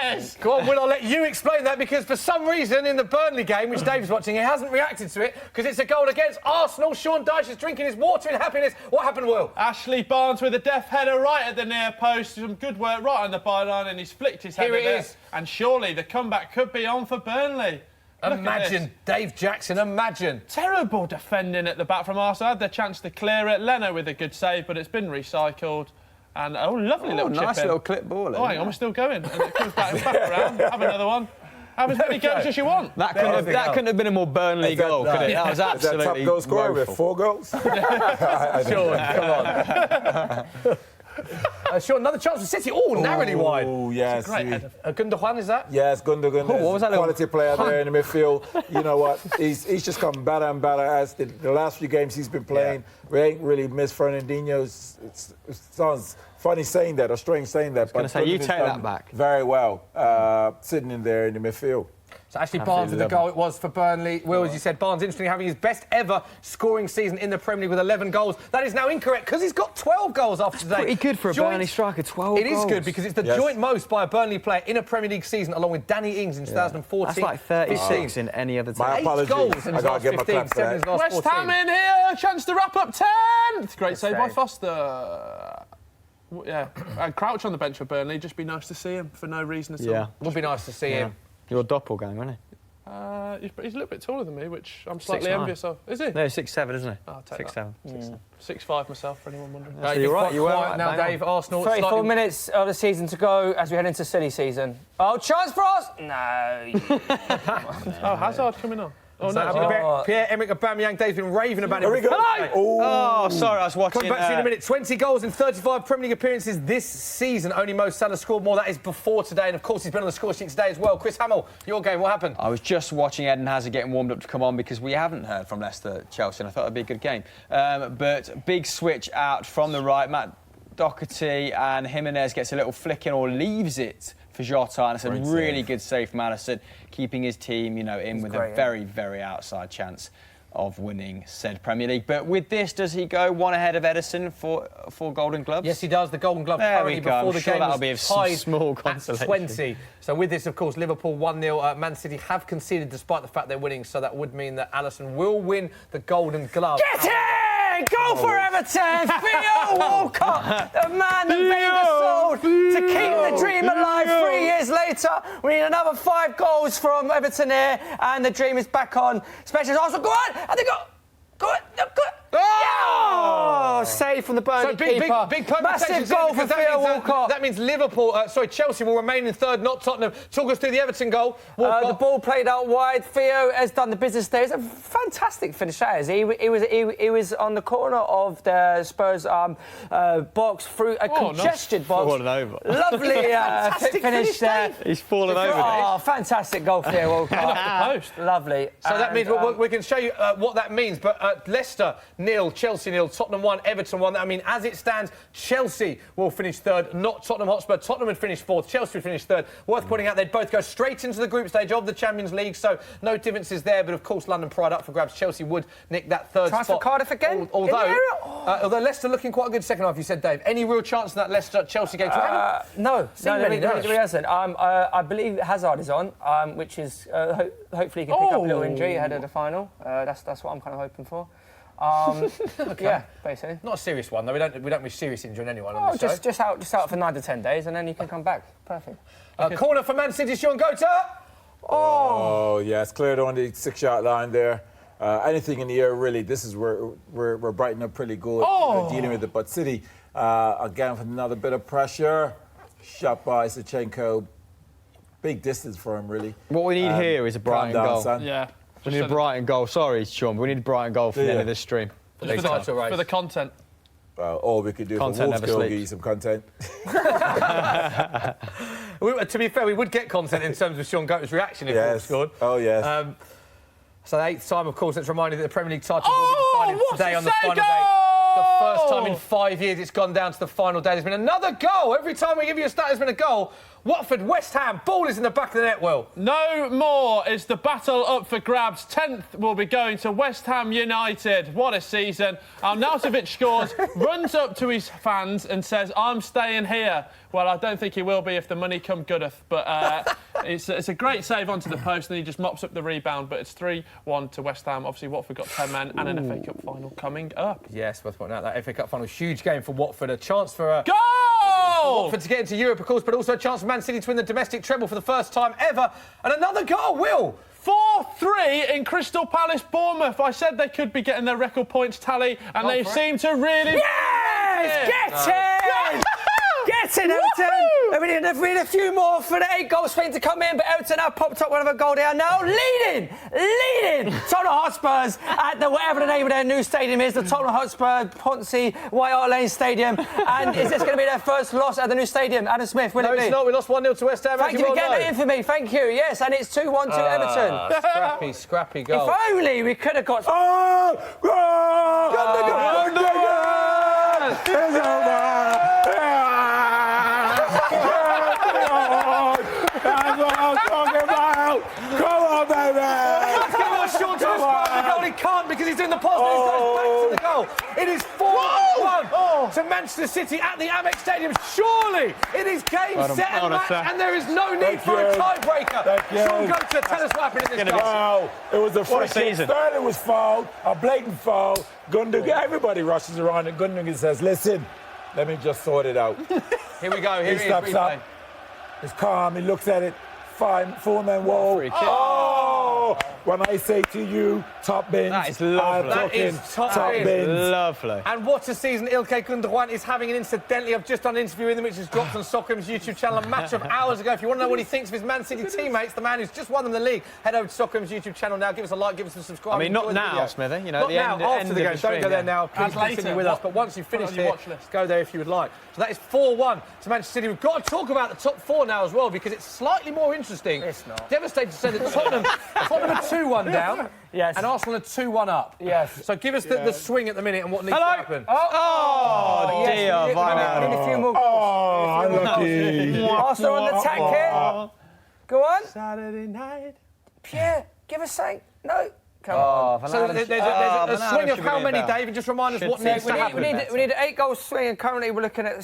Speaker 5: Yes!
Speaker 1: Go on, Will, I'll let you explain that, because for some reason in the Burnley game, which Dave's watching, he hasn't reacted to it because it's a goal against Arsenal. Sean Dyche is drinking his water in happiness. What happened, Will?
Speaker 5: Ashley Barnes with a deft header right at the near post. Some good work right on the byline, and he's flicked his header
Speaker 1: Here it is.
Speaker 5: And surely the comeback could be on for Burnley.
Speaker 1: Imagine, Dave Jackson, imagine.
Speaker 5: Terrible defending at the back from Arsenal. Had the chance to clear it. Leno with a good save, but it's been recycled. And lovely little chip
Speaker 3: nice
Speaker 5: in.
Speaker 3: little clip ball.
Speaker 5: Oh, hang on, we're still going. And it comes back and back around. Have another one. Have as many goals as you want.
Speaker 3: That couldn't have been a more Burnley goal, could it? That was absolutely
Speaker 2: Is that top goal scorer with 4 goals?
Speaker 1: Sean, come on. Sean, another chance for City. Oh, narrowly wide.
Speaker 2: Oh, yes.
Speaker 5: Great header.
Speaker 1: Gundogan, is that?
Speaker 2: Yes, Gundogan.
Speaker 3: what was that
Speaker 2: Quality player there in the midfield. You know what? He's just come better and better as the last few games he's been playing. We ain't really missed Fernandinho. It sounds funny saying that, or strange saying that.
Speaker 3: I was going to say, you take that back.
Speaker 2: Very well, sitting in there in the midfield.
Speaker 1: So Ashley Barnes with the goal it was for Burnley. Will, as you said, Barnes interestingly having his best ever scoring season in the Premier League with 11 goals. That is now incorrect because he's got 12 goals after today.
Speaker 3: Pretty good for a Burnley striker, 12
Speaker 1: It is good because it's the joint most by a Burnley player in a Premier League season, along with Danny Ings in 2014.
Speaker 3: That's like 36 in any other team.
Speaker 2: My
Speaker 1: 8
Speaker 2: apologies.
Speaker 1: goals in his last 15, 7 in his last 14.
Speaker 5: West Ham in here. Chance to wrap up 10. Great save by Foster. Yeah, and Crouch on the bench for Burnley. Just be nice to see him for no reason at all.
Speaker 1: Would be nice to see him.
Speaker 3: You're a doppelganger, isn't he?
Speaker 5: He's a little bit taller than me, which I'm slightly
Speaker 3: 6'9".
Speaker 5: envious of. Is he?
Speaker 3: No, 6'7", isn't he?
Speaker 5: I'll take
Speaker 3: 6'7".
Speaker 5: 6'5" myself, for anyone wondering.
Speaker 3: So you're right, you were
Speaker 1: now, Dave. Arsenal.
Speaker 4: 34 minutes of the season to go as we head into silly season. Oh, chance for us? No.
Speaker 5: Hazard coming on. Oh,
Speaker 1: no. Pierre-Emerick Aubameyang. Dave's been raving about him.
Speaker 2: Hello!
Speaker 3: Oh, sorry, I was watching.
Speaker 1: Coming back to you in a minute. 20 goals in 35 Premier League appearances this season. Only Mo Salah scored more. That is before today. And, of course, he's been on the score sheet today as well. Chris Hamill, your game, what happened?
Speaker 3: I was just watching Eden Hazard getting warmed up to come on because we haven't heard from Leicester-Chelsea, and I thought it'd be a good game. But big switch out from the right. Matt Doherty and Jimenez gets a little flick in or leaves it for Jota, and it's a really good save from Alisson, keeping his team, in with a very, very outside chance of winning said Premier League. But with this, does he go one ahead of Ederson for Golden Gloves?
Speaker 1: Yes, he does. The Golden Glove
Speaker 3: there
Speaker 1: currently before the game
Speaker 3: that'll be
Speaker 1: was tied
Speaker 3: small
Speaker 1: at
Speaker 3: consolation.
Speaker 1: 20. So with this, of course, Liverpool 1-0. Man City have conceded despite the fact they're winning, so that would mean that Alisson will win the Golden Glove.
Speaker 4: Get it! Goal for Everton! Theo Walcott, the man that Wenger sold to keep the dream alive 3 years later. We need another 5 goals from Everton here, and the dream is back on. Specialist Arsenal, go on! And they go on! Oh! Save from the Burnley keeper.
Speaker 1: Big
Speaker 4: massive goal for Theo Walcott.
Speaker 1: That means Chelsea will remain in third, not Tottenham. Talk us through the Everton goal.
Speaker 4: The ball played out wide. Theo has done the business there. It's a fantastic finish. He was on the corner of the Spurs box through a congested box.
Speaker 3: Fallen over.
Speaker 4: Lovely finish there.
Speaker 3: He's fallen over.
Speaker 4: Oh, fantastic goal for Theo Walcott.
Speaker 5: Off the post.
Speaker 4: Lovely.
Speaker 1: So that means we can show you what that means. But Leicester 0, Chelsea 0, Tottenham 1, Everton 1. I mean, as it stands, Chelsea will finish third, not Tottenham Hotspur. Tottenham would finish fourth, Chelsea would finish third. Worth pointing out, they'd both go straight into the group stage of the Champions League, so no differences there. But of course, London Pride up for grabs. Chelsea would nick that third
Speaker 4: chance
Speaker 1: spot.
Speaker 4: for Cardiff again?
Speaker 1: Although Leicester looking quite a good second half, you said, Dave. Any real chance in that Leicester-Chelsea game?
Speaker 4: No, there isn't. I believe Hazard is on, which is hopefully he can pick up a little injury ahead of the final. That's what I'm kind of hoping for.
Speaker 1: Okay.
Speaker 4: Yeah, basically.
Speaker 1: Not a serious one though. We don't wish serious injuring anyone.
Speaker 4: Oh, just out for 9 to 10 days, and then you can come back. Perfect.
Speaker 1: Corner for Man City, Sean Gota.
Speaker 2: Oh, yeah, it's cleared on the 6-yard line there. anything in the air, really. This is where Brighton are pretty good dealing with it. But City, again, with another bit of pressure. Shot by Zinchenko. Big distance for him, really.
Speaker 3: What we need here is a Brighton goal.
Speaker 2: Son.
Speaker 5: Yeah.
Speaker 3: We need a Brighton goal. Sorry, Sean, but we need a Brighton goal for the end of this stream.
Speaker 5: For the content.
Speaker 2: Well, all we could do
Speaker 3: Content
Speaker 2: for Wolves
Speaker 3: never
Speaker 2: give you some content.
Speaker 1: To be fair, we would get content in terms of Sean Goater's reaction if Wolves scored.
Speaker 2: Oh, yes.
Speaker 1: So the 8th time, of course, it's reminded that the Premier League title will be decided today on the final
Speaker 5: goal!
Speaker 1: day. The first time in 5 years it's gone down to the final day. There's been another goal. Every time we give you a stat, there's been a goal. Watford, West Ham, ball is in the back of the net, Will.
Speaker 5: No more is the battle up for grabs. 10th will be going to West Ham United. What a season. Arnautovic scores, runs up to his fans and says, I'm staying here. Well, I don't think he will be if the money come goodeth. But it's a great save onto the post and he just mops up the rebound. But it's 3-1 to West Ham. Obviously, Watford got 10 men and an FA Cup final coming up.
Speaker 1: Yes, worth pointing out that FA Cup final, huge game for Watford. A chance for
Speaker 5: Goal!
Speaker 1: Watford to get into Europe, of course, but also a chance for Man City to win the domestic treble for the first time ever. And another goal, Will.
Speaker 5: 4-3 in Crystal Palace Bournemouth. I said they could be getting their record points tally, and they seem to really.
Speaker 4: Yes! Get it! Get it, Everton! We need a few more for the 8-goal swing to come in, but Everton have popped up one of a goal there now. Leading! Tottenham Hotspurs at whatever the name of their new stadium is, the Tottenham Hotspur Ponce White Hart Lane Stadium. And is this going to be their first loss at the new stadium? Adam Smith, will it be?
Speaker 1: No, it's not. We lost 1-0 to West Ham.
Speaker 4: Thank you for getting that in for me. Thank you. Yes, and it's 2-1 to Everton.
Speaker 1: Scrappy goal.
Speaker 4: If only we could have got.
Speaker 2: That's what I'm talking about! Come on, baby!
Speaker 1: Sean to score the goal. He can't because he's doing the pass, but he goes back to the goal. It is 4-1 to Manchester City at the Amex Stadium. Surely it is game, set and match, and there is no need for a tiebreaker. Sean Goater, tell us what happened in this game.
Speaker 2: Wow, it was a free kick. Sterling was fouled, a blatant foul. Gundogan, everybody rushes around and Gundogan says, listen, let me just sort it out.
Speaker 1: Here we go. Here
Speaker 2: he steps up. He's calm. He looks at it. Four-man wall. Oh! When I say to you, top bins.
Speaker 3: That is lovely.
Speaker 1: That is top
Speaker 2: bins.
Speaker 3: Lovely.
Speaker 1: And what a season Ilkay Gundogan is having. And incidentally, I've just done an interview with him, which is dropped on Soccerim's YouTube channel a matter of hours ago. If you want to know what he thinks of his Man City teammates, the man who's just won them the league, head over to Soccerim's YouTube channel now. Give us a like, give us a subscribe.
Speaker 3: I mean, not now, Smithy. You know,
Speaker 1: not now, after the game. Don't go there now. Please continue with us. But once you've finished it, go there if you would like. So that is 4-1 to Manchester City. We've got to talk about the top four now as well, because it's slightly more interesting.
Speaker 4: It's not.
Speaker 1: Devastating to say that Tottenham are 2-1 down.
Speaker 4: Yes.
Speaker 1: And Arsenal are 2-1 up.
Speaker 4: Yes.
Speaker 1: So give us the swing at the minute and what needs to happen.
Speaker 3: Oh, dear.
Speaker 4: We need a few more goals.
Speaker 2: Oh, unlucky.
Speaker 4: Arsenal on the attack here. Go on.
Speaker 5: Saturday night.
Speaker 4: Pierre, give us something. No. Come on.
Speaker 1: So there's a swing of how many, Dave? And just remind us what needs to happen.
Speaker 4: We need an 8-goal swing, and currently we're looking at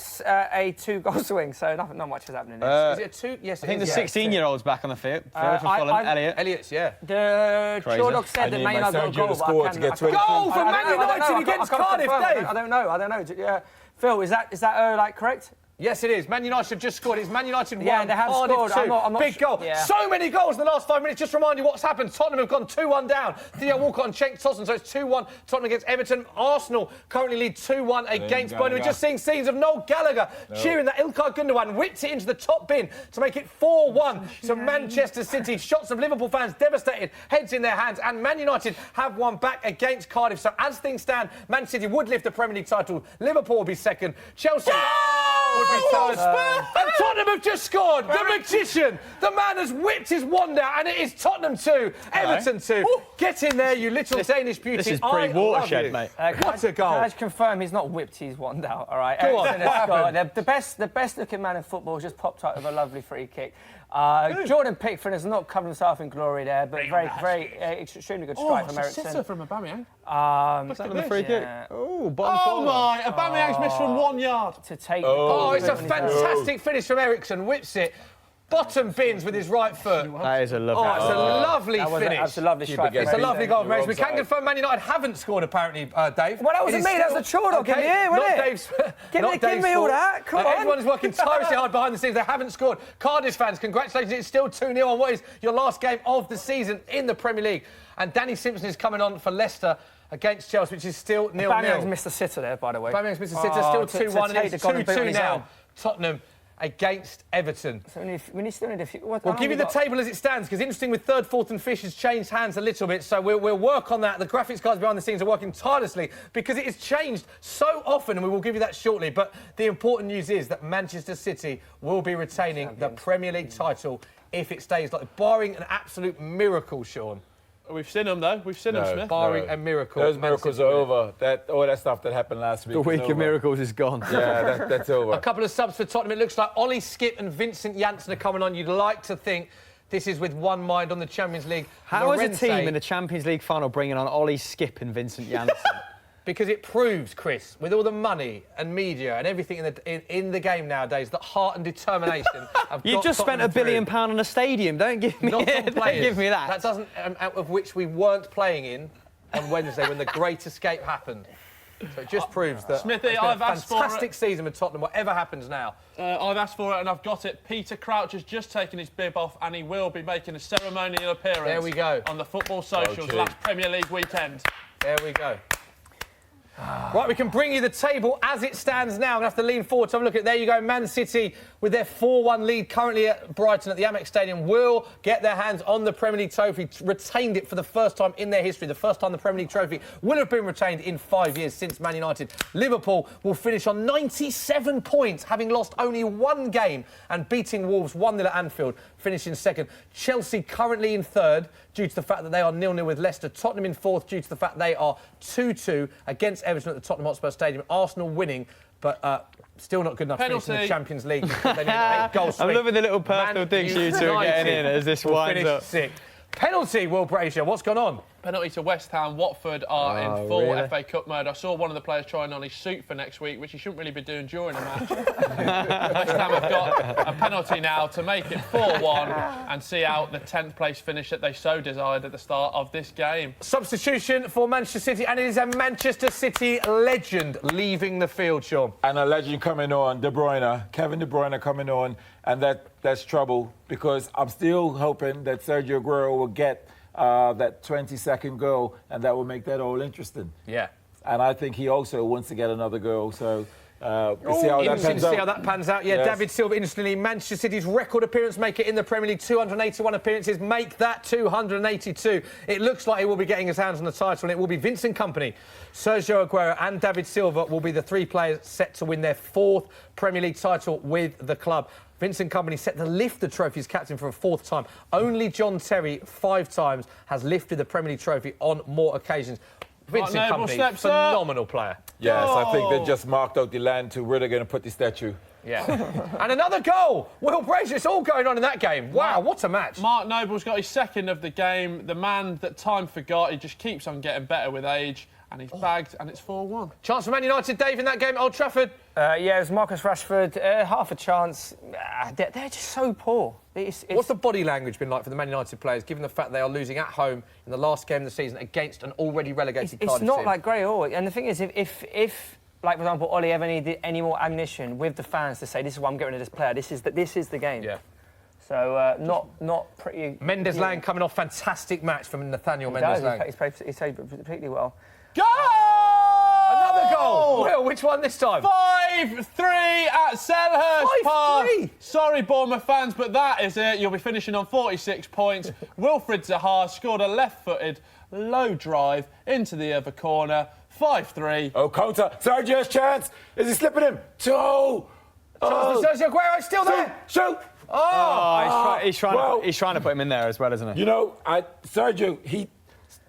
Speaker 4: a 2-goal swing, so not much is happening.
Speaker 1: Is it a 2? Yes,
Speaker 3: I think the 16-year-old's back on the field.
Speaker 1: Elliott's, yeah.
Speaker 4: The Chordog said that Man United got a goal,
Speaker 2: score to get 20.
Speaker 1: Goal for Man United against Cardiff, Dave!
Speaker 4: I don't know. Phil, is that correct?
Speaker 1: Yes, it is. Man United have just scored. It's Man United 1,
Speaker 4: they have
Speaker 1: Cardiff
Speaker 4: scored.
Speaker 1: 2.
Speaker 4: I'm not
Speaker 1: Big goal.
Speaker 4: Yeah.
Speaker 1: So many goals in the last 5 minutes. Just remind you what's happened. Tottenham have gone 2-1 down. Theo Walcott and Cenk Tosun. So it's 2-1. Tottenham against Everton. Arsenal currently lead 2-1 against Burnley. We're just seeing scenes of Noel Gallagher cheering that Ilkay Gundogan whipped it into the top bin to make it 4-1 to Manchester City. Shots of Liverpool fans devastated, heads in their hands. And Man United have won back against Cardiff. So as things stand, Man City would lift the Premier League title. Liverpool will be second. Chelsea would be third. And Tottenham have just scored. The magician, the man has whipped his wand out, and it is Tottenham 2, Everton 2. Get in there, you little Danish beauty.
Speaker 3: This is pre-watershed, mate.
Speaker 1: What a goal.
Speaker 4: Can I just confirm he's not whipped his wand out, all right?
Speaker 1: Go on.
Speaker 4: The best looking man in football just popped out with a lovely free kick. Jordan Pickford has not covered himself in glory there, but very extremely good strike from Eriksen.
Speaker 5: Sitter from Aubameyang.
Speaker 3: What's that on the free kick? Oh, bottom corner.
Speaker 5: My! Aubameyang's missed from 1 yard.
Speaker 4: To take
Speaker 1: it's a fantastic finish from Eriksen. Whips it. bottom bins with his right foot.
Speaker 3: That is a lovely.
Speaker 1: Oh, it's a lovely
Speaker 4: That
Speaker 1: finish.
Speaker 4: was a lovely strike.
Speaker 1: It's a lovely goal, Mace. We can confirm Man United haven't scored, apparently, Dave.
Speaker 4: Well, that wasn't me. That was the Chordog in the air, wasn't it?
Speaker 1: Dave's,
Speaker 4: Give
Speaker 1: not
Speaker 4: me
Speaker 1: Dave's
Speaker 4: all
Speaker 1: fault.
Speaker 4: that. Come on.
Speaker 1: Everyone is working tirelessly hard behind the scenes. They haven't scored. Cardiff fans, congratulations. It's still 2-0 on what is your last game of the season in the Premier League. And Danny Simpson is coming on for Leicester against Chelsea, which is still 0-0.
Speaker 4: Aubameyang's missed a sitter there, by the way.
Speaker 1: Aubameyang's missed a sitter, still 2-1, and it's 2-2 now.
Speaker 4: Own.
Speaker 1: Tottenham against Everton.
Speaker 4: So we still need a few.
Speaker 1: We'll give you the table as it stands, because interesting with third, fourth and fifth has changed hands a little bit, so we'll work on that. The graphics guys behind the scenes are working tirelessly because it has changed so often, and we will give you that shortly. But the important news is that Manchester City will be retaining the Premier League title if it stays like, barring an absolute miracle, Sean.
Speaker 5: We've seen them, though. We've seen them, Smith.
Speaker 1: Barring a miracle.
Speaker 2: Those miracles are over. All that stuff that happened last week.
Speaker 3: The week of miracles is gone.
Speaker 2: Yeah, that's over.
Speaker 1: A couple of subs for Tottenham. It looks like Ollie Skip and Vincent Janssen are coming on. You'd like to think this is with one mind on the Champions League.
Speaker 3: How is a team in the Champions League final bringing on Ollie Skip and Vincent Janssen?
Speaker 1: Because it proves, Chris, with all the money and media and everything in the game nowadays, that heart and determination have
Speaker 3: You
Speaker 1: got
Speaker 3: just spent
Speaker 1: Tottenham
Speaker 3: £1 billion
Speaker 1: through.
Speaker 3: on a stadium. Don't give me
Speaker 1: Not on
Speaker 3: Don't
Speaker 1: players.
Speaker 3: give me that.
Speaker 1: That doesn't, out of which we weren't playing in on Wednesday when the Great Escape happened. So it just proves that
Speaker 5: Smithy,
Speaker 1: it's been
Speaker 5: I've
Speaker 1: a
Speaker 5: asked for
Speaker 1: fantastic season with Tottenham, whatever happens now.
Speaker 5: I've asked for it and I've got it. Peter Crouch has just taken his bib off and he will be making a ceremonial appearance.
Speaker 1: There we go.
Speaker 5: On the football socials
Speaker 2: gee.
Speaker 5: last Premier League weekend.
Speaker 1: There we go. Right, we can bring you the table as it stands now. I'm going to have to lean forward to have a look at it. There you go. Man City, with their 4-1 lead currently at Brighton at the Amex Stadium, will get their hands on the Premier League trophy. Retained it for the first time in their history. The first time the Premier League trophy will have been retained in 5 years since Man United. Liverpool will finish on 97 points, having lost only one game and beating Wolves 1-0 at Anfield, finishing second. Chelsea currently in third due to the fact that they are 0-0 with Leicester. Tottenham in fourth due to the fact they are 2-2 against Everton at the Tottenham Hotspur Stadium. Arsenal winning, but still not good enough to finish in the Champions League. They need an 8-goal swing.
Speaker 3: I'm loving the little personal things you two are getting in as this winds up.
Speaker 1: Sixth. Penalty, Will Brazier. What's gone on?
Speaker 5: Penalty to West Ham. Watford are in full
Speaker 3: really?
Speaker 5: FA Cup mode. I saw one of the players trying on his suit for next week, which he shouldn't really be doing during a match. West Ham have got a penalty now to make it 4-1 and see out the 10th place finish that they so desired at the start of this game.
Speaker 1: Substitution for Manchester City, and it is a Manchester City legend leaving the field, Sean.
Speaker 2: And a legend coming on, De Bruyne, Kevin De Bruyne coming on, and that's trouble because I'm still hoping that Sergio Aguero will get that 20-second goal, and that will make that all interesting.
Speaker 1: Yeah.
Speaker 2: And I think he also wants to get another goal, so we'll see how that
Speaker 1: Interesting
Speaker 2: pans
Speaker 1: to see
Speaker 2: out.
Speaker 1: how that pans out. Yeah,
Speaker 2: Yes.
Speaker 1: David Silva, instantly, Manchester City's record appearance maker in the Premier League, 281 appearances, make that 282. It looks like he will be getting his hands on the title, and it will be Vincent Kompany, Sergio Aguero and David Silva will be the three players set to win their fourth Premier League title with the club. Vincent Kompany set to lift the trophy as captain for a fourth time. Only John Terry, 5 times, has lifted the Premier League trophy on more occasions. Vincent Kompany, phenomenal player.
Speaker 2: Yes, I think they just marked out the land to where they're going to put the statue.
Speaker 1: Yeah. And another goal. Will Brazier, it's all going on in that game. Wow, what a match.
Speaker 5: Mark Noble's got his second of the game. The man that time forgot, he just keeps on getting better with age. And he's bagged, and it's 4-1.
Speaker 1: Chance for Man United, Dave, in that game at Old Trafford?
Speaker 4: Yeah, it was Marcus Rashford. Half a chance. They're just so poor.
Speaker 1: What's the body language been like for the Man United players, given the fact they are losing at home in the last game of the season against an already relegated Cardiff
Speaker 4: It's not
Speaker 1: team?
Speaker 4: like great at all. And the thing is, if like, for example, Ollie ever needed any more ammunition with the fans to say, this is why I'm getting rid of this player, this is the game.
Speaker 1: Yeah.
Speaker 4: So, not pretty...
Speaker 1: Mendes Lang coming off fantastic match from Nathaniel Mendes Lang.
Speaker 4: He's played particularly well.
Speaker 5: Goal!
Speaker 1: Another goal! Will, which one this time?
Speaker 5: 5-3 at Selhurst Park.
Speaker 1: 5-3?
Speaker 5: Sorry, Bournemouth fans, but that is it. You'll be finishing on 46 points. Wilfried Zaha scored a left-footed low drive into the other corner. 5-3.
Speaker 2: Oh, counter. Sergio's chance. Is he slipping him? Sergio
Speaker 1: Aguero still there.
Speaker 2: Shoot.
Speaker 3: He's trying to put him in there as well, isn't he?
Speaker 2: You know, Sergio,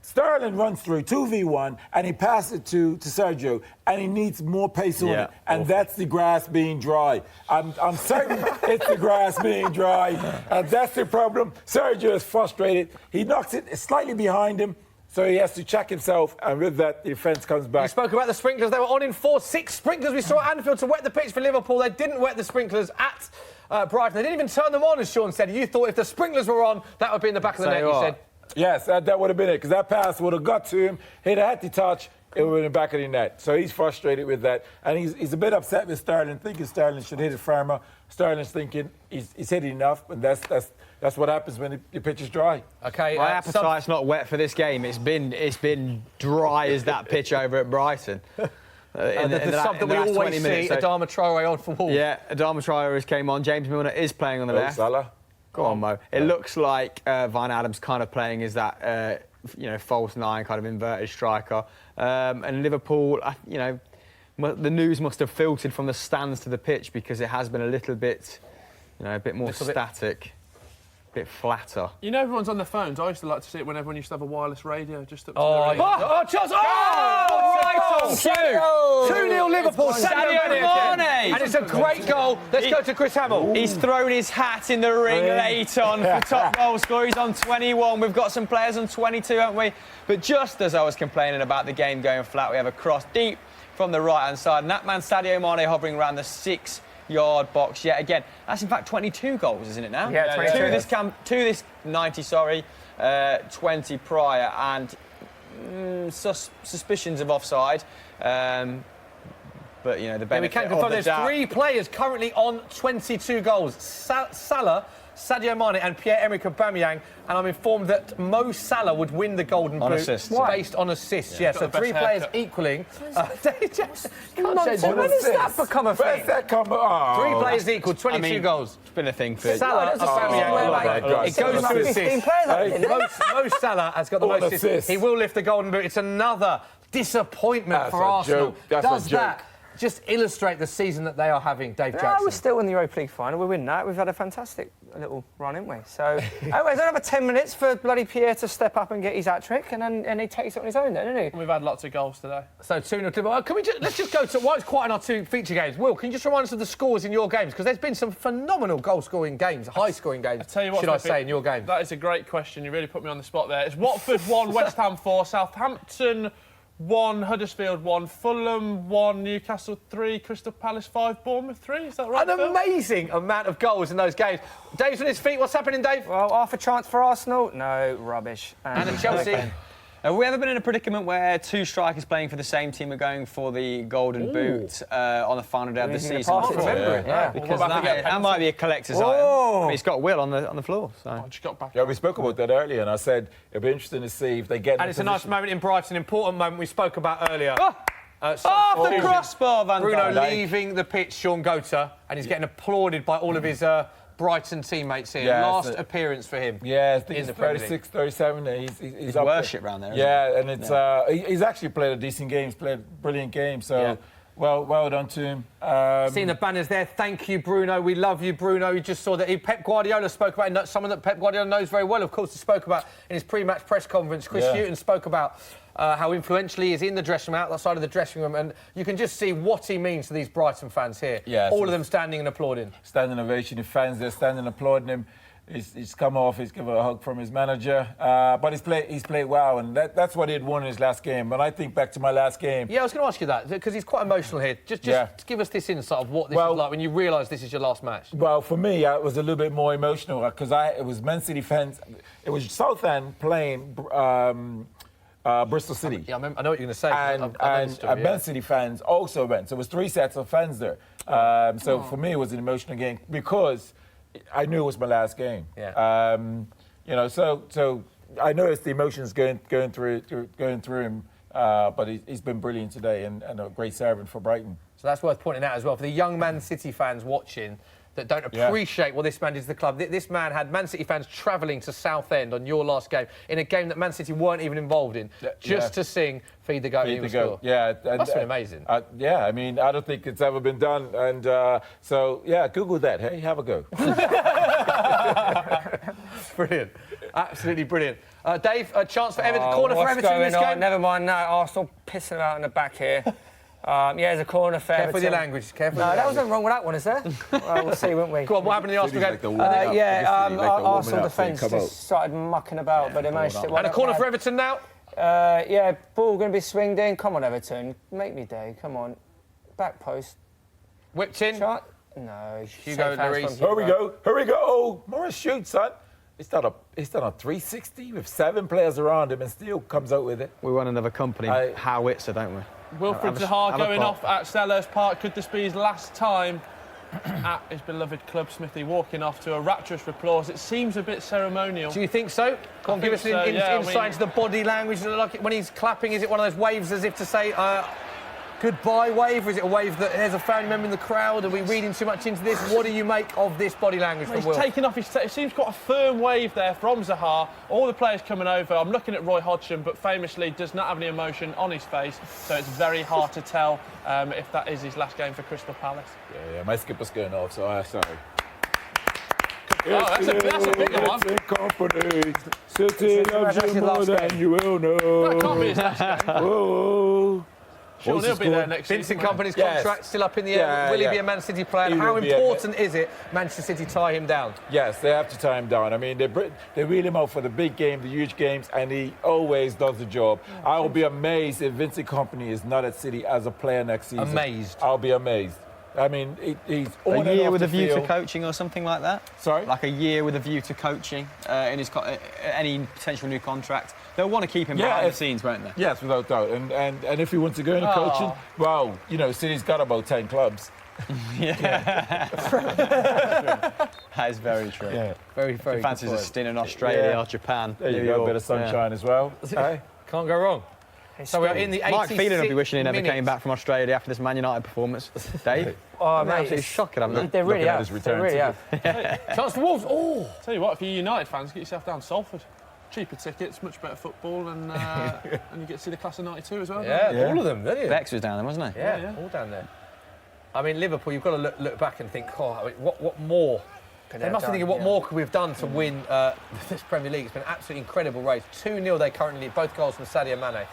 Speaker 2: Sterling runs through 2v1 and he passes it to Sergio and he needs more pace on it. And that's the grass being dry. I'm certain it's the grass being dry. And that's the problem. Sergio is frustrated. He knocks it slightly behind him. So he has to check himself, and with that, the defence comes back.
Speaker 1: You spoke about the sprinklers. They were on in 4. 6 sprinklers we saw at Anfield to wet the pitch for Liverpool. They didn't wet the sprinklers at Brighton. They didn't even turn them on, as Sean said. You thought if the sprinklers were on, that would be in the back of the net, you said.
Speaker 2: Yes, that would have been it, because that pass would have got to him. He'd have had to touch. It would have been in the back of the net. So he's frustrated with that. And he's a bit upset with Sterling, thinking Sterling should hit it firmer. Sterling's thinking he's hit enough, and that's what happens when the pitch is dry.
Speaker 1: Okay,
Speaker 3: my appetite's not wet for this game. It's been dry as that pitch over at Brighton.
Speaker 1: The sub that we always see, Adama Traore on for Wolves.
Speaker 3: Yeah, Adama Traore has came on. James Milner is playing on the left.
Speaker 2: Salah.
Speaker 3: Go on, Mo. It looks like Van Adam's kind of playing as that, false nine, kind of inverted striker. And Liverpool, the news must have filtered from the stands to the pitch, because it has been a little bit, a bit more static, a bit flatter.
Speaker 5: You know, everyone's on their phones. I used to like to see it when everyone used to have a wireless radio just up to
Speaker 1: Oh,
Speaker 5: the radio.
Speaker 1: Chelsea! Oh, 2-0 Liverpool.
Speaker 3: Sadio Mane.
Speaker 1: And it's a great goal. Let's go to Chris Hamill.
Speaker 3: He's thrown his hat in the ring late on for top goal scorer. He's on 21. We've got some players on 22, haven't we? But just as I was complaining about the game going flat, we have a cross deep from the right-hand side. And that man, Sadio Mane, hovering around the 6-yard box yet again. That's in fact 22 goals, isn't it now?
Speaker 4: Yeah, 22.
Speaker 3: To this 90, 20 prior, and suspicions of offside. But, the benefit
Speaker 1: we can confirm there's
Speaker 3: doubt.
Speaker 1: 3 players currently on 22 goals. Salah, Sadio Mane and Pierre-Emerick Aubameyang, and I'm informed that Mo Salah would win the Golden Boot based on assists. Yeah, so 3 players equaling.
Speaker 4: When does that become a thing?
Speaker 1: 3 players equal, 22 goals.
Speaker 3: It's been a thing for
Speaker 1: Salah, Aubameyang. It goes to assists. Mo Salah has got the most assists. He will lift the Golden Boot. It's another disappointment for Arsenal. Does that just illustrate the season that they are having, Dave Jackson?
Speaker 4: No, we're still in the Europa League final. We win that. We've had a fantastic little run, haven't we? So, there's another 10 minutes for bloody Pierre to step up and get his hat-trick, and he takes it on his own then, doesn't he?
Speaker 5: We've had lots of goals today.
Speaker 1: So 2-0 to Liverpool. Let's just go to why it's quiet in our 2 feature games. Will, can you just remind us of the scores in your games? Because there's been some phenomenal goal-scoring games, high-scoring games, should I say, in your games.
Speaker 5: That is a great question. You really put me on the spot there. It's Watford 1, West Ham 4, Southampton 1, Huddersfield 1, Fulham 1, Newcastle 3, Crystal Palace 5, Bournemouth 3. Is that right,
Speaker 1: An
Speaker 5: Phil?
Speaker 1: amazing amount of goals in those games. Dave's on his feet. What's happening, Dave?
Speaker 4: Well, half a chance for Arsenal? No, rubbish.
Speaker 1: And at Chelsea?
Speaker 3: Have we ever been in a predicament where 2 strikers playing for the same team are going for the Golden Boot on the final day of the season?
Speaker 4: I can't remember it. Yeah.
Speaker 3: Because that might be a collector's item. I mean, it's got Will on the floor. So.
Speaker 5: Just got back.
Speaker 2: Yeah, we spoke about that earlier, and I said it'd be interesting to see if they get.
Speaker 1: And it's a nice moment in Brighton, important moment we spoke about earlier.
Speaker 3: Off the crossbar, Van
Speaker 1: Bruno
Speaker 3: Dijk.
Speaker 1: leaving the pitch, Sean Gota, and he's getting applauded by all of his Brighton teammates here.
Speaker 2: Yeah,
Speaker 1: Last appearance for him.
Speaker 2: Yeah, I think
Speaker 1: in
Speaker 2: he's
Speaker 1: the Premier
Speaker 2: 36, 37. He's up
Speaker 3: worship round there. Isn't
Speaker 2: Yeah, and it's he's actually played a decent game. He's played a brilliant game. So, well done to him.
Speaker 1: Seeing the banners there, thank you, Bruno. We love you, Bruno. You just saw that Pep Guardiola spoke about it, someone that Pep Guardiola knows very well. Of course, he spoke about in his pre-match press conference. Chris Hughton spoke about how influential he is in the dressing room, outside of the dressing room, and you can just see what he means to these Brighton fans here.
Speaker 2: Yeah,
Speaker 1: all of them standing and applauding.
Speaker 2: Standing ovation, the fans there standing applauding him. He's come off, he's given a hug from his manager, but he's played well, and that's what he'd won in his last game. When I think back to my last game...
Speaker 1: Yeah, I was going to ask you that, because he's quite emotional here. Just give us this insight of what this is like when you realise this is your last match.
Speaker 2: Well, for me, it was a little bit more emotional, because it was Man City fans... It was Southend playing Bristol City.
Speaker 1: Yeah, I know what you're going to say.
Speaker 2: And Man City fans also went. So it was 3 sets of fans there. For me, it was an emotional game, because... I knew it was my last game.
Speaker 1: Yeah.
Speaker 2: So I noticed the emotions going through him, but he's been brilliant today and a great servant for Brighton.
Speaker 1: So that's worth pointing out as well for the young Man City fans watching that don't appreciate what this man did to the club. This man had Man City fans travelling to Southend on your last game in a game that Man City weren't even involved in, just to sing "Feed the Goat."
Speaker 2: Feed the Goat. Yeah,
Speaker 1: that's been amazing.
Speaker 2: I mean, I don't think it's ever been done, and Google that. Hey, have a go.
Speaker 1: Brilliant, absolutely brilliant. Dave, a chance for Everton, corner for Everton in this game.
Speaker 4: Never mind that. Arsenal pissing about in the back here. There's a corner for
Speaker 1: Careful with your language. Careful.
Speaker 4: No, there was nothing wrong with that one, is there? Well, we'll see, won't we?
Speaker 1: Go on, what happened in the Arsenal game?
Speaker 4: Arsenal defence just started mucking about, but they managed to...
Speaker 1: And a corner for Everton now?
Speaker 4: Ball going to be swinged in. Come on, Everton. Make me day. Come on. Back post.
Speaker 1: Whipped in.
Speaker 4: No.
Speaker 1: Hugo Lloris.
Speaker 2: Here we go. Here we go. Oh, Morris shoots, son. He's done a 360 with 7 players around him and still comes out with it.
Speaker 3: We want another company howitzer, don't we?
Speaker 5: Wilfred Zaha going off at Selhurst Park. Could this be his last time at his beloved club? Smithy walking off to a rapturous applause. It seems a bit ceremonial.
Speaker 1: Do you think so? Come on, give us an insight into the body language. Like when he's clapping, is it one of those waves as if to say goodbye wave, or is it a wave that there's a family member in the crowd? Are we reading too much into this? What do you make of this body language from Will?
Speaker 5: He's taking off his... It seems quite a firm wave there from Zaha. All the players coming over. I'm looking at Roy Hodgson, but famously does not have any emotion on his face, so it's very hard to tell if that is his last game for Crystal Palace.
Speaker 2: Yeah, my skipper's going off, so I'm sorry.
Speaker 5: Oh, that's a bigger one.
Speaker 2: Company. City loves you more than you will know.
Speaker 5: That can't be his last game.
Speaker 2: Whoa.
Speaker 5: Sure, he'll be there next
Speaker 1: Vincent
Speaker 5: season.
Speaker 1: Kompany's contract still up in the air. Will he be a Man City player? And how important is it Manchester City tie him down?
Speaker 2: Yes, they have to tie him down. I mean, they wheel him out for the big game, the huge games, and he always does the job. I will be amazed if Vincent Kompany is not at City as a player next season.
Speaker 1: Amazed?
Speaker 2: I'll be amazed. I mean, he's on
Speaker 3: a year with a view to coaching or something like that?
Speaker 2: Sorry?
Speaker 3: Like a year with a view to coaching in his any potential new contract. They'll want to keep him behind the scenes, won't they?
Speaker 2: Yes, without doubt. And if he wants to go into coaching, well, you know, City's got about 10 clubs.
Speaker 3: That is very true.
Speaker 2: Yeah.
Speaker 1: Very, very.
Speaker 3: He fancies a stint in Australia or Japan.
Speaker 2: There you go, a bit of sunshine as well. Hey?
Speaker 1: Can't go wrong. So we're in the 86th
Speaker 3: Mark Phelan will be wishing he never
Speaker 1: minute.
Speaker 3: came back from Australia after this Man United performance. Dave?
Speaker 4: Oh,
Speaker 3: Mate,
Speaker 4: mate,
Speaker 3: absolutely shocking, haven't
Speaker 4: they really have. They really have.
Speaker 1: Chance for Wolves. Oh,
Speaker 5: Tell you what, if you're United fans, get yourself down to Salford. Cheaper tickets, much better football, and you get to see the class of '92 as well.
Speaker 1: yeah, all of them, don't you?
Speaker 3: Bex was down there, wasn't he?
Speaker 1: Yeah, all down there. I mean, Liverpool, you've got to look back and think, oh, I mean, what more? They must be thinking, what more could we have done to win this Premier League? It's been an absolutely incredible race. 2-0 they currently lead, both goals from Sadio Mane.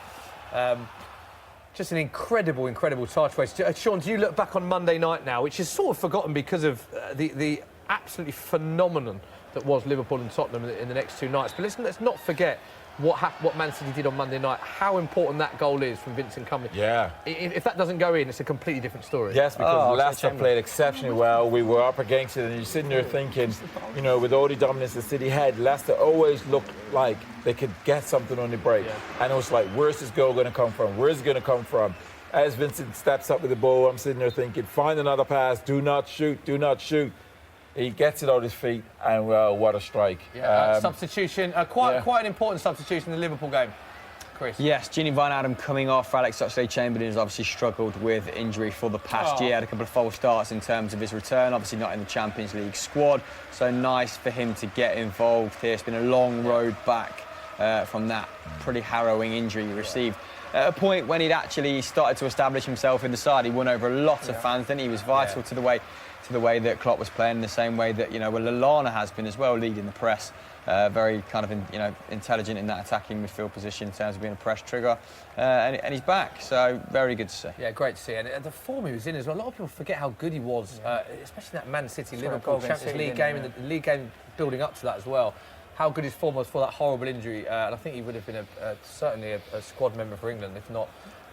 Speaker 1: Just an incredible, incredible title race. Sean, do you look back on Monday night now, which is sort of forgotten because of the absolutely phenomenon that was Liverpool and Tottenham in the next 2 nights. But let's not forget what Man City did on Monday night, how important that goal is from Vincent Kompany.
Speaker 2: Yeah.
Speaker 1: If that doesn't go in, it's a completely different story.
Speaker 2: Yes, because Leicester played exceptionally well. We were up against it, and you're sitting there thinking, you know, with all the dominance the City had, Leicester always looked like they could get something on the break. Yeah. And it was like, where's this goal going to come from? Where's it going to come from? As Vincent steps up with the ball, I'm sitting there thinking, find another pass, do not shoot, do not shoot. He gets it on his feet, and well, what a strike.
Speaker 1: Yeah, substitution, quite an important substitution in the Liverpool game, Chris.
Speaker 3: Yes, Gini Wijnaldum coming off. Alex Oxlade-Chamberlain has obviously struggled with injury for the past year. Had a couple of false starts in terms of his return, obviously not in the Champions League squad. So nice for him to get involved here. It's been a long road back from that pretty harrowing injury he received. At a point when he'd actually started to establish himself in the side, he won over a lot of fans, didn't he? He was vital to the way that Klopp was playing, in the same way that, you know, Lallana has been as well, leading the press. Very kind of, intelligent in that attacking midfield position in terms of being a press trigger. And he's back, so very good to see.
Speaker 1: Yeah, great to see. And the form he was in as well. A lot of people forget how good he was, especially that Man City-Liverpool Champions League game and the league game building up to that as well. How good his form was for that horrible injury. And I think he would have been certainly a squad member for England, if not,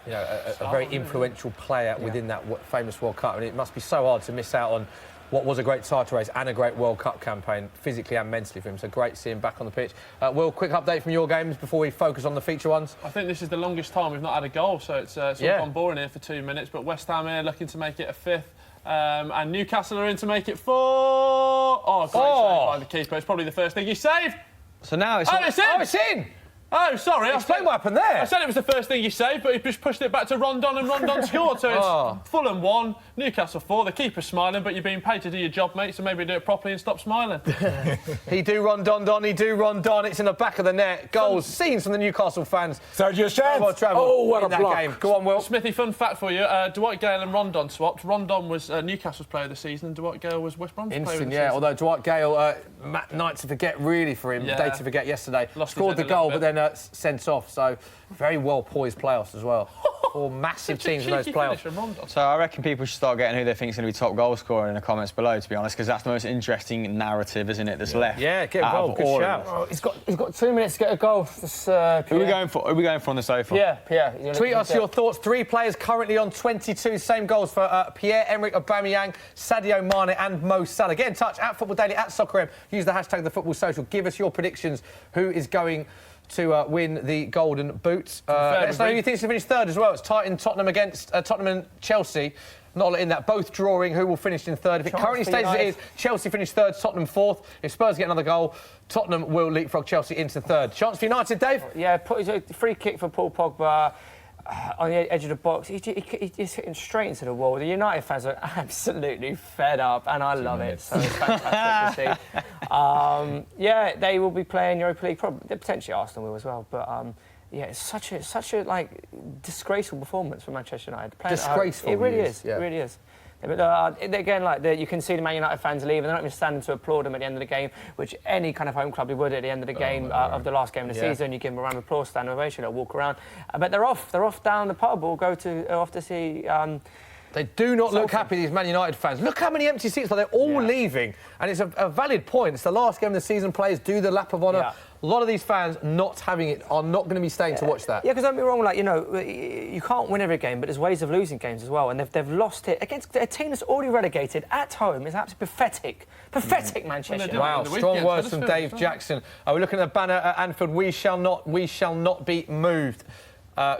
Speaker 1: you know, a very influential player within that famous World Cup. And it must be so hard to miss out on what was a great title race and a great World Cup campaign, physically and mentally for him. So great to see him back on the pitch. Will, quick update from your games before we focus on the feature ones.
Speaker 5: I think this is the longest time we've not had a goal, so it's all gone boring here for 2 minutes. But West Ham here looking to make it a 5th. And Newcastle are in to make it 4. Oh, great save by the keeper. It's probably the first thing he saved.
Speaker 3: So now it's...
Speaker 5: it's in!
Speaker 1: Oh, it's in!
Speaker 5: Oh, sorry.
Speaker 1: Explain what happened there.
Speaker 5: I said it was the first thing you saved, but he just pushed it back to Rondon, and Rondon scored. So it's Fulham 1, Newcastle 4. The keeper's smiling, but you're being paid to do your job, mate, so maybe do it properly and stop smiling.
Speaker 1: He do Rondon, he do Rondon. It's in the back of the net. Goals, scenes from the Newcastle fans.
Speaker 2: Sergio Shams.
Speaker 1: Oh,
Speaker 2: what a block.
Speaker 1: Game. Go on, Will.
Speaker 5: Smithy, fun fact for you. Dwight Gale and Rondon swapped. Rondon was Newcastle's player of the season, and Dwight Gale was West Brom's player of the season.
Speaker 1: Although Dwight Gale, night to forget really for him, day to forget yesterday.
Speaker 5: Lost
Speaker 1: scored the goal, but then sent off. So very well poised playoffs as well. 4 massive teams in those playoffs.
Speaker 3: So I reckon people should start getting who they think is going to be top goal scorer in the comments below, to be honest, because that's the most interesting narrative, isn't it, that's left.
Speaker 1: Yeah, get involved. Good shout.
Speaker 4: Oh, he's got 2 minutes to get a goal.
Speaker 3: Who are we going for? Who are we going for on the sofa?
Speaker 4: Pierre.
Speaker 1: Tweet us your thoughts. 3 players currently on 22. Same goals for Pierre-Emerick Aubameyang, Sadio Mane and Mo Salah. Get in touch at Football Daily, at SoccerM. Use the hashtag #TheFootballSocial. Give us your predictions. Who is going to win the Golden Boot? Let us know who you think is to finish third as well. It's tight in Tottenham against Tottenham and Chelsea. Not a lot in that. Both drawing. Who will finish in third? If it currently stays as it is, Chelsea finish third, Tottenham fourth. If Spurs get another goal, Tottenham will leapfrog Chelsea into third. Chance for United, Dave?
Speaker 4: Yeah, put a free kick for Paul Pogba on the edge of the box. He's hitting straight into the wall. The United fans are absolutely fed up, and I love it. So it's fantastic to see. They will be playing Europa League. Probably, potentially Arsenal will as well. But it's such a like disgraceful performance for Manchester United.
Speaker 1: Disgraceful.
Speaker 4: It really is. It really is. But again, you can see the Man United fans leaving. They're not even standing to applaud them at the end of the game, which any kind of home club would at the end of the game of the last game of the season. You give them a round of applause, stand ovation, they'll walk around. But they're off. They're off down the pub or off to see.
Speaker 1: They do not look happy, these Man United fans. Look how many empty seats. They're all leaving. And it's a valid point. It's the last game of the season. Players do the lap of honour. Yeah. A lot of these fans not having it are not going to be staying to watch that.
Speaker 4: Yeah, because don't be wrong, you can't win every game, but there's ways of losing games as well. And they've lost it against a team that's already relegated at home. It's absolutely pathetic. Pathetic, Manchester.
Speaker 1: Wow, strong words from Dave Jackson. We're looking at the banner at Anfield. We shall not be moved.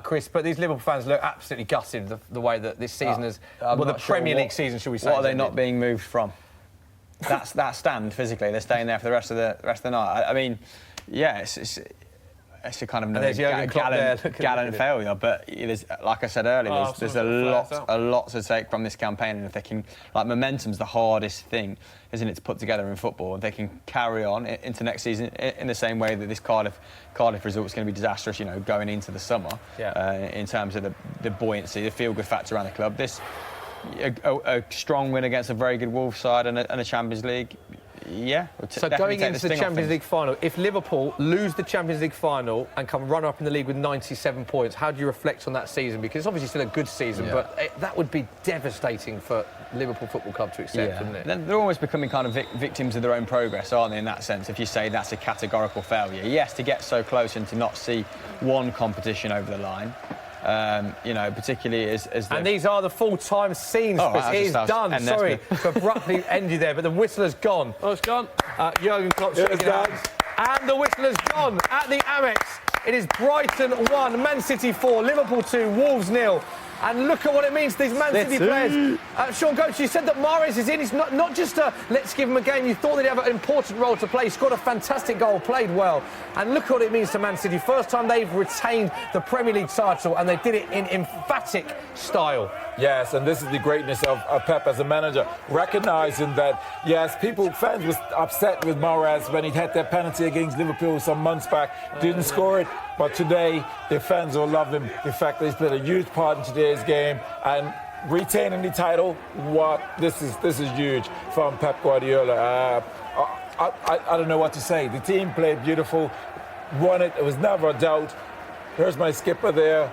Speaker 1: Chris, but these Liverpool fans look absolutely gutted the way that this season is. The Premier League season, should we say?
Speaker 3: What are they not being moved from? That's that stand physically. They're staying there for the rest of the night. I mean, yeah, it's a kind of gallant failure. But like I said earlier, there's a lot to take from this campaign. And if they can, momentum's the hardest thing, isn't it, to put together in football? If they can carry on into next season in the same way that this Cardiff result is going to be disastrous, going into the summer, in terms of the buoyancy, the feel-good factor around the club. A strong win against a very good Wolves side and a Champions League. Yeah.
Speaker 1: So going into the Champions League final, if Liverpool lose the Champions League final and come runner-up in the league with 97 points, how do you reflect on that season? Because it's obviously still a good season, but that would be devastating for Liverpool Football Club to accept, wouldn't it?
Speaker 3: They're almost becoming kind of victims of their own progress, aren't they, in that sense, if you say that's a categorical failure. Yes, to get so close and to not see one competition over the line. Particularly as
Speaker 1: and these are the full-time scenes. It is done. Sorry to abruptly end you there, but the whistler's gone.
Speaker 5: Oh, it's gone.
Speaker 1: Jurgen Klopp shaking hands. And the whistler's gone at the Amex. It is Brighton 1, Man City 4, Liverpool 2, Wolves 0. And look at what it means to these Man City players. Sean Coates, you said that Mahrez is in. It's not just a let's give him a game. You thought they'd have an important role to play. He scored a fantastic goal, played well. And look what it means to Man City. First time they've retained the Premier League title, and they did it in emphatic style.
Speaker 2: Yes, and this is the greatness of Pep as a manager, recognising that, fans were upset with Mahrez when he had that penalty against Liverpool some months back, didn't score it, but today the fans will love him. The fact that he's played a huge part in today's game and retaining the title, this is huge from Pep Guardiola. I don't know what to say. The team played beautiful, won it. It was never a doubt. Here's my skipper there,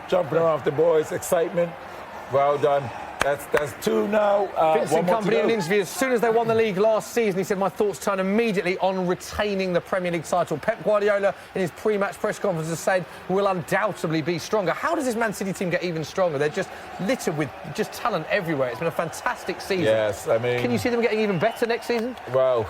Speaker 2: jumping around with the boys, excitement. Well done. That's 2 now.
Speaker 1: Vincent Kompany in an interview, as soon as they won the league last season, he said, my thoughts turn immediately on retaining the Premier League title. Pep Guardiola, in his pre-match press conference, has said, will undoubtedly be stronger. How does this Man City team get even stronger? They're just littered with just talent everywhere. It's been a fantastic season.
Speaker 2: Yes, I mean...
Speaker 1: Can you see them getting even better next season?
Speaker 2: Well,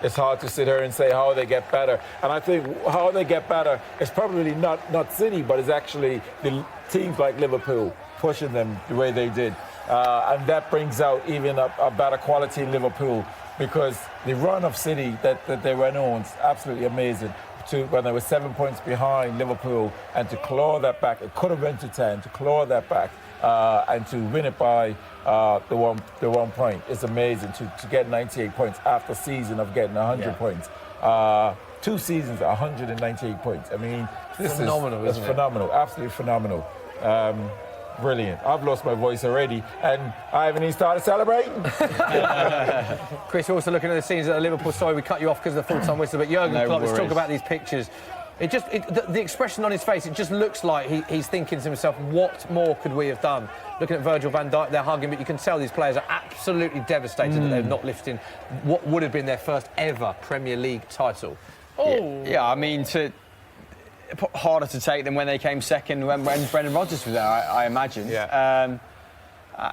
Speaker 2: it's hard to sit here and say how they get better. And I think how they get better is probably not City, but it's actually the teams like Liverpool pushing them the way they did. And that brings out even a better quality in Liverpool, because the run of City that they went on is absolutely amazing. When they were 7 points behind Liverpool, and to claw that back, it could have went to 10, to claw that back and to win it by the one point. It's amazing to get 98 points after a season of getting 100 points. 2 seasons, 198 points. I mean, this is phenomenal, absolutely phenomenal. Brilliant. I've lost my voice already, and I haven't even started celebrating.
Speaker 1: Chris, also looking at the scenes at the Liverpool. Sorry, we cut you off because of the full-time whistle, but Jurgen Klopp, let's talk about these pictures. The expression on his face, it just looks like he's thinking to himself, what more could we have done? Looking at Virgil van Dijk, they're hugging, but you can tell these players are absolutely devastated that they're not lifting what would have been their first ever Premier League title.
Speaker 3: Oh. Yeah, I mean, harder to take than when they came second when Brendan Rodgers was there, I imagine.
Speaker 1: Yeah.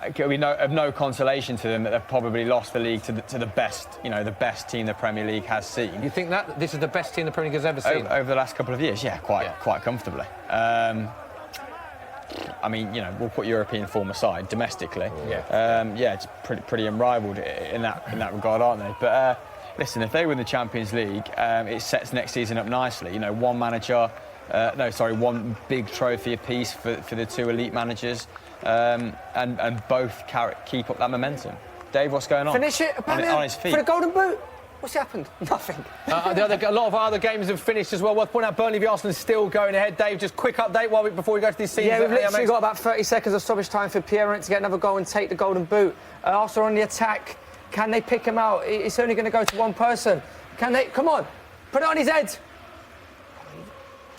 Speaker 3: It'll be of no consolation to them that they've probably lost the league to the best, the best team the Premier League has seen.
Speaker 1: You think that this is the best team the Premier League has ever seen?
Speaker 3: Over the last couple of years, yeah, quite comfortably. I mean, we'll put European form aside, domestically. It's pretty unrivaled in that regard, aren't they? But listen, if they win the Champions League, it sets next season up nicely. One big trophy apiece for the two elite managers. And both keep up that momentum. Dave, what's going on?
Speaker 4: Finish it,
Speaker 3: on his feet.
Speaker 4: For the Golden Boot. What's happened? Nothing.
Speaker 1: A lot of other games have finished as well. Worth pointing out, Burnley v Arsenal is still going ahead. Dave, just quick update before we go to these scenes.
Speaker 4: Yeah, we've literally got about 30 seconds of stoppage time for Pierre to get another goal and take the Golden Boot. Arsenal on the attack. Can they pick him out? It's only going to go to one person. Can they? Come on, put it on his head.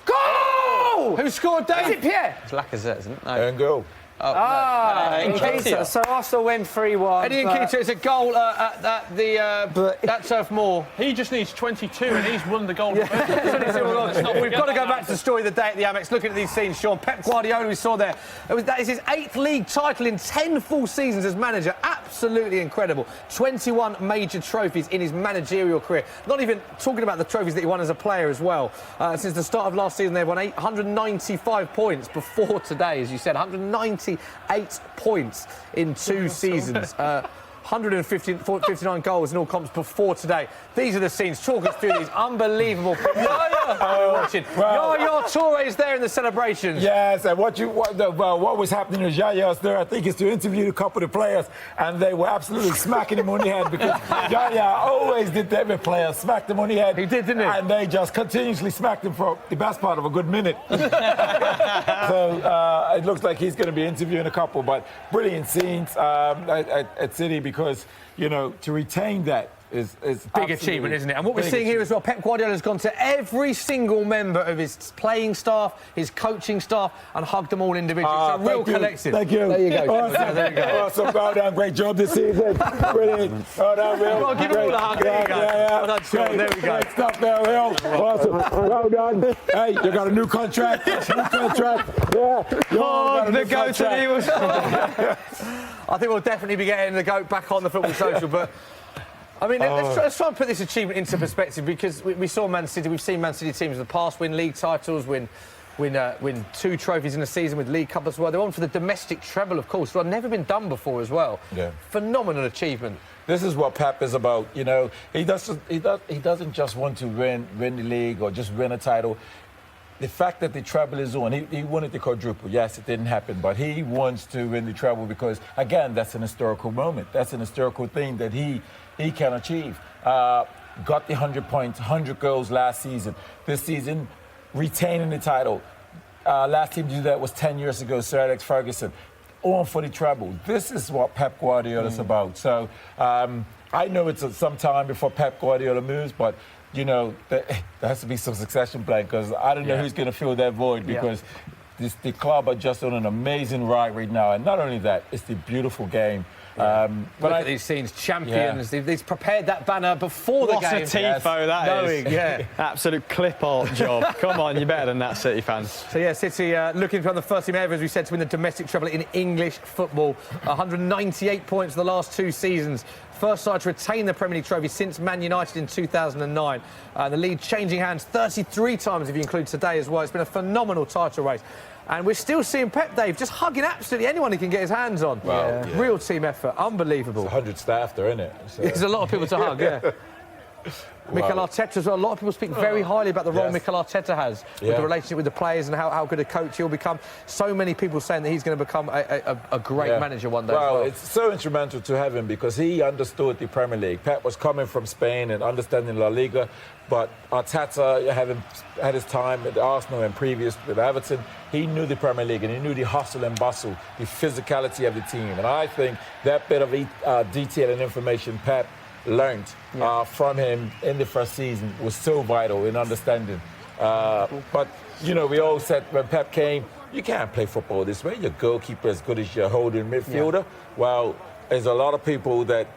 Speaker 4: Goal!
Speaker 1: Who scored, Dave?
Speaker 4: Is it Pierre?
Speaker 3: It's Lacazette, isn't it? No.
Speaker 2: And go.
Speaker 3: Nketiah.
Speaker 4: So Arsenal win 3-1.
Speaker 1: Eddie Nketiah, it's a goal at Turf Moor.
Speaker 5: He just needs 22 and he's won the goal.
Speaker 1: We've got to go back to the story of the day at the Amex. Looking at these scenes, Sean, Pep Guardiola, we saw there. That is his 8th league title in 10 full seasons as manager. Absolutely incredible. 21 major trophies in his managerial career. Not even talking about the trophies that he won as a player as well. Since the start of last season, they've won 195 points before today, as you said. 198 points in 2 seasons. 159 goals in all comps before today. These are the scenes. Talk us through these unbelievable pictures we're watching. Yaya Toure is there in the celebrations.
Speaker 2: Yes, and what was happening is Yaya's there, I think, is to interview a couple of the players, and they were absolutely smacking him on the head because Yaya always did that with players, smacked him on the head.
Speaker 1: He did, didn't he?
Speaker 2: And they just continuously smacked him for the best part of a good minute. So it looks like he's going to be interviewing a couple, but brilliant scenes at City because, to retain that is
Speaker 1: big achievement, isn't it? And what we're seeing here as well, Pep Guardiola has gone to every single member of his playing staff, his coaching staff, and hugged them all individually. It's a real collective.
Speaker 2: Thank you.
Speaker 1: There you go.
Speaker 2: Awesome.
Speaker 1: There you go.
Speaker 2: Awesome. Well done. Great job this season. Brilliant. Well done, Will.
Speaker 1: Well, give him all a hug. There you go. Well done, Sean. There we go.
Speaker 2: Great stuff there, Will. Awesome. Well done. Hey, you got a new contract. Yeah.
Speaker 1: The goat to the Eagles. I think we'll definitely be getting the goat back on the Football Social, but I mean, let's try and put this achievement into perspective because we saw Man City. We've seen Man City teams in the past win league titles, win 2 trophies in a season with League Cup as well. They're on for the domestic treble, of course. Well, never been done before as well.
Speaker 2: Yeah.
Speaker 1: Phenomenal achievement.
Speaker 2: This is what Pep is about. He doesn't just want to win the league or just win a title. The fact that the treble is on, he wanted the quadruple. Yes, it didn't happen, but he wants to win the treble because, again, that's an historical moment. That's an historical thing that he can achieve. Got the 100 points, 100 goals last season. This season, retaining the title. Last team to do that was 10 years ago, Sir Alex Ferguson. On for the treble. This is what Pep Guardiola is about. So I know it's some time before Pep Guardiola moves, but there has to be some succession plan because I don't know who's going to fill that void because the club are just on an amazing ride right now. And not only that, it's the beautiful game.
Speaker 1: But look at these scenes, champions. They've prepared that banner before the game.
Speaker 3: What a tifo that is. Absolute clip art job. Come on, you're better than that, City fans.
Speaker 1: So City looking to become the first team ever, as we said, to win the domestic treble in English football. 198 points the last 2 seasons. First side to retain the Premier League trophy since Man United in 2009. The lead changing hands 33 times if you include today as well. It's been a phenomenal title race. And we're still seeing Pep, Dave, just hugging absolutely anyone he can get his hands on. Real team effort, unbelible.
Speaker 2: It's 100 staff there, isn't it? So.
Speaker 1: There's a lot of people to hug, Mikel Arteta as well. A lot of people speak very highly about the role Mikel Arteta has with the relationship with the players and how good a coach he'll become. So many people saying that he's going to become a great manager one day.
Speaker 2: Well, it's so instrumental to have him because he understood the Premier League. Pep was coming from Spain and understanding La Liga, but Arteta, having had his time at Arsenal and previous with Everton, he knew the Premier League and he knew the hustle and bustle, the physicality of the team. And I think that bit of detail and information Pep learned from him in the first season was so vital in understanding But, you know, we all said when Pep came, you can't play football this way. Your goalkeeper as good as your holding midfielder. Well, there's a lot of people that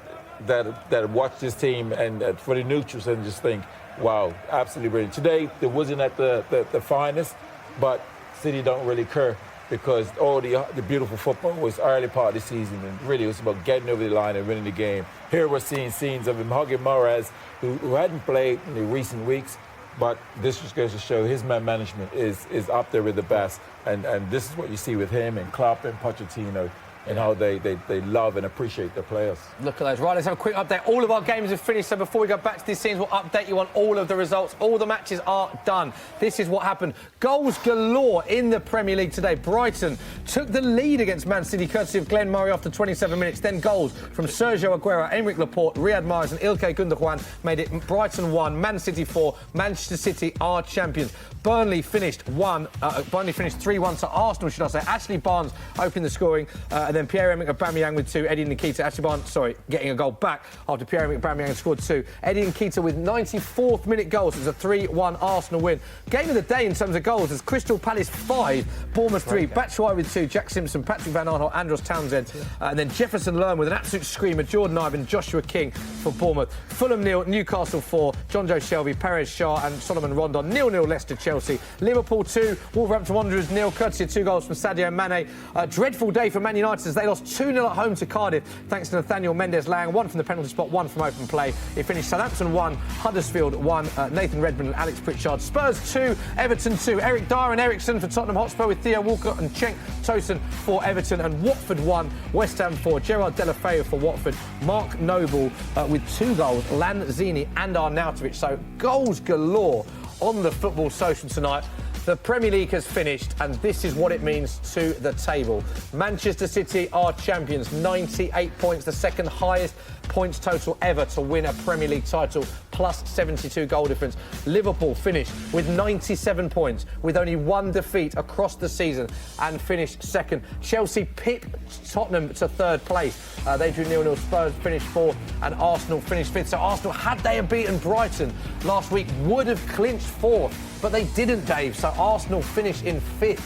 Speaker 2: watch this team and for the neutrals and just think, wow, absolutely brilliant. Today, it wasn't at the finest, but City don't really care because all the beautiful football was early part of the season, and really it was about getting over the line and winning the game. Here we're seeing scenes of him hugging Moraes, who hadn't played in the recent weeks, but this just goes to show his man management is up there with the best, and this is what you see with him and Klopp and Pochettino, and how they love and appreciate their players.
Speaker 1: Look at those. Right, let's have a quick update. All of our games have finished, so before we go back to these scenes, we'll update you on all of the results. All the matches are done. This is what happened. Goals galore in the Premier League today. Brighton took the lead against Man City, courtesy of Glenn Murray after 27 minutes. Then goals from Sergio Aguero, Aymeric Laporte, Riyad Mahrez and Ilkay Gundogan made it Brighton 1, Man City 4. Manchester City are champions. Burnley finished 3-1 to Arsenal, should I say. Ashley Barnes opened the scoring, and then Pierre-Emerick Aubameyang with 2. Eddie Nketiah, Ashley Barnes, getting a goal back after Pierre-Emerick Aubameyang scored 2. Eddie Nketiah with 94th minute goals. It was a 3-1 Arsenal win. Game of the day in terms of goals is Crystal Palace 5, Bournemouth 3. Batshuayi with 2, Jack Simpson, Patrick Van Aanholt, Andros Townsend, and then Jefferson Lerma with an absolute screamer, Jordan Ivan, Joshua King for Bournemouth. Fulham 0, Newcastle 4, John Joe Shelby, Perez Shah and Solomon Rondon 0-0 Leicester Chelsea. Liverpool 2, Wolverhampton Wanderers 0, courtesy of 2 goals from Sadio Mane. A dreadful day for Man United as they lost 2-0 at home to Cardiff thanks to Nathaniel Mendes-Lang, 1 from the penalty spot, 1 from open play. It finished Southampton 1, Huddersfield 1, Nathan Redmond and Alex Pritchard. Spurs 2, Everton 2. Eric Dyer and Ericsson for Tottenham Hotspur with Theo Walcott and Cenk Tosun for Everton, and Watford 1, West Ham 4. Gerard Deulofeu for Watford. Mark Noble with 2 goals, Lanzini and Arnautovic. So goals galore on the Football Social tonight. The Premier League has finished, and this is what it means to the table. Manchester City are champions, 98 points, the second highest points total ever to win a Premier League title, plus 72 goal difference. Liverpool finished with 97 points, with only 1 defeat across the season, and finished second. Chelsea pipped Tottenham to 3rd place. They drew 0-0. Spurs finished 4th, and Arsenal finished 5th. So Arsenal, had they beaten Brighton last week, would have clinched 4th. But they didn't, Dave, so Arsenal finished in 5th.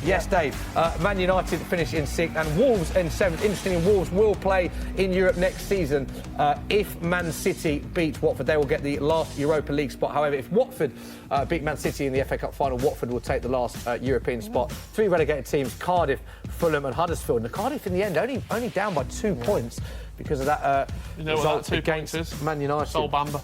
Speaker 1: Yes, Dave. Man United finished in 6th and Wolves in 7th. Interestingly, Wolves will play in Europe next season. If Man City beat Watford, they will get the last Europa League spot. However, if Watford beat Man City in the FA Cup final, Watford will take the last European spot. 3 relegated teams, Cardiff, Fulham and Huddersfield. And Cardiff, in the end, only down by 2 points because of that result against Man United.
Speaker 5: Sol Bamba.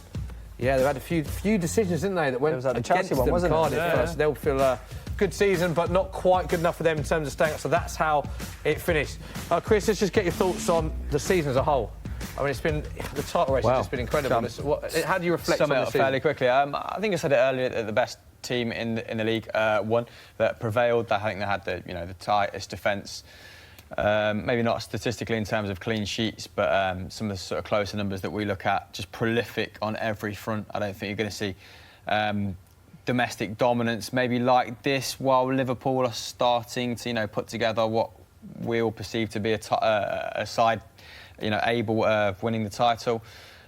Speaker 1: Yeah, they've had a few decisions, didn't they, that went
Speaker 4: was like the
Speaker 1: against
Speaker 4: Chelsea one,
Speaker 1: them.
Speaker 4: wasn't it?
Speaker 1: Cardiff
Speaker 5: Yeah.
Speaker 1: first. They'll feel good season, but not quite good enough for them in terms of staying up. So that's how it finished. Chris, let's just get your thoughts on the season as a whole. I mean, it's been the title race has just been incredible. How do you reflect on the season?
Speaker 3: Fairly quickly. I think I said it earlier that the best team in the league won, that prevailed. I think they had the tightest defence. Maybe not statistically in terms of clean sheets, but some of the sort of closer numbers that we look at, just prolific on every front. I don't think you're going to see domestic dominance maybe like this, while Liverpool are starting to put together what we all perceive to be a side able of winning the title.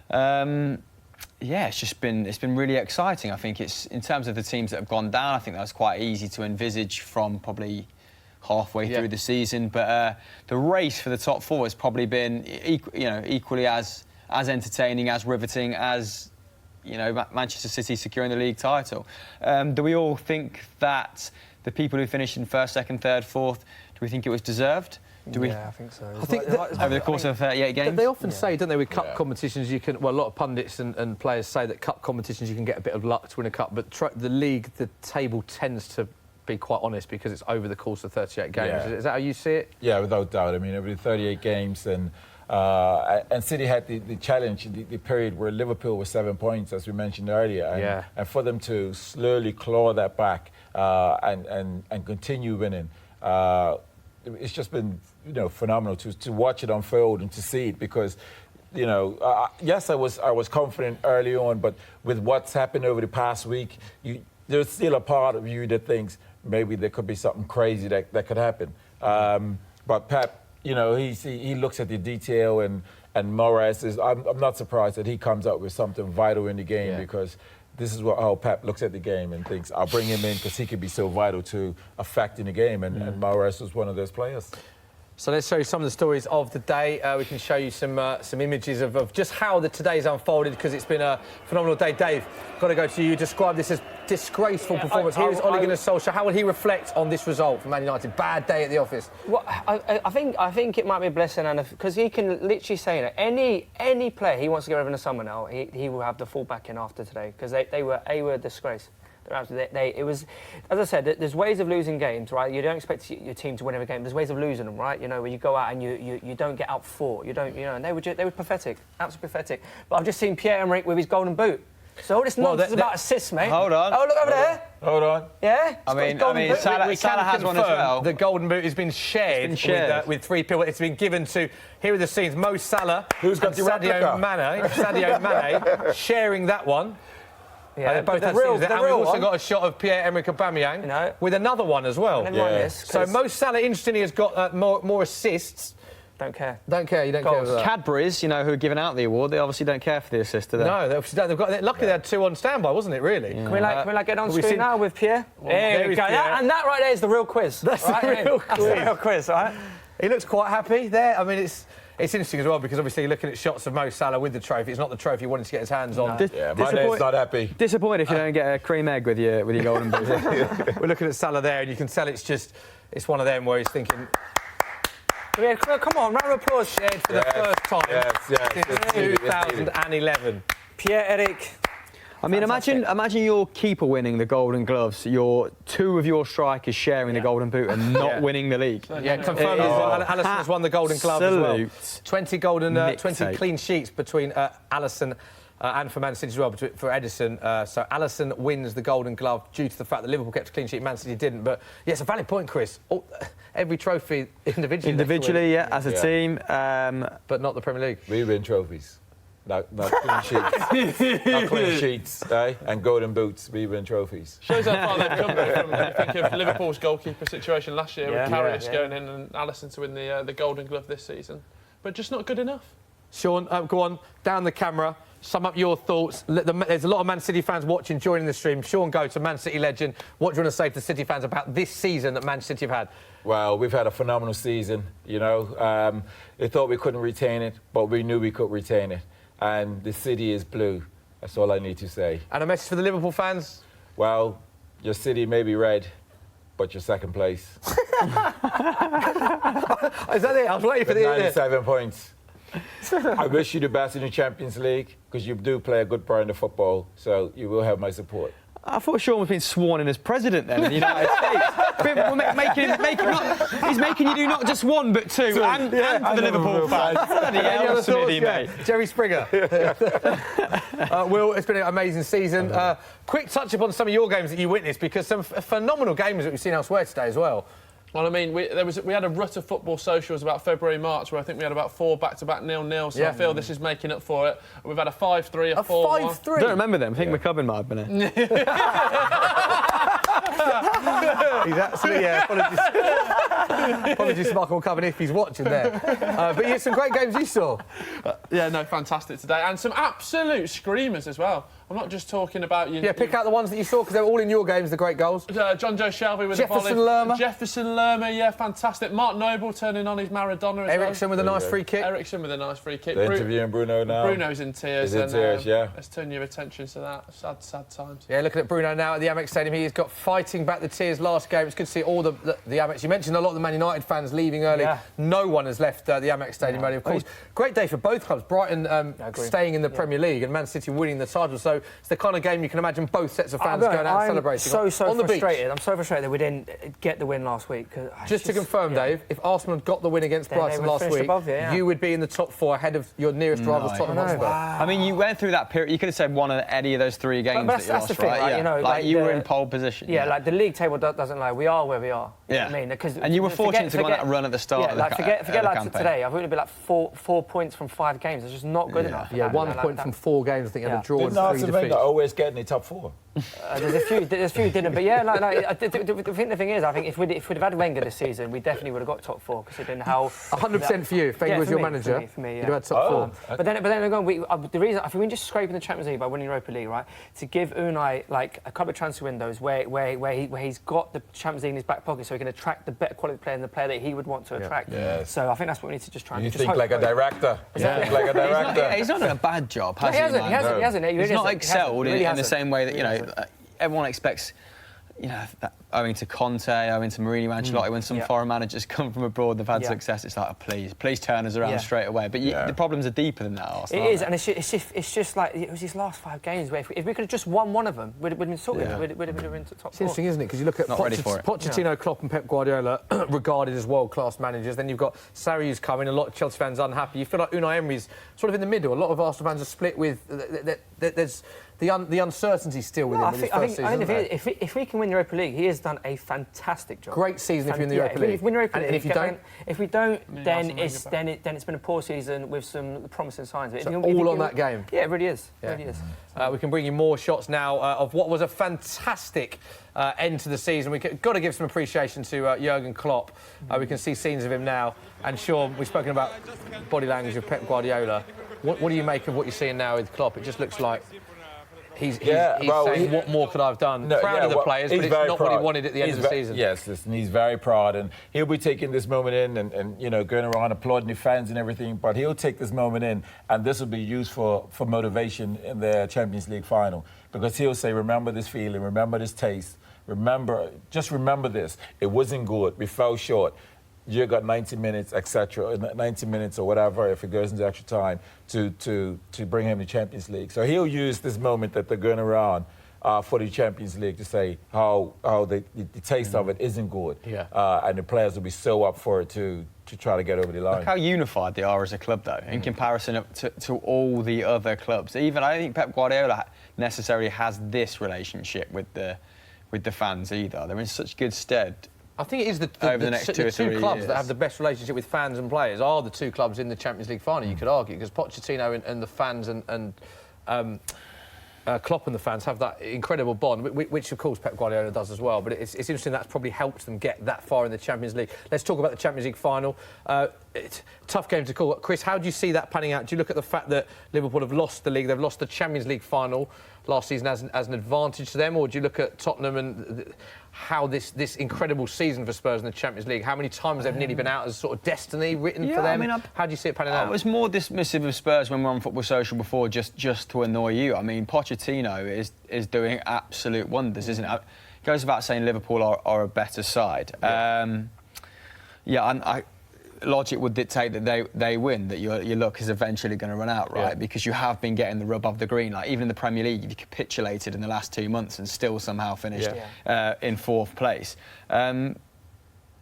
Speaker 3: It's been really exciting. I think it's, in terms of the teams that have gone down, I think that was quite easy to envisage from probably halfway through the season, but the race for the top 4 has probably been equally as entertaining, as riveting as Manchester City securing the league title. Do we all think that the people who finished in 1st, 2nd, 3rd, 4th, do we think it was deserved?
Speaker 4: I think so.
Speaker 1: I think
Speaker 3: Over the course of 38 games?
Speaker 1: They often say, don't they, with cup competitions, you can. Well, a lot of pundits and players say that cup competitions you can get a bit of luck to win a cup, but the league, the table tends to be quite honest because it's over the course of 38 games.
Speaker 2: Yeah.
Speaker 1: Is that how you see it?
Speaker 2: Yeah, without doubt. I mean, over the 38 games, and City had the challenge, the period where Liverpool was 7 points, as we mentioned earlier, and for them to slowly claw that back and continue winning, it's just been phenomenal to watch it unfold and to see it, because yes, I was confident early on, but with what's happened over the past week, there's still a part of you that thinks maybe there could be something crazy that could happen. But Pep, he looks at the detail, and Moraes I'm not surprised that he comes up with something vital in the game, because this is how Pep looks at the game and thinks, I'll bring him in because he could be so vital to affecting the game. And Mahrez was one of those players.
Speaker 1: So let's show you some of the stories of the day. We can show you some images of just how the today's unfolded, because it's been a phenomenal day. Dave, got to go to you. Describe this as disgraceful performance. Here is Ole Gunnar Solskjaer. How will he reflect on this result for Man United? Bad day at the office.
Speaker 4: Well, I think it might be a blessing, and because he can literally say that any player he wants to get rid of in the summer now, he will have the full backing after today, because they were a disgrace. It was, as I said, there's ways of losing games, right? You don't expect your team to win every game. There's ways of losing them, right? You know, where you go out and you don't get outfought. And they were pathetic, absolutely pathetic. But I've just seen Pierre-Emerick with his golden boot. So all this nonsense about assists, mate.
Speaker 3: Hold on.
Speaker 4: Oh, look over there.
Speaker 2: Hold on.
Speaker 4: Yeah.
Speaker 3: I mean, Salah has one as well.
Speaker 1: The golden boot has been shared, with 3 people. It's been given to. Here are the scenes: Mo Salah,
Speaker 2: who's got the
Speaker 1: Sadio Mane sharing that one.
Speaker 4: Yeah,
Speaker 1: both
Speaker 4: the
Speaker 1: had
Speaker 4: real,
Speaker 1: scenes there. And we've also got a shot of Pierre-Emerick Aubameyang with another one as well. So Mo Salah, interestingly, has got more assists.
Speaker 4: Don't care.
Speaker 1: Don't care. You don't care. About that.
Speaker 3: Cadbury's, who are giving out the award, they obviously don't care for the assist, do they?
Speaker 1: No, they've got. Luckily, they had 2 on standby, wasn't it? Really.
Speaker 4: Yeah. Can we get on screen now with Pierre? There we go. And that right there is the real quiz.
Speaker 1: That's the real quiz.
Speaker 4: That's the real quiz, right?
Speaker 1: He looks quite happy there. I mean, it's interesting as well, because obviously you're looking at shots of Mo Salah with the trophy. It's not the trophy he wanted to get his hands on.
Speaker 2: Mane's not happy.
Speaker 3: Disappointed if you don't get a cream egg with your golden boot.
Speaker 1: We're looking at Salah there, and you can tell it's one of them where he's thinking.
Speaker 4: Yeah, come on, round of applause.
Speaker 1: Shared for the first time since 2011.
Speaker 4: Pierre-Emerick.
Speaker 3: I mean, imagine your keeper winning the Golden Gloves, 2 of your strikers sharing the Golden Boot and not winning the league.
Speaker 1: Yeah, confirmed. Alisson has won the Golden Glove as well. 20 clean sheets between Alisson and for Man City as well, for Edison. So Alisson wins the Golden Glove due to the fact that Liverpool kept a clean sheet, Man City didn't. But yeah, it's a valid point, Chris. Every trophy individually,
Speaker 3: as a team,
Speaker 1: but not the Premier League.
Speaker 2: We win trophies. Not clean sheets. Not clean sheets, and golden boots. We win trophies.
Speaker 5: Shows how far they've come from. When you think of Liverpool's goalkeeper situation last year, with Karius going in and Alisson to win the Golden Glove this season, but just not good enough.
Speaker 1: Sean, go on, down the camera. Sum up your thoughts. There's a lot of Man City fans watching, joining the stream. Sean, go to Man City legend. What do you want to say to City fans about this season that Man City have had?
Speaker 2: Well, we've had a phenomenal season. They thought we couldn't retain it, but we knew we could retain it. And the city is blue. That's all I need to say.
Speaker 1: And a message for the Liverpool fans?
Speaker 2: Well, your city may be red, but you're second place.
Speaker 1: Is that it? I was waiting for the
Speaker 2: 97 points. I wish you the best in the Champions League, because you do play a good part in the football, so you will have my support.
Speaker 3: I thought Sean was being sworn in as president then in the United States. He's making you do not just 1 but 2, and for the Liverpool fans. Bloody hell, Smithy, mate.
Speaker 1: Jerry Springer. Will, it's been an amazing season. Quick touch upon some of your games that you witnessed, because some phenomenal games that we've seen elsewhere today as well.
Speaker 5: Well, I mean, we had a rut of football socials about February, March, where I think we had about 4 back-to-back 0-0, so I feel this is making up for it. We've had a 5-3, a 4-1.
Speaker 3: 5-3? I don't remember them. I think McCubbin might have been it.
Speaker 1: He's absolutely, apologies to Michael McCubbin if he's watching there. But yeah, some great games you saw.
Speaker 5: Fantastic today. And some absolute screamers as well. I'm not just talking about you.
Speaker 1: Yeah, pick out the ones that you saw, because they were all in your games, the great goals.
Speaker 5: John Joe Shelby with
Speaker 1: Jefferson Lerma.
Speaker 5: Jefferson Lerma, yeah, fantastic. Mark Noble turning on his Maradona as
Speaker 1: Ericsson with a nice free kick.
Speaker 5: Ericsson with a nice free kick.
Speaker 2: They're interviewing Bruno now.
Speaker 5: Bruno's in tears.
Speaker 2: He's in tears, yeah.
Speaker 5: Let's turn your attention to that. Sad times.
Speaker 1: Yeah, looking at Bruno now at the Amex Stadium. He's got fighting back the tears last game. It's good to see all the Amex. You mentioned a lot of the Man United fans leaving early. Yeah. No one has left the Amex Stadium early, of course. Great day for both clubs. Brighton staying in the Premier League and Man City winning the title. So it's the kind of game you can imagine both sets of fans going out and celebrating.
Speaker 4: I'm so
Speaker 1: on the
Speaker 4: frustrated.
Speaker 1: beach.
Speaker 4: I'm so frustrated that we didn't get the win last week.
Speaker 1: Just to confirm, Dave, if Arsenal had got the win against Brighton last week, you would be in the top 4 ahead of your nearest rivals, Tottenham Hotspur.
Speaker 3: I mean, you went through that period. You could have said one of any of those 3 games
Speaker 4: but that's the thing,
Speaker 3: right? You were in pole position.
Speaker 4: Yeah, like the league table doesn't lie. We are where we are.
Speaker 3: Yeah.
Speaker 4: I mean,
Speaker 3: and you were fortunate to go on that run at the start.
Speaker 4: Yeah, forget like today. I've only been like 4 points from 5 games. It's just not good enough.
Speaker 1: Yeah, 1 point from 4 games. I think, and a draw and 3 defeats.
Speaker 2: Wenger always get in the top 4.
Speaker 4: There's a few didn't, but yeah, I think the thing is, I think if we'd have had Wenger this season, we definitely would have got top 4, considering how
Speaker 1: 100% for you. If Wenger was your manager,
Speaker 4: for me,
Speaker 1: you'd have had top 4.
Speaker 4: But then again, the reason I think we just scraping the Champions League by winning Europa League, right? To give Unai like a couple of transfer windows where he's got the Champions League in his back pocket, so he can attract the better quality player and the player that he would want to attract.
Speaker 2: Yes.
Speaker 4: So I think that's what we need to just try and
Speaker 2: You
Speaker 4: just
Speaker 2: think like a director.
Speaker 4: Exactly.
Speaker 2: Like a director.
Speaker 3: He's not done a bad job, has
Speaker 4: He hasn't.
Speaker 3: He's not excelled in the
Speaker 4: hasn't.
Speaker 3: same way that, you know, everyone expects, you know, that owing to Conte, owing to Mourinho, Ancelotti, when some foreign managers come from abroad, they've had success, it's like, oh, please turn us around straight away. But the problems are deeper than that, Arsenal.
Speaker 4: It is, and it's just like, it was his last 5 games where if we could have just won one of them, we'd have been sorted. We'd have been into top 4.
Speaker 1: It's interesting, isn't it? Because you look at Pochettino, Klopp and Pep Guardiola, regarded as world-class managers. Then you've got Sarri who's coming, a lot of Chelsea fans unhappy. You feel like Unai Emery's sort of in the middle. A lot of Arsenal fans are split with... There's the uncertainty still with him.
Speaker 4: If we can win the Europa League, he has done a fantastic job.
Speaker 1: Great season if you're in the Europa League.
Speaker 4: If we win the Europa League,
Speaker 1: and
Speaker 4: if we don't, then it's been a poor season with some promising signs.
Speaker 1: So all on that game.
Speaker 4: Yeah, it really is. It really is.
Speaker 1: We can bring you more shots now of what was a fantastic end to the season. We've got to give some appreciation to Jurgen Klopp. We can see scenes of him now. And Sean, we've spoken about body language of Pep Guardiola. What do you make of what you're seeing now with Klopp? It just looks like he's saying, what more could I have done? Proud of the players, but it's not what he wanted at the end of the season.
Speaker 2: Yes, listen, he's very proud, and he'll be taking this moment in and you know, going around applauding the fans and everything, but he'll take this moment in, and this will be used for motivation in the Champions League final, because he'll say, remember this feeling, remember this taste, just remember this. It wasn't good, we fell short. You got 90 minutes, etc., 90 minutes or whatever, if it goes into extra time, to bring him the Champions League. So he'll use this moment that they're going around for the Champions League to say how the taste of it isn't good. And the players will be so up for it to try to get over the line.
Speaker 3: Look how unified they are as a club, though, in comparison to all the other clubs. Even I don't think Pep Guardiola necessarily has this relationship with the fans either. They're in such good stead.
Speaker 1: I think it is the two clubs
Speaker 3: years
Speaker 1: that have the best relationship with fans and players are the 2 clubs in the Champions League final, you could argue, because Pochettino and the fans and Klopp and the fans have that incredible bond, which of course Pep Guardiola does as well. But it's interesting that's probably helped them get that far in the Champions League. Let's talk about the Champions League final. Tough game to call. Chris, how do you see that panning out? Do you look at the fact that Liverpool have lost the league, they've lost the Champions League final last season as an advantage to them, or do you look at Tottenham and how this incredible season for Spurs in the Champions League, how many times they've nearly been out as sort of destiny written for them? I mean, how do you see it panning out?
Speaker 3: I was more dismissive of Spurs when we were on Football Social before, just to annoy you. I mean, Pochettino is doing absolute wonders, isn't it? It goes without saying Liverpool are a better side. Logic would dictate that they win, that your luck is eventually going to run out, right? Because you have been getting the rub of the green. Like, even in the Premier League, you capitulated in the last 2 months and still somehow finished in 4th place.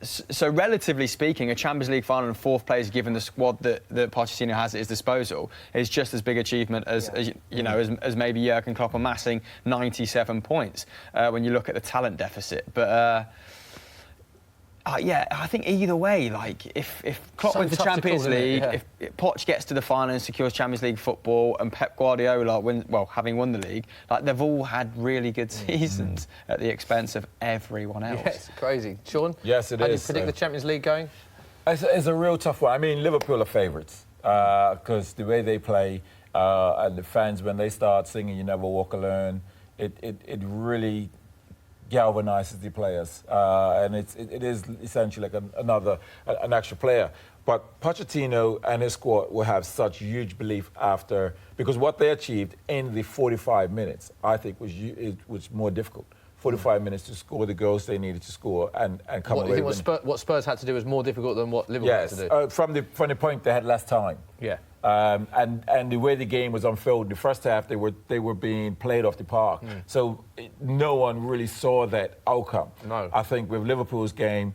Speaker 3: So relatively speaking, a Champions League final in 4th place, given the squad that Pochettino has at his disposal, is just as big achievement as maybe Jurgen Klopp amassing 97 points when you look at the talent deficit. But I think either way, like if Klopp wins the Champions League, if Poch gets to the final and secures Champions League football, and Pep Guardiola having won the league, like they've all had really good seasons at the expense of everyone else.
Speaker 1: Yes, crazy. Sean?
Speaker 2: Yes, it is.
Speaker 1: How do you predict the Champions League going?
Speaker 2: It's a real tough one. I mean, Liverpool are favourites because the way they play and the fans, when they start singing "You Never Walk Alone," it really galvanizes the players, and it is essentially like an extra player. But Pochettino and his squad will have such huge belief because what they achieved in the 45 minutes, I think, was more difficult. 45 minutes to score the goals they needed to score and come away.
Speaker 1: You think what Spurs had to do was more difficult than what Liverpool had to do?
Speaker 2: From the point they had less time.
Speaker 1: Yeah.
Speaker 2: And the way the game was unfolded, the first half they were being played off the park. So no one really saw that outcome.
Speaker 1: No.
Speaker 2: I think with Liverpool's game,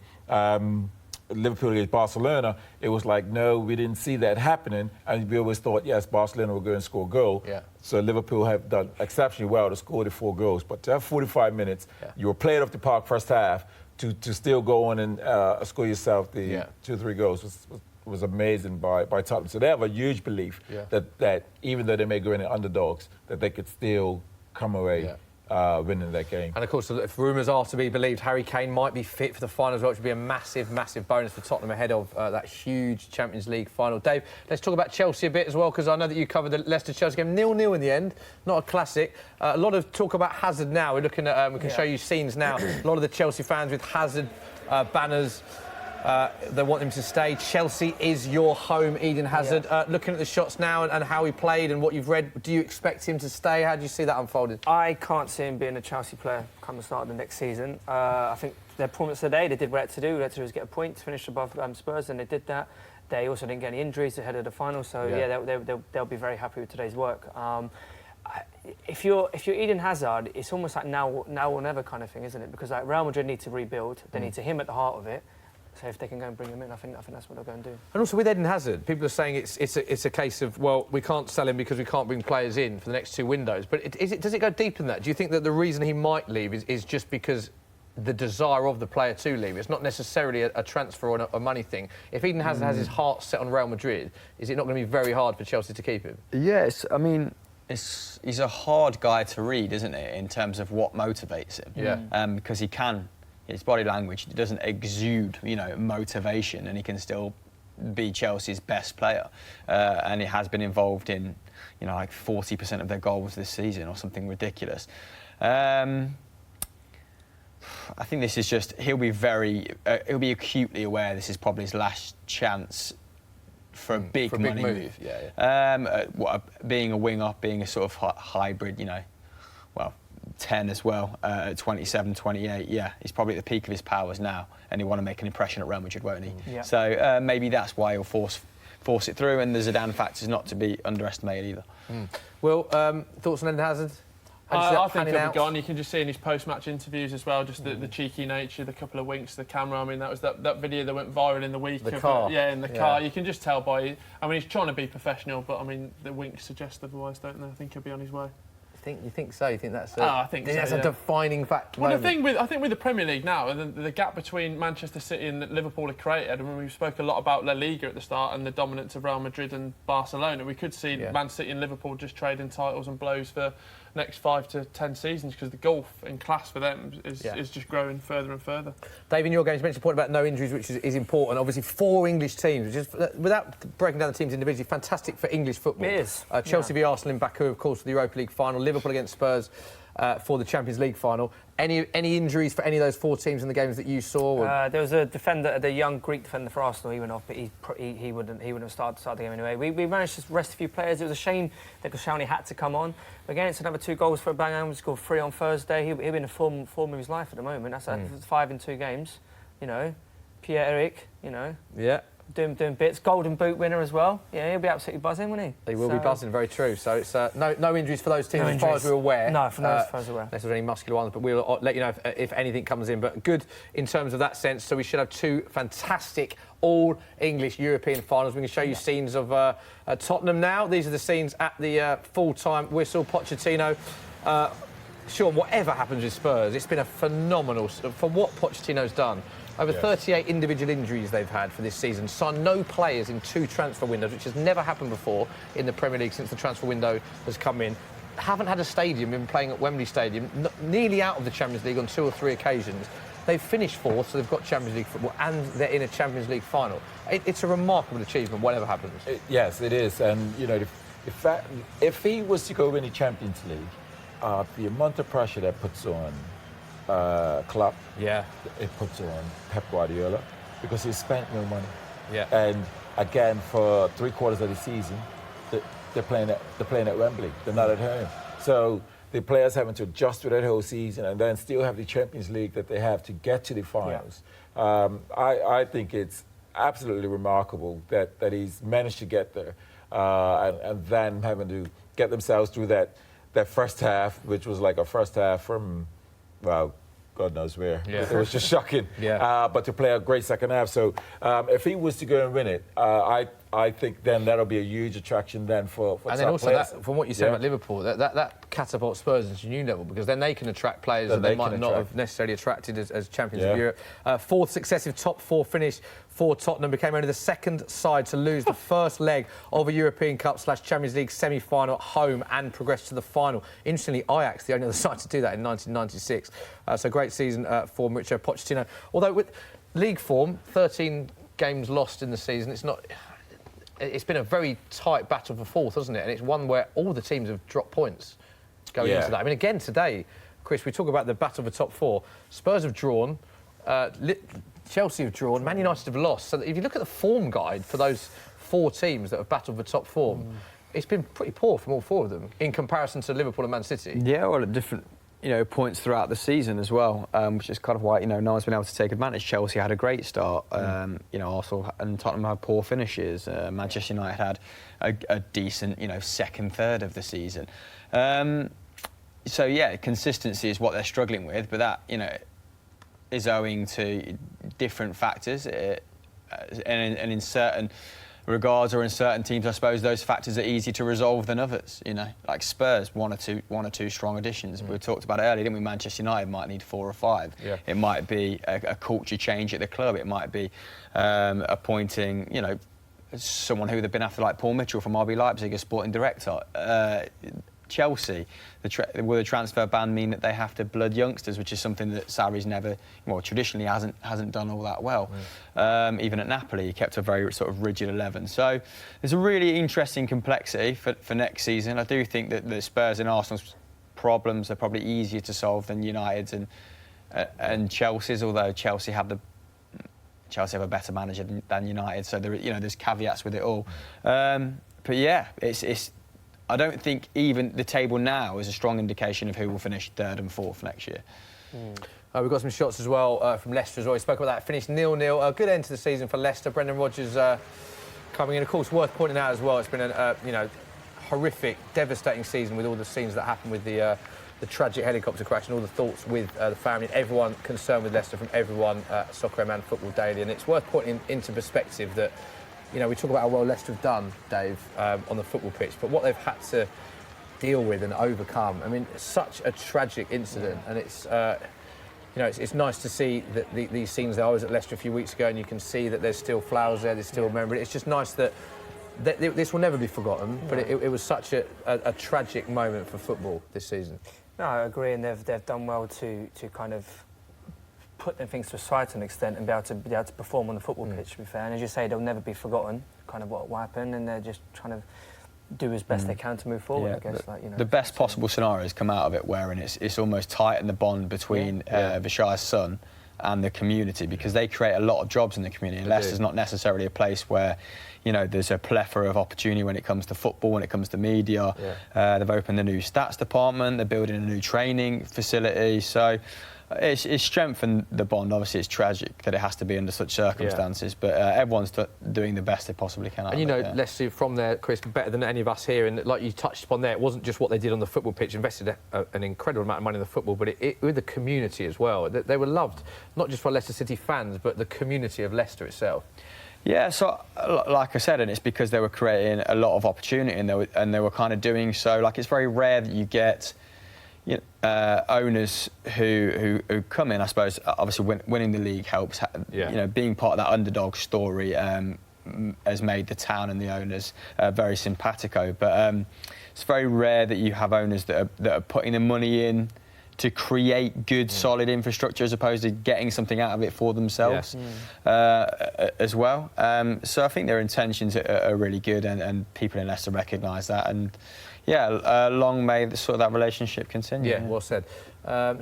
Speaker 2: Liverpool against Barcelona, it was like, no, we didn't see that happening, and we always thought, yes, Barcelona will go and score a goal.
Speaker 1: Yeah.
Speaker 2: So Liverpool have done exceptionally well to score the 4 goals. But to have 45 minutes, you were played off the park first half, to still go on and score yourself the 2-3 goals was amazing by Tottenham. So they have a huge belief that even though they may go in as underdogs, that they could still come away winning that game.
Speaker 1: And of course, if rumours are to be believed, Harry Kane might be fit for the final as well, which would be a massive, massive bonus for Tottenham ahead of that huge Champions League final. Dave, let's talk about Chelsea a bit as well, because I know that you covered the Leicester-Chelsea game. 0-0 in the end, not a classic. A lot of talk about Hazard now. We're looking at, we can show you scenes now. A lot of the Chelsea fans with Hazard banners. They want him to stay. Chelsea is your home, Eden Hazard. Looking at the shots now and how he played and what you've read, do you expect him to stay? How do you see that unfolding?
Speaker 4: I can't see him being a Chelsea player come the start of the next season. I think their performance today, they did what they had to do. What they had to do was get a point to finish above Spurs, and they did that. They also didn't get any injuries ahead of the final, so they'll be very happy with today's work. If you're Eden Hazard, it's almost like now or never kind of thing, isn't it? Because like Real Madrid need to rebuild. They need him at the heart of it. So if they can go and bring him in, I think that's what they're going to do.
Speaker 1: And also with Eden Hazard, people are saying it's a case of, well, we can't sell him because we can't bring players in for the next 2 windows. But does it go deeper than that? Do you think that the reason he might leave is just because the desire of the player to leave? It's not necessarily a transfer or a money thing. If Eden Hazard has his heart set on Real Madrid, is it not going to be very hard for Chelsea to keep him?
Speaker 3: Yes, I mean, he's a hard guy to read, isn't it, in terms of what motivates him?
Speaker 1: Yeah.
Speaker 3: Because he can. His body language doesn't exude, motivation, and he can still be Chelsea's best player. And he has been involved in, like 40% of their goals this season or something ridiculous. I think this is just, he'll be acutely aware this is probably his last chance for a big money move. Being a wing-up, being a sort of hybrid, 10 as well, at 27, 28, he's probably at the peak of his powers now, and he'll want to make an impression at Real Madrid, won't he?
Speaker 4: Yeah.
Speaker 3: So maybe that's why he'll force it through, and the Zidane factor is not to be underestimated either.
Speaker 1: Well, thoughts on Eden Hazard?
Speaker 5: I think he'll be gone. You can just see in his post-match interviews as well, just the cheeky nature, the couple of winks to the camera. I mean, that was that video that went viral in the week.
Speaker 1: The car.
Speaker 5: In the car. You can just tell by... I mean, he's trying to be professional, but, I mean, the winks suggest otherwise, don't they? I think he'll be on his way.
Speaker 1: You think so? You think that's
Speaker 5: I think so,
Speaker 1: that's a defining factor?
Speaker 5: Well, I think with the Premier League now, the gap between Manchester City and Liverpool are created. I mean, we spoke a lot about La Liga at the start and the dominance of Real Madrid and Barcelona. We could see Man City and Liverpool just trading titles and blows for next 5 to 10 seasons, because the gulf in class for them is just growing further and further.
Speaker 1: Dave, in your games, you mentioned a point about no injuries, which is important. Obviously, 4 English teams, which is, without breaking down the teams individually, fantastic for English football.
Speaker 4: It is.
Speaker 1: Chelsea v Arsenal in Baku, of course, for the Europa League final. Liverpool against Spurs for the Champions League final. Any injuries for any of those 4 teams in the games that you saw?
Speaker 4: There was a defender, the young Greek defender for Arsenal. He went off, but he wouldn't have started the game anyway. We managed to rest a few players. It was a shame that Koscielny had to come on. Again, it's another 2 goals for Aubameyang. We scored 3 on Thursday. He'll be in the form of his life at the moment. That's 5 in 2 games. Pierre-Emerick,
Speaker 1: Yeah.
Speaker 4: Doing bits. Golden Boot winner as well. Yeah, he'll be absolutely buzzing, won't he?
Speaker 1: He will be buzzing, very true. So it's no injuries for those teams as far as we're aware.
Speaker 4: No, as far as we're aware.
Speaker 1: Unless there's any muscular ones, but we'll let you know if anything comes in. But good in terms of that sense. So we should have 2 fantastic all-English European finals. We can show you scenes of Tottenham now. These are the scenes at the full-time whistle. Pochettino. Sean, whatever happens with Spurs, it's been a phenomenal... For what Pochettino's done. Over 38 individual injuries they've had for this season. Signed no players in 2 transfer windows, which has never happened before in the Premier League since the transfer window has come in. Haven't had a stadium, been playing at Wembley Stadium, nearly out of the Champions League on 2 or 3 occasions. They've finished 4th, so they've got Champions League football, and they're in a Champions League final. It's a remarkable achievement, whatever happens.
Speaker 2: Yes, it is. And, if he was to go win the Champions League, the amount of pressure that puts on Klopp, it puts on Pep Guardiola, because he spent no money. And again, for 3/4 of the season, they're playing at Wembley. They're not at home. So the players having to adjust to that whole season, and then still have the Champions League that they have to get to the finals. I think it's absolutely remarkable that he's managed to get there, and then having to get themselves through that first half, which was like a first half from, well, God knows where. It was just shocking. But to play a great second half. So if he was to go and win it, I think then that'll be a huge attraction then for
Speaker 1: and then also
Speaker 2: players.
Speaker 1: from what you said about Liverpool, that catapult Spurs into a new level, because then they can attract players that they might not have necessarily attracted as champions of Europe. Fourth successive top 4 finish for Tottenham, became only the second side to lose the first leg of a European Cup / Champions League semi-final at home and progress to the final. Interestingly, Ajax, the only other side to do that in 1996. So great season for Mauricio Pochettino. Although with league form, 13 games lost in the season, it's been a very tight battle for fourth, hasn't it? And it's one where all the teams have dropped points going into that. I mean, again, today, Chris, we talk about the battle for top 4. Spurs have drawn, Chelsea have drawn, Man United have lost. So if you look at the form guide for those 4 teams that have battled for top form, it's been pretty poor from all 4 of them in comparison to Liverpool and Man City.
Speaker 3: Yeah, well, at different points throughout the season as well, which is kind of why no one's been able to take advantage. Chelsea had a great start, Arsenal and Tottenham had poor finishes. Manchester United had a decent, second third of the season. So yeah, consistency is what they're struggling with, but that is owing to different factors, and in certain regards or in certain teams, I suppose those factors are easier to resolve than others. Like Spurs, one or two strong additions. We talked about it earlier, didn't we? Manchester United might need 4 or 5. Yeah. It might be a culture change at the club. It might be appointing, someone who they've been after, like Paul Mitchell from RB Leipzig, a sporting director. Chelsea, will the transfer ban mean that they have to blood youngsters, which is something that Sarri's traditionally hasn't done all that well. Even at Napoli, he kept a very sort of rigid 11. So there's a really interesting complexity for next season. I do think that the Spurs and Arsenal's problems are probably easier to solve than United's and Chelsea's, although Chelsea have a better manager than United. So there's caveats with it all. But yeah, it's. I don't think even the table now is a strong indication of who will finish 3rd and 4th next year.
Speaker 1: We've got some shots as well from Leicester as well. We spoke about that. Finished 0-0. A good end to the season for Leicester. Brendan Rodgers coming in. Of course, worth pointing out as well, it's been a horrific, devastating season with all the scenes that happened with the tragic helicopter crash and all the thoughts with the family and everyone concerned with Leicester, from everyone, Soccer and Football Daily. And it's worth putting into perspective that we talk about how well Leicester have done, Dave, on the football pitch, but what they've had to deal with and overcome. I mean, such a tragic incident, and it's nice to see that these scenes. I was at Leicester a few weeks ago, and you can see that there's still flowers there, there's still memory. It's just nice that this will never be forgotten, but it was such a tragic moment for football this season.
Speaker 4: No, I agree, and they've done well to kind of put them things to a side to an extent and be able to perform on the football pitch, to be fair. And as you say, they'll never be forgotten, kind of what happened, and they're just trying to do as best they can to move forward, I guess.
Speaker 3: The best possible scenarios come out of it wherein it's almost tightened the bond between Vishaya's son and the community, because they create a lot of jobs in the community. Leicester's not necessarily a place where there's a plethora of opportunity when it comes to football, when it comes to media. They've opened a new stats department, they're building a new training facility, so it's strengthened the bond. Obviously, it's tragic that it has to be under such circumstances, but everyone's doing the best they possibly can.
Speaker 1: And Leicester from there, Chris, better than any of us here, and like you touched upon there, it wasn't just what they did on the football pitch, invested an incredible amount of money in the football, but with the community as well. They were loved, not just by Leicester City fans, but the community of Leicester itself.
Speaker 3: Yeah, so like I said, and it's because they were creating a lot of opportunity, and they were kind of doing so. Like, it's very rare that you get owners who come in. I suppose obviously winning the league helps. Being part of that underdog story has made the town and the owners very simpatico. But it's very rare that you have owners that are putting the money in to create good, solid infrastructure, as opposed to getting something out of it for themselves as well. So I think their intentions are really good, and people in Leicester recognise that. And long may that relationship continue.
Speaker 1: Yeah, well said.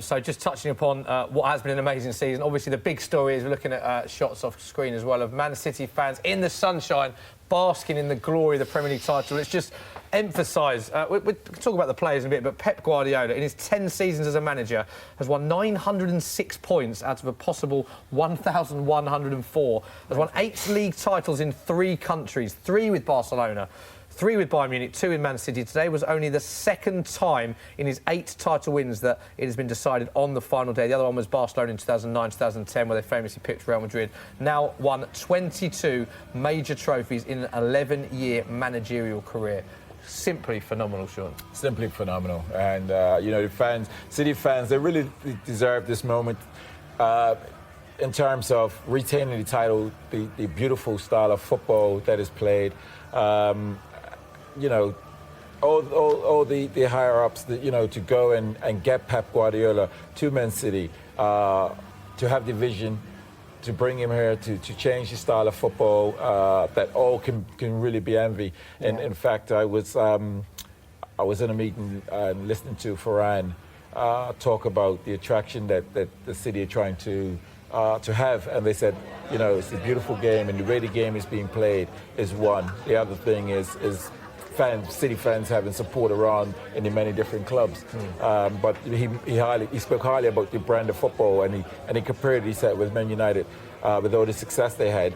Speaker 1: So just touching upon what has been an amazing season, obviously the big story is we're looking at shots off screen as well of Man City fans in the sunshine, basking in the glory of the Premier League title. It's just emphasised, we'll talk about the players in a bit, but Pep Guardiola, in his 10 seasons as a manager, has won 906 points out of a possible 1,104. Has won 8 league titles in 3 countries, 3 with Barcelona, 3 with Bayern Munich, 2 in Man City. Today was only the second time in his 8 title wins that it has been decided on the final day. The other one was Barcelona in 2009, 2010, where they famously picked Real Madrid. Now won 22 major trophies in an 11-year managerial career. simply phenomenal, Sean.
Speaker 2: Simply phenomenal. And, you know, the fans, City fans, they really deserve this moment in terms of retaining the title, the beautiful style of football that is played. You know, all the higher-ups, you know, to go and get Pep Guardiola to Man City, to have the vision, to bring him here, to change the style of football, that all can really be envy. And in fact, I was in a meeting and listening to Farhan talk about the attraction that the City are trying to have, and they said, you know, it's a beautiful game, and the way the game is being played is one. The other thing is City fans having support around in the many different clubs. But he spoke highly about the brand of football, and he compared, he said, with Man United. With all the success they had,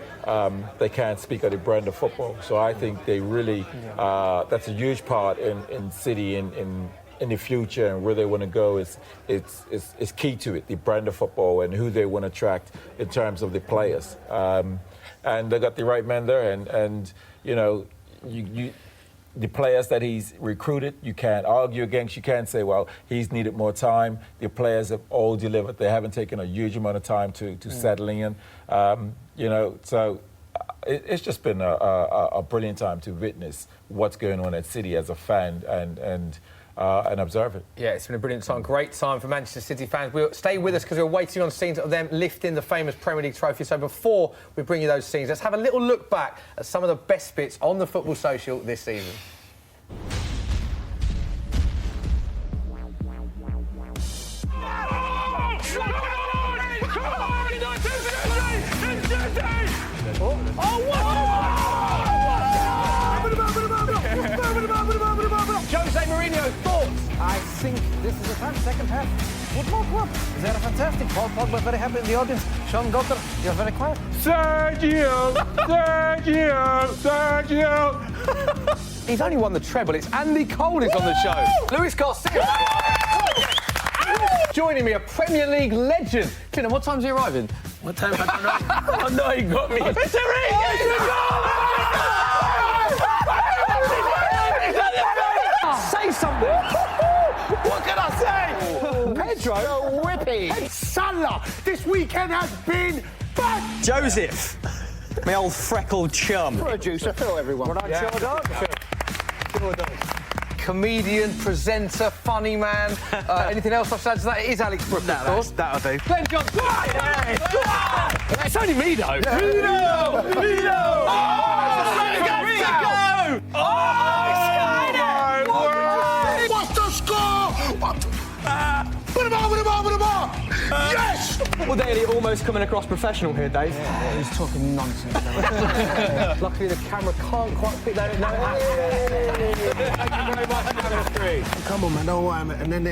Speaker 2: they can't speak of the brand of football. So I think they really, that's a huge part in City in the future, and where they want to go is key to it, the brand of football and who they want to attract in terms of the players. And they got the right men there, and you know, the players that he's recruited, you can't argue against. You can't say, well, he's needed more time. The players have all delivered. They haven't taken a huge amount of time to settling in. You know, so it's just been a brilliant time to witness what's going on at City as a fan and observe it.
Speaker 1: Yeah, it's been a brilliant time. Great time for Manchester City fans. We'll stay with us because we're waiting on scenes of them lifting the famous Premier League trophy. So before we bring you those scenes, let's have a little look back at some of the best bits on the Football Social this season. Jose Mourinho, thoughts?
Speaker 8: I think this is a second half football club. They are fantastic. Paul Pogba very happy in the audience. Sean Gotter, you're very quiet.
Speaker 2: Sergio!
Speaker 1: He's only won the treble. It's Andy Cole is on the show. Luis Garcia. Joining me, a Premier League legend. Clinton, what time's he arriving?
Speaker 8: What time? I don't know. Oh no, he got me.
Speaker 1: It's Say something. What can I say? Pedro, whippy.
Speaker 8: Salah, this weekend has been fun.
Speaker 9: Joseph, my old freckled chum.
Speaker 8: Producer, fill everyone.
Speaker 1: Comedian, presenter, funny man. Anything else I've said to that? It is Alex Brooks, of course.
Speaker 9: That'll do.
Speaker 1: Glenn Johnson.
Speaker 9: It's only me, though.
Speaker 1: Vino!
Speaker 8: What's the score? Yes!
Speaker 9: Football Daily almost coming across professional here, Dave.
Speaker 8: He's talking nonsense.
Speaker 1: Luckily, the camera can't quite pick that up. Thank you very much, Chemistry.
Speaker 8: Come on, man. Don't worry, man. And then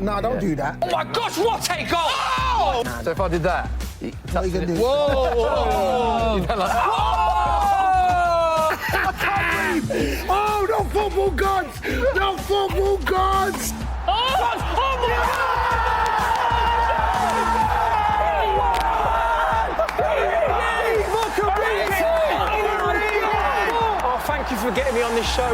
Speaker 8: no, don't do that.
Speaker 1: Oh my gosh, what a goal! Oh! So if I did that,
Speaker 8: What are you going to do?
Speaker 1: whoa! You'd be like,
Speaker 8: I can't breathe! Oh, no football gods! No football gods!
Speaker 9: Oh, thank you for getting me on this show.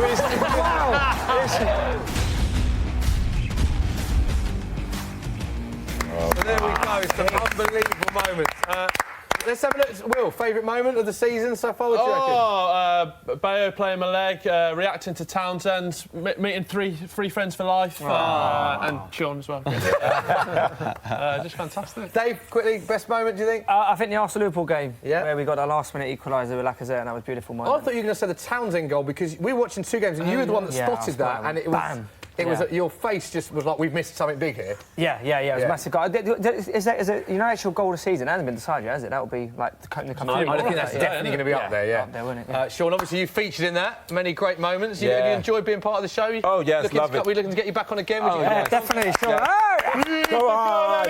Speaker 1: So there we go, some unbelievable moments. Let's have a look. Will, favourite moment of the season so far, what do you reckon?
Speaker 5: Bayo playing my leg, reacting to Townsend, meeting three friends for life, and Sean as well. Just fantastic.
Speaker 1: Dave, quickly, best moment, do you think?
Speaker 4: I think the Arsenal-Liverpool game,
Speaker 1: Yeah.
Speaker 4: where we got a last-minute equaliser with Lacazette, and that was a beautiful moment.
Speaker 1: I thought you were going to say the Townsend goal because we were watching two games and you were the one that
Speaker 4: Yeah,
Speaker 1: spotted that, and it was.
Speaker 4: Bam.
Speaker 1: It was your face just was like we've missed something big here.
Speaker 4: Yeah, it was a massive goal. Is it actual goal of the season? It hasn't been decided yet, has it? That will be like the coming.
Speaker 1: I think that's definitely going to be up there. Yeah,
Speaker 4: up there, won't it? Yeah.
Speaker 1: Sean, obviously you featured in that. Many great moments. You enjoyed being part of the show.
Speaker 2: Oh yes, love it.
Speaker 1: We're looking to get you back on again. Would you?
Speaker 4: Yeah, definitely. Sure.
Speaker 2: Go on.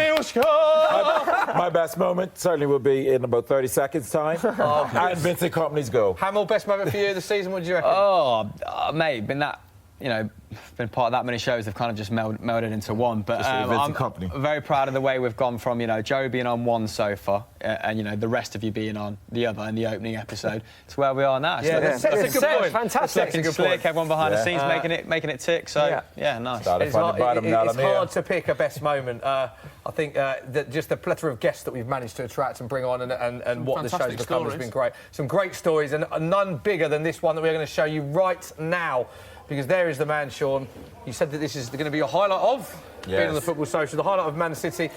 Speaker 2: My best moment certainly will be in about 30 seconds' time. And Vincent Kompany's goal.
Speaker 1: Hamill, best moment for you of the season. What do you reckon?
Speaker 3: Oh, mate, been that been part of that many shows. They've kind of just melded into one. But I'm very proud of the way we've gone from, Joe being on one sofa and, the rest of you being on the other in the opening episode to where we are now.
Speaker 1: Yeah, that's a good point.
Speaker 4: Fantastic.
Speaker 3: Looking slick, everyone behind the scenes making it tick. So, nice.
Speaker 1: It's hard to pick a best moment. I think that just the plethora of guests that we've managed to attract and bring on and what the show's become has been great. Some great stories, and none bigger than this one that we're going to show you right now. Because there is the man, Sean. You said that this is going to be a highlight of being on the Football Social, the highlight of Man City.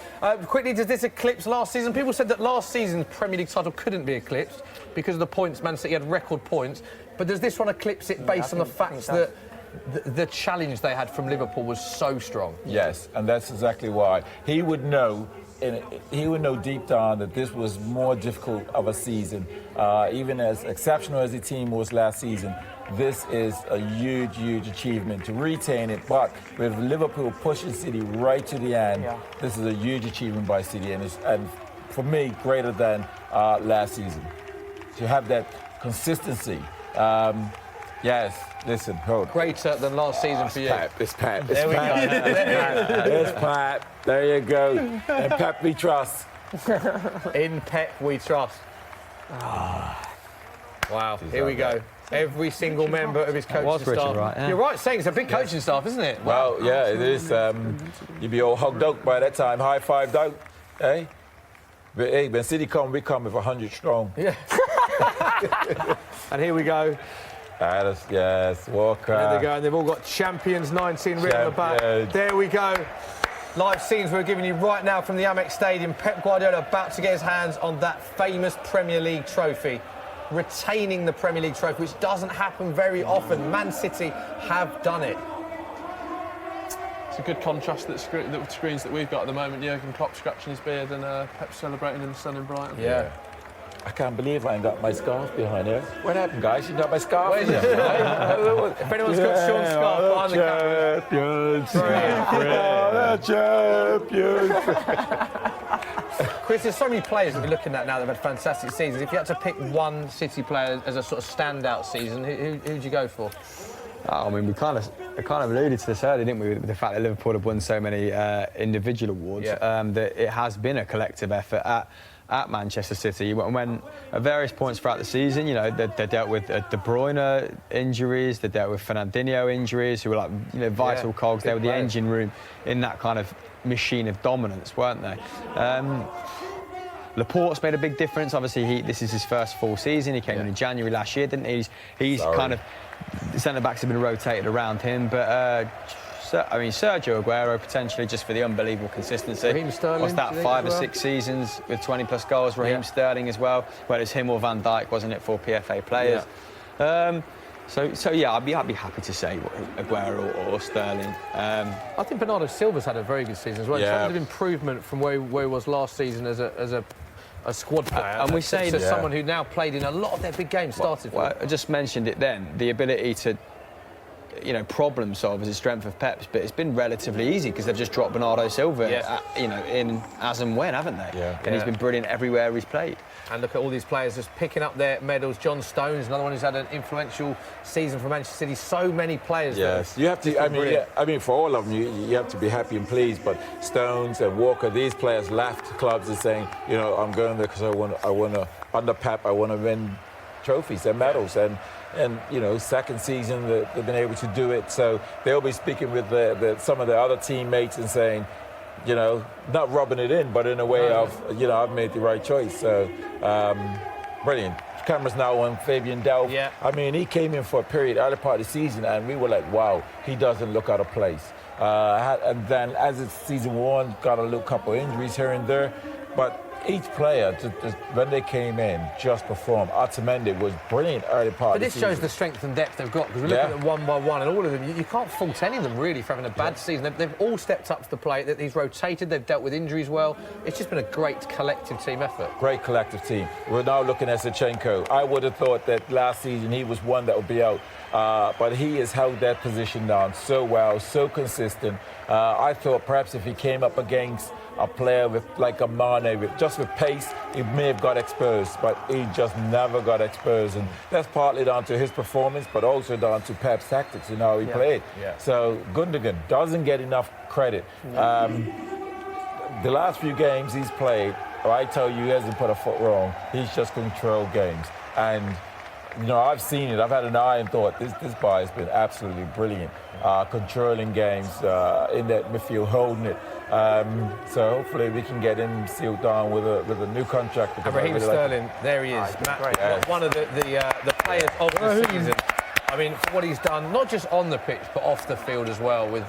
Speaker 1: Quickly, does this eclipse last season? People said that last season's Premier League title couldn't be eclipsed because of the points. Man City had record points. But does this one eclipse it based on the fact that the challenge they had from Liverpool was so strong?
Speaker 2: Yes, and that's exactly why. He would know deep down that this was more difficult of a season. Even as exceptional as the team was last season, this is a huge, huge achievement to retain it. But with Liverpool pushing City right to the end, this is a huge achievement by City, and for me, greater than last season. To have that consistency. Yes, listen, hold.
Speaker 1: Greater than last season for you.
Speaker 2: It's Pep.
Speaker 1: There we go.
Speaker 2: It's Pep. There you go. In Pep we trust.
Speaker 1: In Pep we trust. Wow, here we go. Every single member of his coaching staff.
Speaker 3: Right, yeah.
Speaker 1: You're right, saying it's a big coaching staff, isn't it?
Speaker 2: Well, yeah, it is. You'd be all hugged out by that time, high-fived out, eh? But hey, when City come, we come with 100 strong.
Speaker 1: Yeah. And here we go.
Speaker 2: Yes, Walker.
Speaker 1: There they go, and they've all got Champions 19 written on the back. There we go. Live scenes we're giving you right now from the Amex Stadium. Pep Guardiola about to get his hands on that famous Premier League trophy, retaining the Premier League trophy, which doesn't happen very often. Man City have done it.
Speaker 5: It's a good contrast that screens that we've got at the moment. Jurgen Klopp scratching his beard and Pep celebrating in the sun in Brighton.
Speaker 1: Yeah.
Speaker 2: I can't believe I ain't got my scarf behind here. What happened, guys? You got my scarf?
Speaker 1: Where's it? If anyone's got Sean's scarf behind the camera.
Speaker 2: Champions.
Speaker 1: Chris, there's so many players that we're looking at now that have had fantastic seasons. If you had to pick one City player as a sort of standout season, who'd you go for?
Speaker 3: I mean, we kind of alluded to this earlier, didn't we, with the fact that Liverpool have won so many individual awards, that it has been a collective effort at Manchester City. When at various points throughout the season, they dealt with De Bruyne injuries, they dealt with Fernandinho injuries, who were like vital cogs. They were the engine room in that kind of machine of dominance, weren't they? Laporte's made a big difference. Obviously, this is his first full season. He came in January last year, didn't he? He's kind of centre-backs have been rotated around him, but. Sergio Aguero potentially just for the unbelievable consistency.
Speaker 1: Raheem Sterling.
Speaker 3: What's that, 5 or 6 seasons with 20-plus goals? Raheem Sterling as well. Whether it's him or Van Dijk, wasn't it, for PFA players? Yeah. I'd be happy to say Aguero or Sterling.
Speaker 1: I think Bernardo Silva's had a very good season as well.
Speaker 2: Yeah.
Speaker 1: In terms of improvement from where he was last season as a squad player.
Speaker 3: And we say
Speaker 1: someone who now played in a lot of their big games.
Speaker 3: I just mentioned it then. The ability to problem solve is a strength of Pep's, but it's been relatively easy because they've just dropped Bernardo Silva, in as and when, haven't they?
Speaker 2: Yeah.
Speaker 3: And he's been brilliant everywhere he's played.
Speaker 1: And look at all these players just picking up their medals. John Stones, another one who's had an influential season for Manchester City. So many players.
Speaker 2: Yes, you have to. I mean, for all of them, you have to be happy and pleased. But Stones and Walker, these players left clubs and saying, I'm going there because I want to under Pep, I want to win trophies and medals and second season they've been able to do it, so they'll be speaking with some of their other teammates and saying, not rubbing it in, but in a way of, I've made the right choice. So brilliant. Camera's now on Fabian Delph.
Speaker 1: Yeah.
Speaker 2: I mean, he came in for a period early part of the season and we were like, wow, he doesn't look out of place. And then as the season wore on, got a little couple of injuries here and there, but each player, when they came in, just performed. Otamendi was brilliant early part of the season.
Speaker 1: But this shows the strength and depth they've got, because we're looking at one by one, and all of them, you can't fault any of them, really, for having a bad season. They've all stepped up to the plate. He's rotated, they've dealt with injuries well. It's just been a great collective team effort.
Speaker 2: Great collective team. We're now looking at Zinchenko. I would have thought that last season he was one that would be out, but he has held that position down so well, so consistent. I thought perhaps if he came up against a player with like a Mane, with pace, he may have got exposed, but he just never got exposed. And that's partly down to his performance, but also down to Pep's tactics and how he played.
Speaker 1: Yeah.
Speaker 2: So Gundogan doesn't get enough credit. The last few games he's played, I tell you, he hasn't put a foot wrong. He's just controlled games. And, you know, I've seen it. I've had an eye and thought, this guy has been absolutely brilliant. Controlling games, in that midfield, holding it. So hopefully we can get him sealed down with a new contract.
Speaker 1: And Raheem Sterling, there he is. One of the players of the season. I mean, for what he's done, not just on the pitch, but off the field as well, with,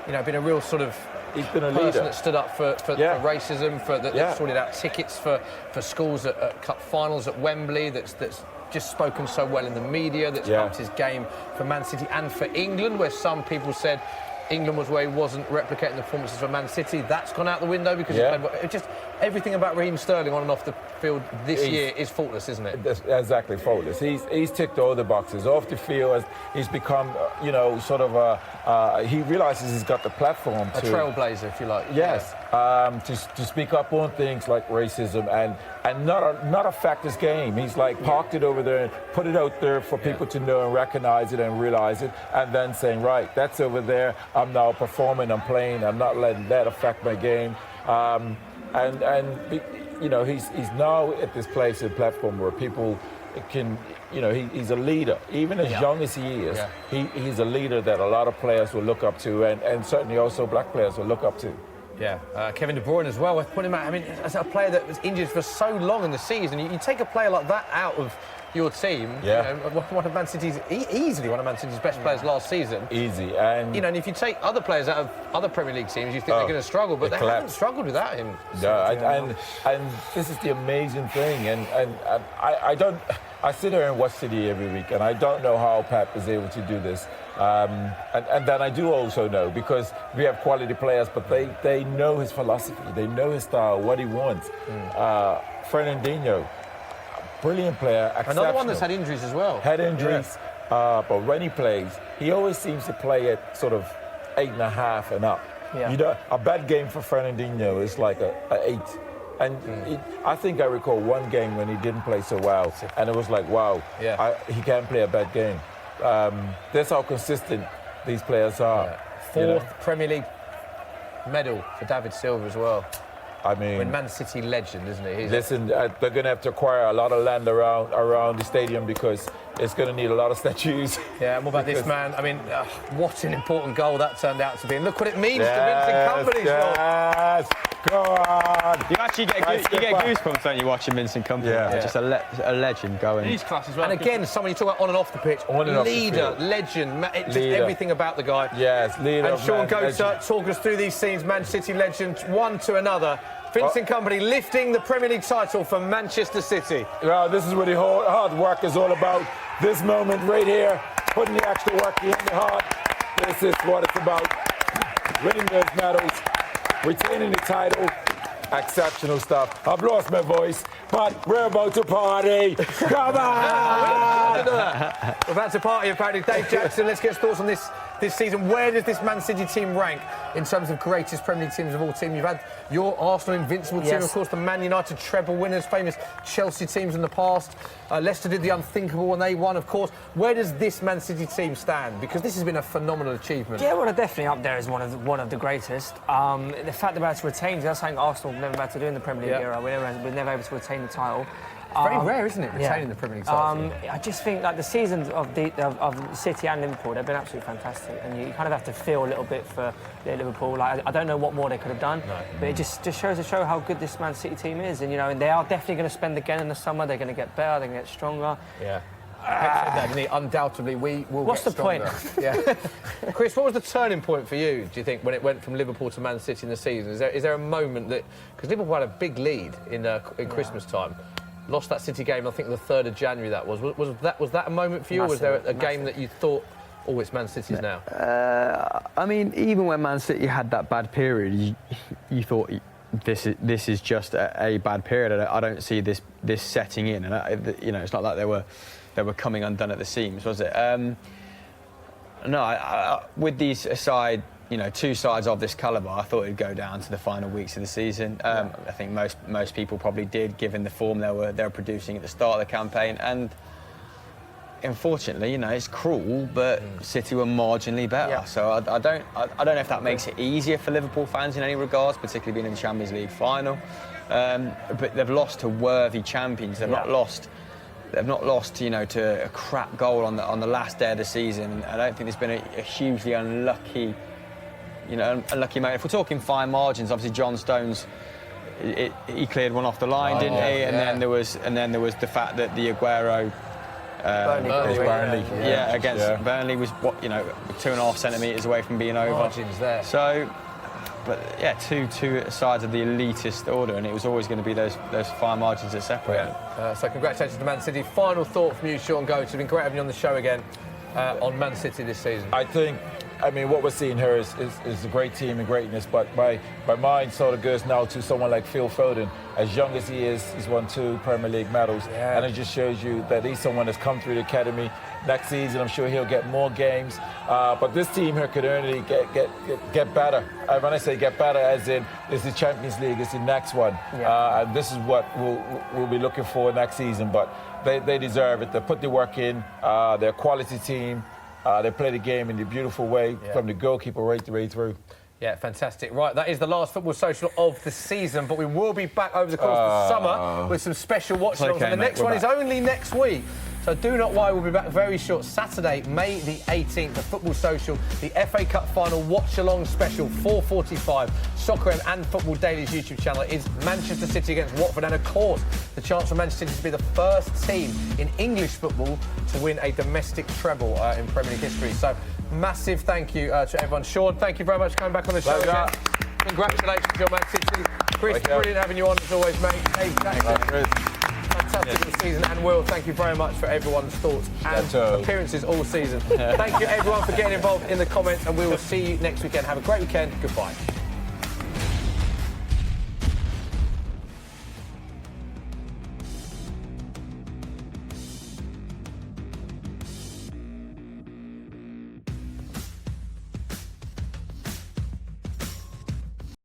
Speaker 1: you know, been a real sort of...
Speaker 2: He's been a
Speaker 1: person
Speaker 2: leader
Speaker 1: that stood up for racism, that sorted out tickets for schools at cup finals at Wembley, that's just spoken so well in the media, that's upped his game for Man City and for England, where some people said England was where he wasn't replicating the performances for Man City. That's gone out the window because just everything about Raheem Sterling on and off the field this year is faultless, isn't it?
Speaker 2: That's exactly, faultless. He's ticked all the boxes. Off the field, he's become, you know, sort of he realises he's got the platform
Speaker 1: a trailblazer, if you like.
Speaker 2: Yes, to speak up on things like racism and not affect his game. He's like parked it over there and put it out there for people to know and recognise it and realise it, and then saying, right, that's over there. I'm now performing, I'm playing, I'm not letting that affect my game. And you know, he's now at this place and platform where people can, you know, he's a leader. Even as young as he is, he's a leader that a lot of players will look up to, and certainly also black players will look up to.
Speaker 1: Yeah, Kevin De Bruyne as well. Put him out. I mean, as a player that was injured for so long in the season, you take a player like that out of your team.
Speaker 2: Yeah.
Speaker 1: You know, one of Man City's easily one of Man City's best players last season.
Speaker 2: Easy, and
Speaker 1: you know, and if you take other players out of other Premier League teams, you think they're going to struggle, but they haven't struggled without him.
Speaker 2: Yeah, and this is the amazing thing, and I don't. I sit here and watch City every week, and I don't know how Pep is able to do this. And then I do also know, because we have quality players, but they know his philosophy, they know his style, what he wants. Fernandinho, brilliant player, exceptional.
Speaker 1: Another one that's had injuries as well.
Speaker 2: Had injuries, but when he plays, he always seems to play at sort of 8.5 and up.
Speaker 4: Yeah.
Speaker 2: You know, a bad game for Fernandinho is like a 8. And I think I recall one game when he didn't play so well, and it was like, wow, he can't play a bad game. That's how consistent these players are.
Speaker 1: Yeah. Fourth Premier League medal for David Silva as well.
Speaker 2: I mean,
Speaker 1: Man City legend, isn't he?
Speaker 2: Listen, they're going to have to acquire a lot of land around the stadium, because it's going to need a lot of statues.
Speaker 1: Yeah, and what about this man? I mean, what an important goal that turned out to be. And look what it means to Vincent Kompany.
Speaker 2: Yes, go on.
Speaker 3: You actually get goosebumps when you watching Vincent Kompany.
Speaker 2: Yeah.
Speaker 3: Just a legend going.
Speaker 5: He's class as well.
Speaker 1: And again, someone you talk about on and off the pitch, leader, legend, just everything about the guy.
Speaker 2: Yes, leader.
Speaker 1: And Sean Goater, talk us through these scenes, Man City legend, one to another. Vincent Kompany lifting the Premier League title for Manchester City.
Speaker 2: Well, this is what the hard work is all about. This moment right here, putting the extra work in the heart. This is what it's about. Winning those medals, retaining the title. Exceptional stuff. I've lost my voice, but we're about to party. Come on!
Speaker 1: We're about to party, apparently. Dave Jackson, let's get his thoughts on this season. Where does this Man City team rank in terms of greatest Premier League teams of all time? You've had your Arsenal invincible team, of course, the Man United treble winners, famous Chelsea teams in the past. Leicester did the unthinkable when they won, of course. Where does this Man City team stand? Because this has been a phenomenal achievement.
Speaker 4: Yeah, well, they're definitely up there as one of the greatest. The fact they're able to retain, that's something Arsenal never been able to do in the Premier League era. We're never able to retain the title.
Speaker 1: Very rare, isn't it, retaining the Premier League title?
Speaker 4: I just think like the seasons of City and Liverpool, they've been absolutely fantastic, and you kind of have to feel a little bit for Liverpool. Like I don't know what more they could have done, but it just shows to show how good this Man City team is, and and they are definitely going to spend again in the summer. They're going to get better, they're going to get stronger.
Speaker 1: Yeah. Pep said that, didn't he? Undoubtedly, we will
Speaker 4: What's
Speaker 1: get stronger.
Speaker 4: the point?
Speaker 1: Yeah. Chris, what was the turning point for you, do you think, when it went from Liverpool to Man City in the season? Is there a moment that... Because Liverpool had a big lead in Christmas time. Lost that City game, I think the 3rd of January that was. Was that a moment for you, or was there a game that you thought, oh, it's Man City's now?
Speaker 3: I mean, even when Man City had that bad period, you thought this is just a bad period. I don't see this setting in, and it's not like they were coming undone at the seams, was it? No, with these aside, you know, two sides of this calibre, I thought it'd go down to the final weeks of the season. I think most people probably did, given the form they were producing at the start of the campaign. And unfortunately, you know, it's cruel, but City were marginally better.
Speaker 4: Yeah.
Speaker 3: So I don't know if that makes it easier for Liverpool fans in any regards, particularly being in the Champions League final. But they've lost to worthy champions. They've not lost. They've not lost, you know, to a crap goal on the last day of the season. I don't think there's been a hugely unlucky moment. If we're talking fine margins, obviously John Stones, he cleared one off the line, didn't he? And then there was the fact that the Aguero.
Speaker 4: Burnley.
Speaker 3: Yeah, against Burnley was 2.5 centimetres away from being over.
Speaker 1: Margins there.
Speaker 3: So, but yeah, two sides of the elitist order, and it was always going to be those fine margins that separate them.
Speaker 1: So congratulations to Man City. Final thought from you, Sean Goetz. It's been great having you on the show again on Man City this season.
Speaker 2: I mean, what we're seeing here is a great team and greatness, but my mind sort of goes now to someone like Phil Foden. As young as he is, he's won 2 Premier League medals, and it just shows you that he's someone that's come through the academy. Next season, I'm sure he'll get more games, but this team here could only get better. When I say get better, as in, it's the Champions League, it's the next one, and this is what we'll be looking for next season, but they deserve it. They put the work in, they're a quality team. They play the game in a beautiful way, from the goalkeeper right the way through.
Speaker 1: Yeah, fantastic. Right, that is the last Football Social of the season, but we will be back over the course of the summer with some special watch-alongs.
Speaker 3: Okay,
Speaker 1: and the next one is only next week. So do not worry, we'll be back very short. Saturday, May the 18th, the Football Social, the FA Cup Final watch-along special, 4:45. Soccer M and Football Daily's YouTube channel is Manchester City against Watford, and of course, the chance for Manchester City to be the first team in English football to win a domestic treble in Premier League history. So massive thank you to everyone. Sean, thank you very much for coming back on the show again. Congratulations, your Man City. Chris, brilliant having you on as always, mate. Hey, fantastic season, and Will, thank you very much for everyone's thoughts and appearances all season. Thank you everyone for getting involved in the comments, and we will see you next weekend. Have a great weekend. Goodbye.